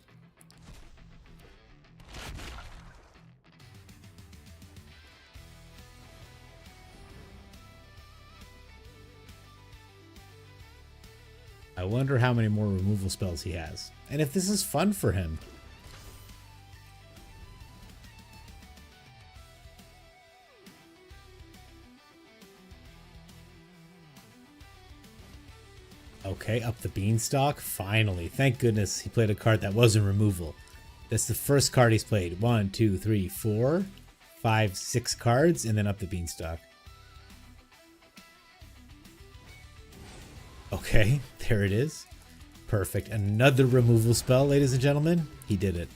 I wonder how many more removal spells he has. And if this is fun for him. Okay, up the beanstalk. Finally. Thank goodness he played a card that wasn't removal. That's the first card he's played. 1, 2, 3, 4, 5, 6 cards, and then up the beanstalk. Okay, there it is. Perfect. Another removal spell, ladies and gentlemen. He did it.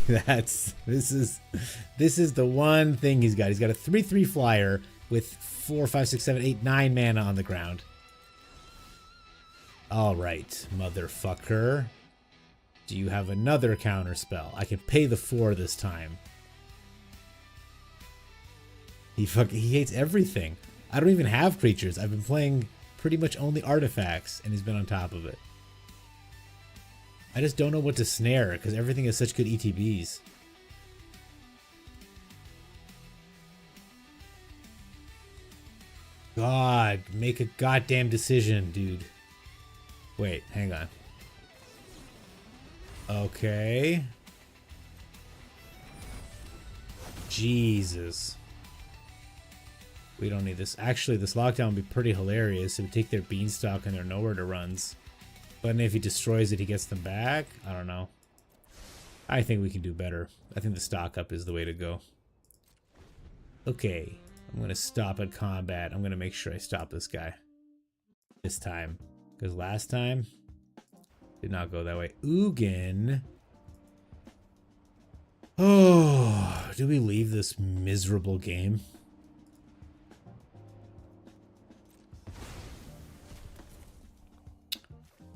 This is the one thing he's got. He's got a 3/3 flyer with 4, 5, 6, 7, 8, 9 mana on the ground. All right, motherfucker. Do you have another counter spell? I can pay the 4 this time. He hates everything. I don't even have creatures. I've been playing pretty much only artifacts, and he's been on top of it. I just don't know what to snare, because everything is such good ETBs. God, make a goddamn decision, dude. Wait, hang on. Okay. Jesus. We don't need this. Actually, this lockdown would be pretty hilarious. It would take their beanstalk and their nowhere to runs. But then if he destroys it, he gets them back? I don't know. I think we can do better. I think the stock up is the way to go. Okay. I'm going to stop at combat. I'm going to make sure I stop this guy. This time. Because last time, did not go that way. Ugin. Oh, do we leave this miserable game?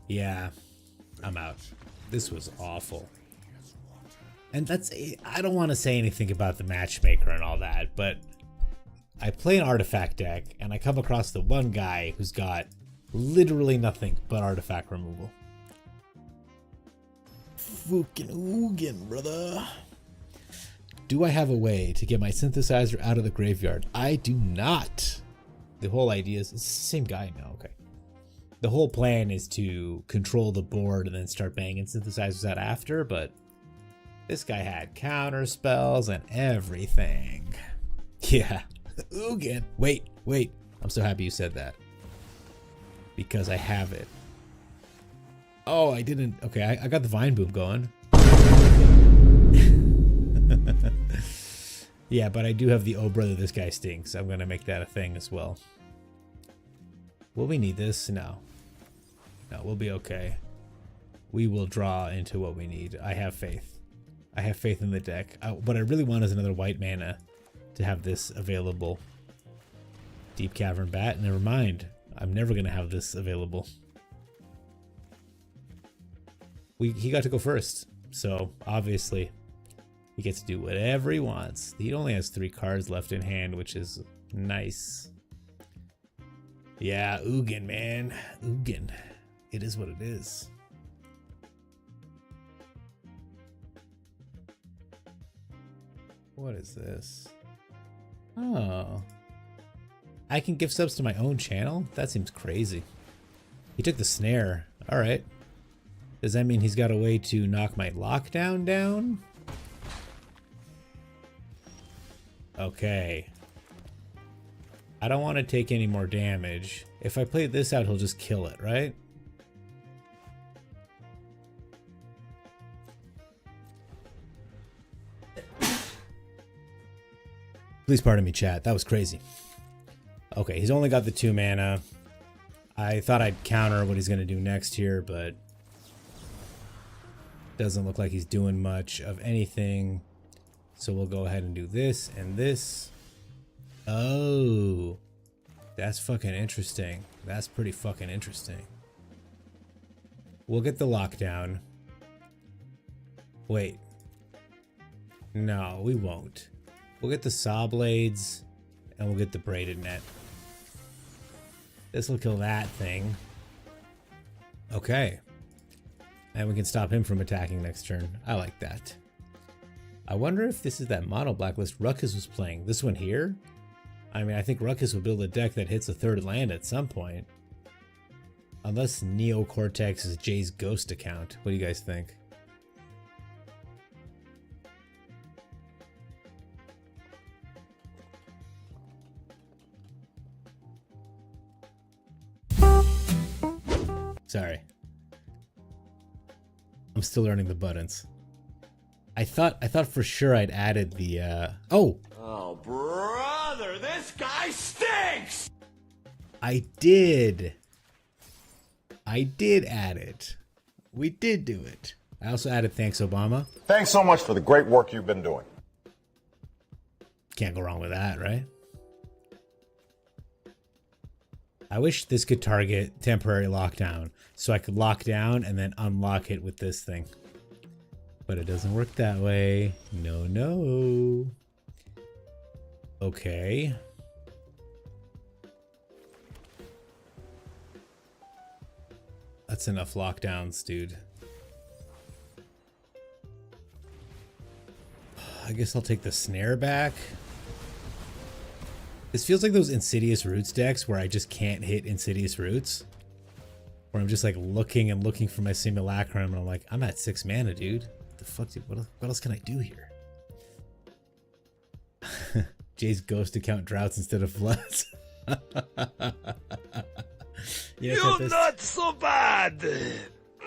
Yeah, I'm out. This was awful. And that's, I don't want to say anything about the matchmaker and all that, but I play an artifact deck and I come across the one guy who's got literally nothing but artifact removal. Fucking Ugin, brother. Do I have a way to get my synthesizer out of the graveyard? I do not. The whole idea is, it's the same guy now, okay. The whole plan is to control the board and then start banging synthesizers out after, but this guy had counter spells and everything. Yeah. Ugin. Wait. I'm so happy you said that. Because I have it. Oh, I didn't. Okay, I got the Vine Boom going. Yeah, but I do have the Oh Brother, This Guy Stinks. I'm going to make that a thing as well. Will we need this? No. No, we'll be okay. We will draw into what we need. I have faith. I have faith in the deck. What I really want is another white mana to have this available. Deep Cavern Bat. Never mind. I'm never going to have this available. He got to go first. So, obviously, he gets to do whatever he wants. He only has 3 cards left in hand, which is nice. Yeah, Ugin, man. Ugin. It is what it is. What is this? Oh. I can give subs to my own channel? That seems crazy. He took the snare. Alright. Does that mean he's got a way to knock my lockdown down? Okay. I don't want to take any more damage. If I play this out, he'll just kill it, right? Please pardon me, chat. That was crazy. Okay, he's only got the 2 mana. I thought I'd counter what he's going to do next here, but doesn't look like he's doing much of anything. So we'll go ahead and do this and this. Oh, that's fucking interesting. That's pretty fucking interesting. We'll get the lockdown. Wait. No, we won't. We'll get the saw blades and we'll get the braided net. This will kill that thing. Okay. And we can stop him from attacking next turn. I like that. I wonder if this is that mono blacklist Ruckus was playing. This one here? I mean, I think Ruckus will build a deck that hits a 3rd land at some point. Unless Neocortex is Jay's ghost account. What do you guys think? Sorry. I'm still learning the buttons. I thought for sure I'd added the oh, brother, this guy stinks! I did add it. We did do it. I also added Thanks Obama. Thanks so much for the great work you've been doing. Can't go wrong with that, right? I wish this could target temporary lockdown so I could lock down and then unlock it with this thing. But it doesn't work that way. No. Okay. That's enough lockdowns, dude. I guess I'll take the snare back. This feels like those Insidious Roots decks where I just can't hit Insidious Roots. Where I'm just like looking and looking for my Simulacrum and I'm like, I'm at 6 mana, dude. What the fuck, dude? What else can I do here? Jay's ghost account droughts instead of floods. Yeah, You're not so bad.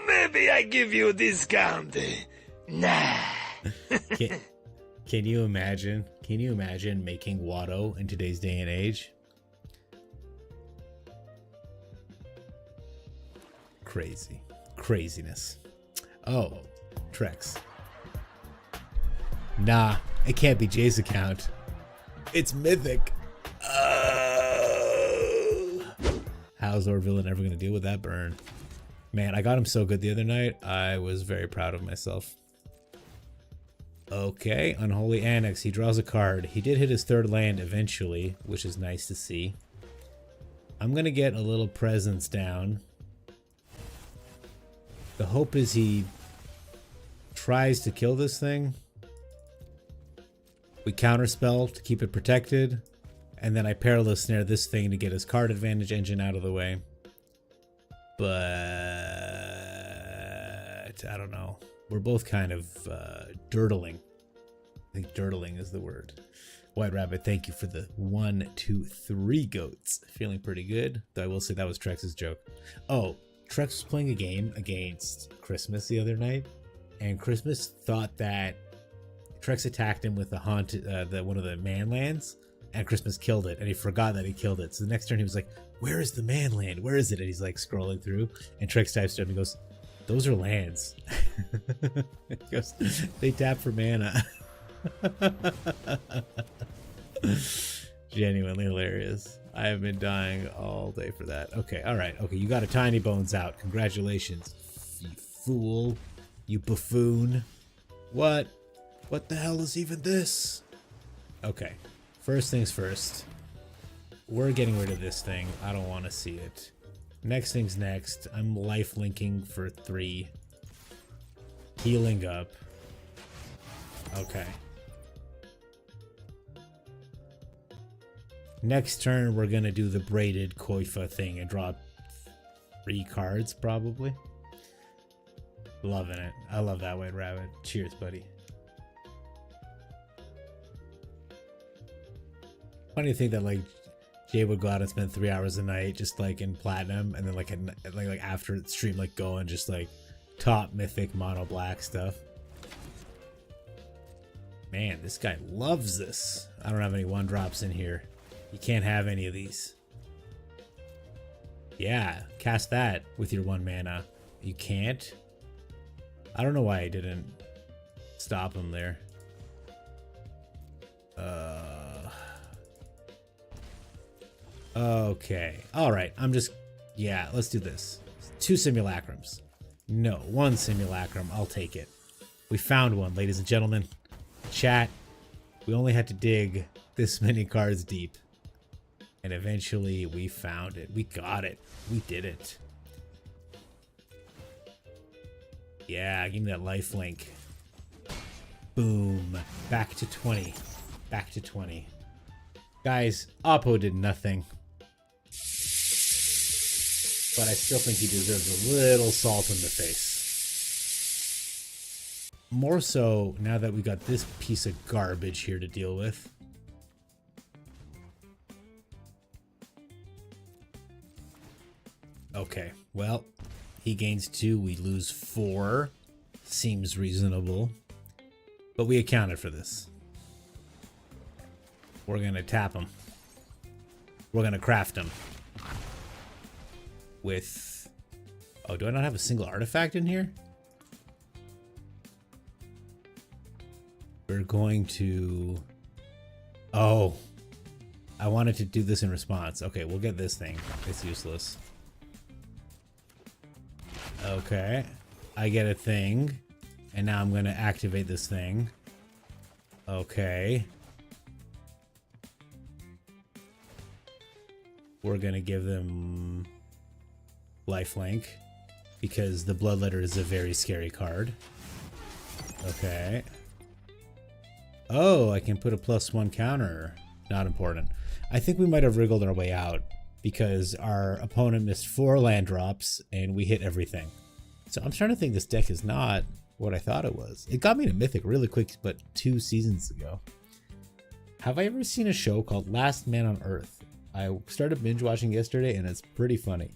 Maybe I give you a discount. Nah. Can you imagine? Can you imagine making Watto in today's day and age? Crazy. Craziness. Oh, Trex. Nah, it can't be Jay's account. It's Mythic. How's our villain ever going to deal with that burn? Man, I got him so good the other night. I was very proud of myself. Okay, Unholy Annex. He draws a card. He did hit his 3rd land eventually, which is nice to see. I'm going to get a little presence down. The hope is he tries to kill this thing. We counterspell to keep it protected. And then I Perilous Snare this thing to get his card advantage engine out of the way. But I don't know. We're both kind of dirtling. I think dirtling is the word. White Rabbit, thank you for the 1, 2, 3 goats. Feeling pretty good. Though I will say that was Trex's joke. Oh, Trex was playing a game against Christmas the other night. And Christmas thought that Trex attacked him with the one of the man lands. And Christmas killed it, and he forgot that he killed it. So the next turn he was like, where is the man land? Where is it? And he's like scrolling through, and Trex types to him and goes, those are lands. He goes, they tap for mana. Genuinely hilarious. I have been dying all day for that. Okay, alright. Okay, you got a Tiny Bones out. Congratulations. You fool. You buffoon. What? What the hell is even this? Okay. First things first, we're getting rid of this thing. I don't want to see it. Next thing's next. I'm life linking for 3. Healing up. Okay. Next turn, we're going to do the braided Koifa thing and draw 3 cards, probably. Loving it. I love that White Rabbit. Cheers, buddy. Funny to think that like Jay would go out and spend 3 hours a night just like in platinum, and then like after the stream like go and just like top mythic mono black stuff. Man, this guy loves this. I don't have any 1-drops in here. You can't have any of these. Yeah, cast that with your 1 mana. You can't. I don't know why I didn't stop him there. Okay. Alright. Yeah, let's do this. 2 simulacrums. No, 1 simulacrum. I'll take it. We found one, ladies and gentlemen. Chat. We only had to dig this many cards deep. And eventually we found it. We got it. We did it. Yeah, give me that life link. Boom. Back to 20. Back to 20. Guys, Oppo did nothing. But I still think he deserves a little salt in the face. More so now that we got this piece of garbage here to deal with. Okay, well, he gains 2, we lose 4. Seems reasonable. But we accounted for this. We're gonna tap him. We're gonna craft him. With... Oh, do I not have a single artifact in here? We're going to... Oh. I wanted to do this in response. Okay, we'll get this thing. It's useless. Okay. I get a thing. And now I'm going to activate this thing. Okay. We're going to give them lifelink because the Bloodletter is a very scary card. Okay. Oh, I can put a +1 counter. Not important. I think we might have wriggled our way out because our opponent missed 4 land drops and we hit everything. So I'm trying to think this deck is not what I thought it was. It got me to Mythic really quick, but 2 seasons ago. Have I ever seen a show called Last Man on Earth? I started binge watching yesterday and it's pretty funny.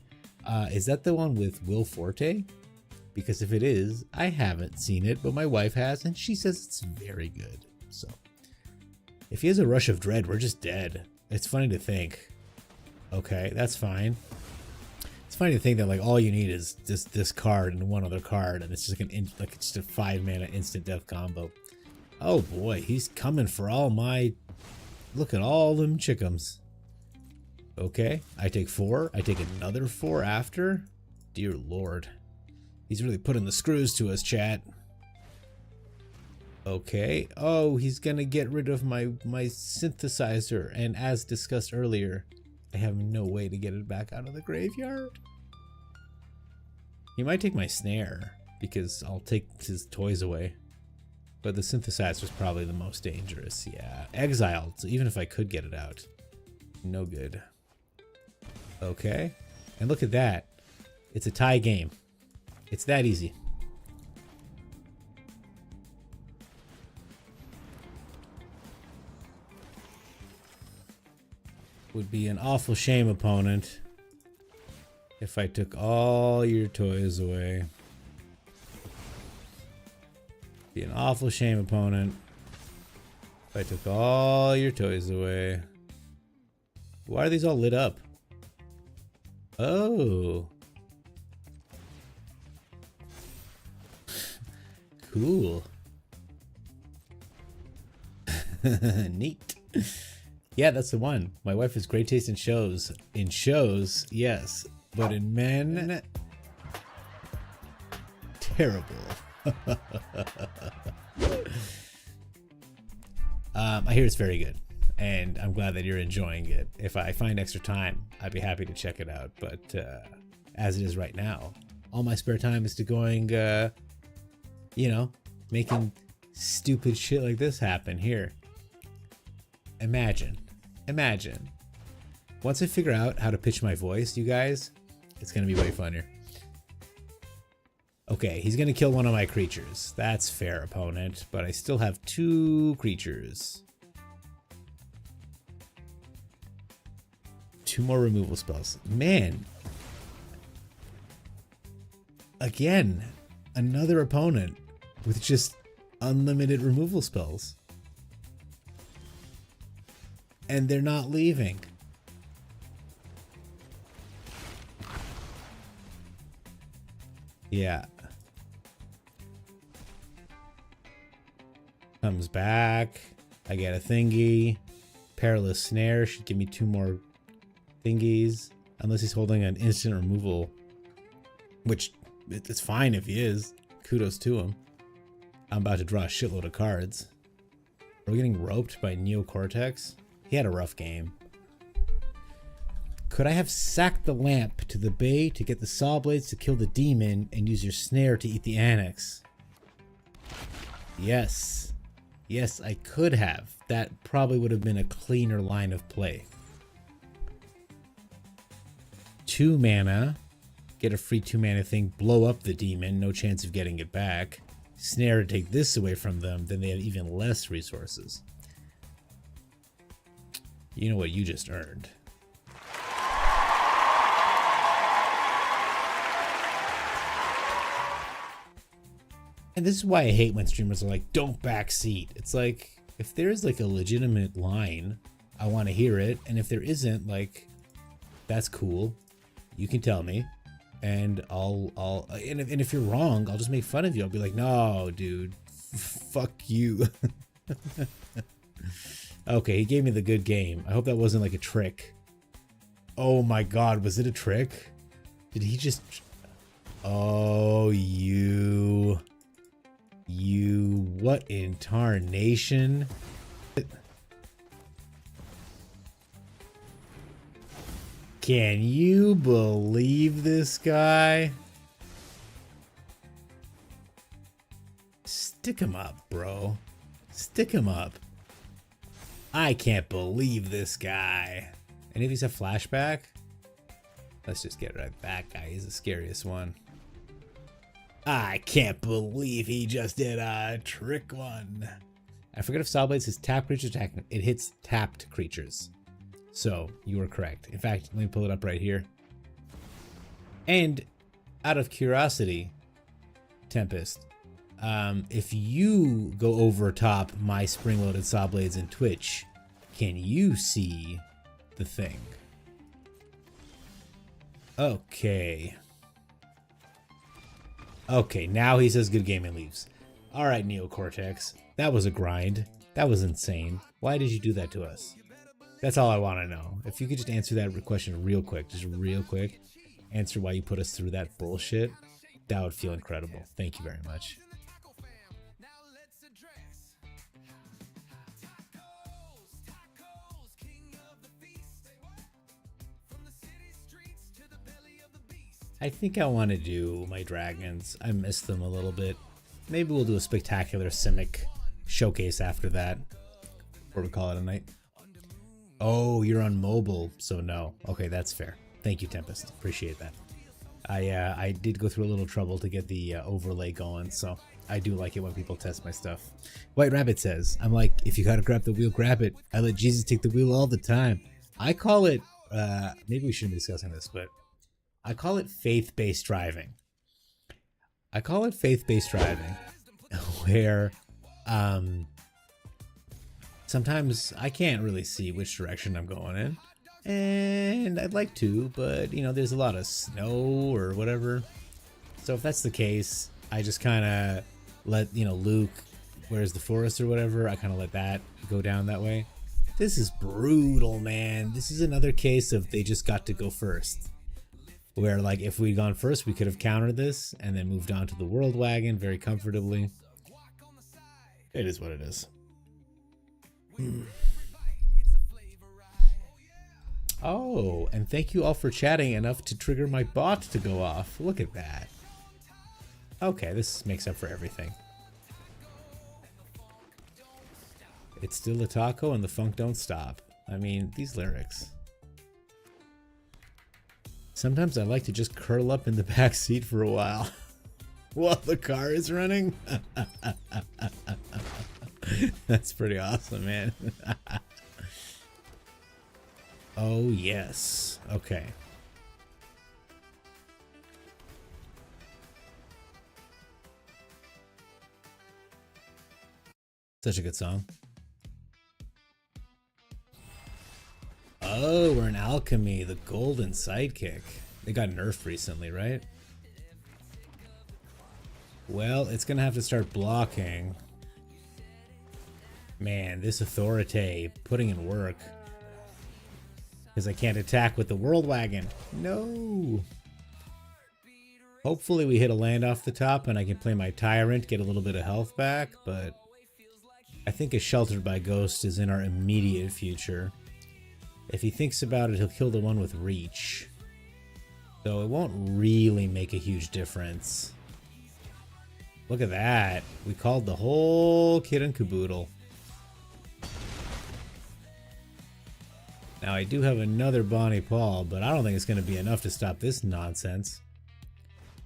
Is that the one with Will Forte? Because if it is, I haven't seen it, but my wife has and she says it's very good. So if he has a rush of dread, we're just dead. It's funny to think. Okay, that's fine. It's funny to think that like all you need is this card and one other card, and it's just like it's just a 5 mana instant death combo. Oh boy, he's coming for all my. Look at all them chickums. Okay, I take 4. I take another 4 after. Dear Lord, he's really putting the screws to us, chat. Okay. Oh, he's gonna get rid of my synthesizer, and as discussed earlier, I have no way to get it back out of the graveyard. He might take my snare because I'll take his toys away, but the synthesizer is probably the most dangerous. Yeah, exiled. So even if I could get it out, no good. Okay, and look at that. It's a tie game. It's that easy. Would be an awful shame, opponent, if I took all your toys away. Be an awful shame, opponent, if I took all your toys away. Why are these all lit up? Oh. Cool. Neat. Yeah, that's the one. My wife has great taste in shows. In shows, yes. But in men, terrible. I hear it's very good. And I'm glad that you're enjoying it. If I find extra time, I'd be happy to check it out. But as it is right now, all my spare time is to going, you know, making stupid shit like this happen here. Imagine. Once I figure out how to pitch my voice, you guys, it's going to be way funnier. Okay, he's going to kill one of my creatures. That's fair, opponent. But I still have 2 creatures. 2 more removal spells. Man. Again, another opponent with just unlimited removal spells. And they're not leaving. Yeah. Comes back. I get a thingy. Perilous Snare should give me 2 more thingies. Unless he's holding an instant removal. Which, it's fine if he is. Kudos to him. I'm about to draw a shitload of cards. Are we getting roped by Neocortex? He had a rough game. Could I have sacked the lamp to the bay to get the saw blades to kill the demon and use your snare to eat the annex? Yes. Yes, I could have. That probably would have been a cleaner line of play. 2 mana. Get a free 2 mana thing. Blow up the demon. No chance of getting it back. Snare to take this away from them. Then they have even less resources. You know what you just earned. And this is why I hate when streamers are like, don't backseat. It's like, if there's like a legitimate line, I want to hear it. And if there isn't, like, that's cool. You can tell me. And and if you're wrong, I'll just make fun of you. I'll be like, no, dude, fuck you. Okay, he gave me the good game. I hope that wasn't like a trick. Oh my god, was it a trick? Did he just... Oh, you... What in tarnation? Can you believe this guy? Stick him up, bro. Stick him up. I can't believe this guy. Any of these have flashback? Let's just get rid of that guy. He's the scariest one. I can't believe he just did a trick one. I forget if Saw Blades says tap creatures attack. It hits tapped creatures. So you are correct. In fact, let me pull it up right here. And out of curiosity, Tempest, if you go over top my spring-loaded Saw Blades in Twitch, can you see the thing? Okay. Okay, now he says good game and leaves. Alright, Neocortex. That was a grind. That was insane. Why did you do that to us? That's all I want to know. If you could just answer that question real quick, just real quick. Answer why you put us through that bullshit. That would feel incredible. Thank you very much. I think I want to do my dragons. I miss them a little bit. Maybe we'll do a spectacular Simic showcase after that. Or we call it a night. Oh, you're on mobile, so no. Okay, that's fair. Thank you, Tempest. Appreciate that. I did go through a little trouble to get the overlay going, so I do like it when people test my stuff. White Rabbit says, I'm like, if you gotta grab the wheel, grab it. I let Jesus take the wheel all the time. I call it, maybe we shouldn't be discussing this, but I call it faith-based driving. I call it faith-based driving, where sometimes I can't really see which direction I'm going in. And I'd like to, but you know, there's a lot of snow or whatever. So if that's the case, I just kind of let, you know, Luke, where's the forest or whatever, I kind of let that go down that way. This is brutal, man. This is another case of they just got to go first. Where, like, if we'd gone first, we could have countered this and then moved on to the World Wagon very comfortably. It is what it is. Oh, and thank you all for chatting enough to trigger my bot to go off. Look at that. Okay, this makes up for everything. It's still a taco and the funk don't stop. I mean, these lyrics. Sometimes I like to just curl up in the back seat for a while while the car is running. That's pretty awesome, man. Oh, yes. Okay. Such a good song. Oh, we're in Alchemy, the golden sidekick. They got nerfed recently, right? Well, it's gonna have to start blocking. Man, this Authority putting in work. Because I can't attack with the World Wagon. No! Hopefully we hit a land off the top and I can play my Tyrant, get a little bit of health back, but I think a Sheltered by Ghost is in our immediate future. If he thinks about it, he'll kill the one with Reach. So it won't really make a huge difference. Look at that. We called the whole kit and caboodle. Now I do have another Bonnie Paul, but I don't think it's going to be enough to stop this nonsense.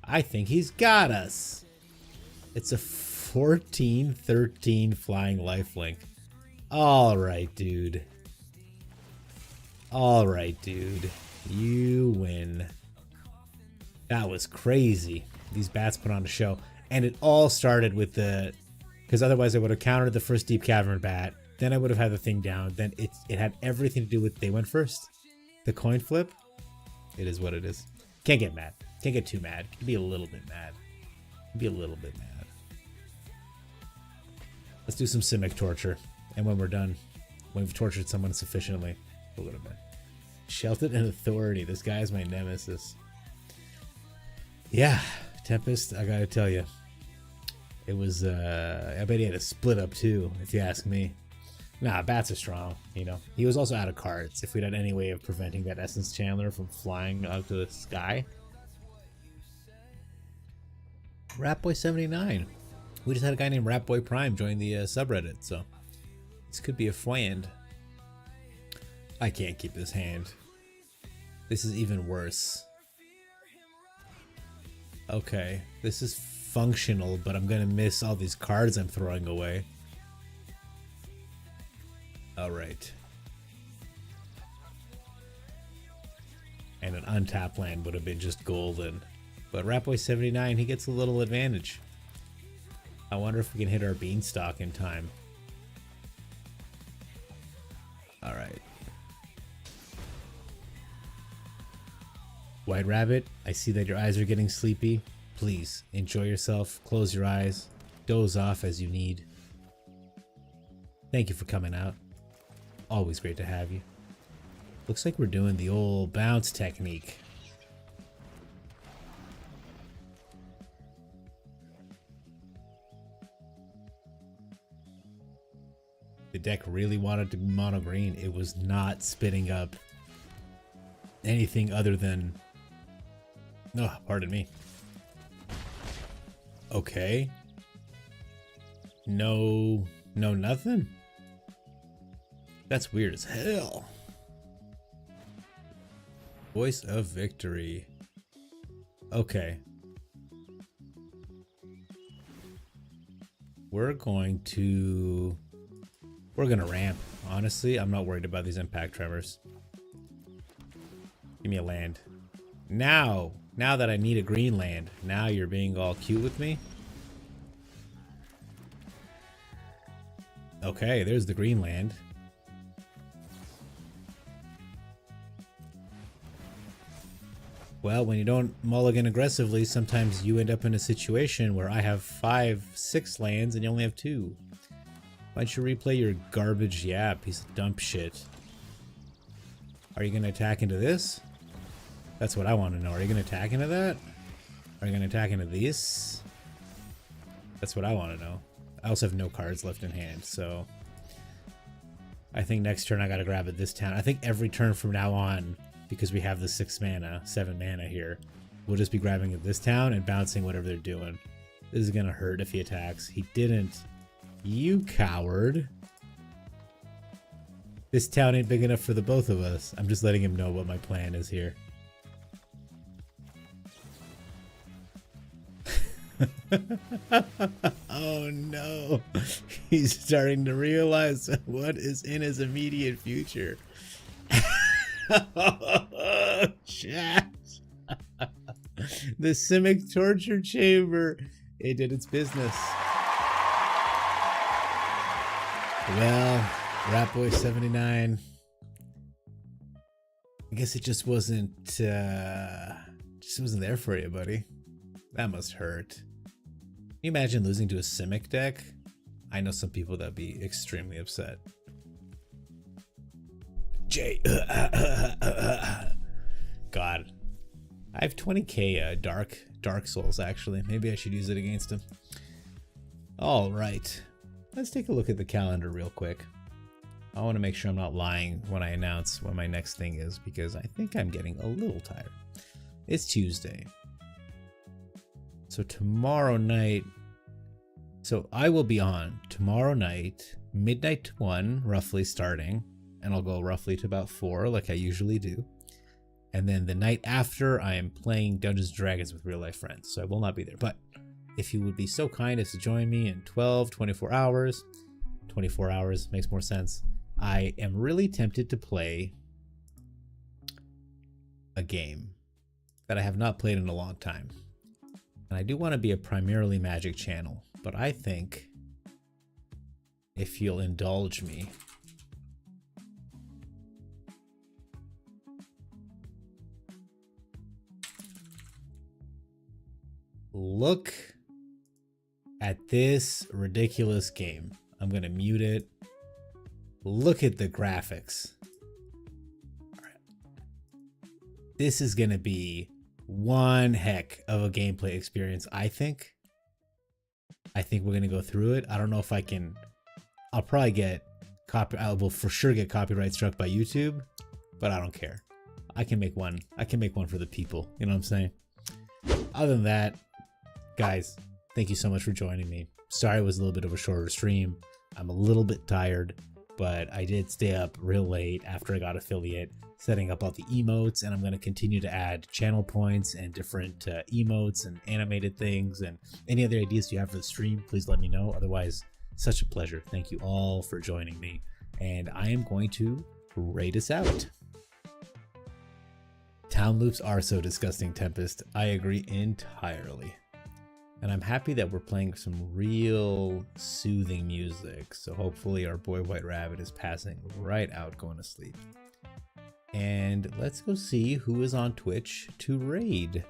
I think he's got us. It's a 14-13 flying lifelink. Alright, dude. Alright, dude. You win. That was crazy. These bats put on a show. And it all started with the... Because otherwise I would have countered the first Deep Cavern bat. Then I would have had the thing down. Then it had everything to do with they went first. The coin flip. It is what it is. Can't get mad. Can't get too mad. Can be a little bit mad. Be a little bit mad. Let's do some Simic torture. And when we're done, when we've tortured someone sufficiently, we'll go to bed. Sheltered and Authority. This guy is my nemesis. Yeah, Tempest, I gotta tell you. It was, I bet he had a split up too, if you ask me. Nah, bats are strong, you know. He was also out of cards. If we'd had any way of preventing that Essence Chandler from flying out to the sky. Ratboy79. We just had a guy named Ratboy Prime join the subreddit, so this could be a friend. I can't keep this hand. This is even worse. Okay, this is functional, but I'm gonna miss all these cards I'm throwing away. Alright. And an untapped land would have been just golden. But Ratboy 79, he gets a little advantage. I wonder if we can hit our beanstalk in time. Alright. White Rabbit, I see that your eyes are getting sleepy. Please, enjoy yourself, close your eyes, doze off as you need. Thank you for coming out. Always great to have you. Looks like we're doing the old bounce technique. The deck really wanted to be mono green. It was not spitting up anything other than... Oh, pardon me. Okay. No, nothing? That's weird as hell. Voice of Victory. Okay. We're gonna ramp. Honestly, I'm not worried about these impact tremors. Give me a land. Now that I need a green land, now you're being all cute with me? Okay, there's the green land. Well, when you don't mulligan aggressively, sometimes you end up in a situation where I have 5, 6 lands and you only have 2. Why don't you replay your garbage piece of dump shit? Are you going to attack into this? That's what I want to know. Are you going to attack into that? Are you going to attack into these? That's what I want to know. I also have no cards left in hand, so... I think next turn I got to grab at this town. I think every turn from now on, because we have the 7 mana here, we'll just be grabbing at this town and bouncing whatever they're doing. This is going to hurt if he attacks. He didn't. You coward. This town ain't big enough for the both of us. I'm just letting him know what my plan is here. Oh no. He's starting to realize what is in his immediate future. Chat. The Simic torture chamber. It did its business. Well, Ratboy 79. I guess it just wasn't there for you, buddy. That must hurt. Can you imagine losing to a Simic deck? I know some people that'd be extremely upset. Jay. God. I have 20k Dark Souls, actually. Maybe I should use it against him. Alright. Let's take a look at the calendar real quick. I want to make sure I'm not lying when I announce what my next thing is, because I think I'm getting a little tired. It's Tuesday. So tomorrow night... So I will be on tomorrow night, midnight to 1, roughly starting. And I'll go roughly to about 4, like I usually do. And then the night after, I am playing Dungeons & Dragons with real life friends. So I will not be there. But if you would be so kind as to join me in 24 hours, 24 hours makes more sense. I am really tempted to play a game that I have not played in a long time. And I do want to be a primarily Magic channel, but I think if you'll indulge me, look at this ridiculous game. I'm going to mute it. Look at the graphics. All right. This is going to be one heck of a gameplay experience, I think. I think we're going to go through it. I don't know if I can... I'll probably get... I will for sure get copyright struck by YouTube, but I don't care. I can make one. I can make one for the people. You know what I'm saying? Other than that, guys, thank you so much for joining me. Sorry it was a little bit of a shorter stream. I'm a little bit tired. but I did stay up real late after I got affiliate, setting up all the emotes, and I'm going to continue to add channel points and different emotes and animated things, and any other ideas you have for the stream, please let me know. Otherwise, such a pleasure. Thank you all for joining me, and I am going to raid us out. Town loops are so disgusting, Tempest. I agree entirely. And I'm happy that we're playing some real soothing music. So hopefully our boy White Rabbit is passing right out, going to sleep. And let's go see who is on Twitch to raid.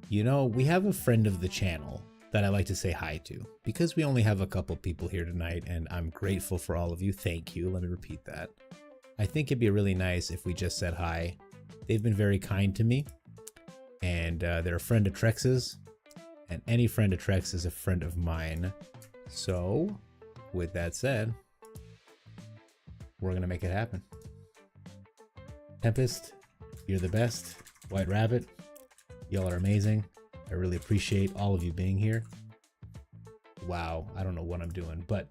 You know, we have a friend of the channel that I like to say hi to, because we only have a couple people here tonight, and I'm grateful for all of you. Thank you. Let me repeat that. I think it'd be really nice if we just said hi. They've been very kind to me, and they're a friend of Trex's, and any friend of Trex is a friend of mine. So, with that said, we're gonna make it happen. Tempest, you're the best. White Rabbit, y'all are amazing. I really appreciate all of you being here. Wow, I don't know what I'm doing, but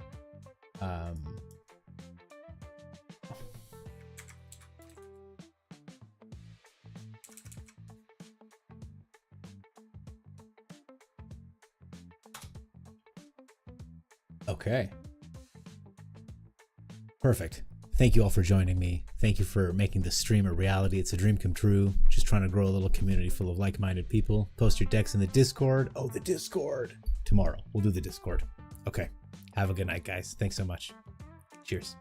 okay. Perfect. Thank you all for joining me. Thank you for making this stream a reality. It's a dream come true. Just trying to grow a little community full of like-minded people. Post your decks in the Discord. Oh, the Discord. Tomorrow, we'll do the Discord. Okay. Have a good night, guys. Thanks so much. Cheers.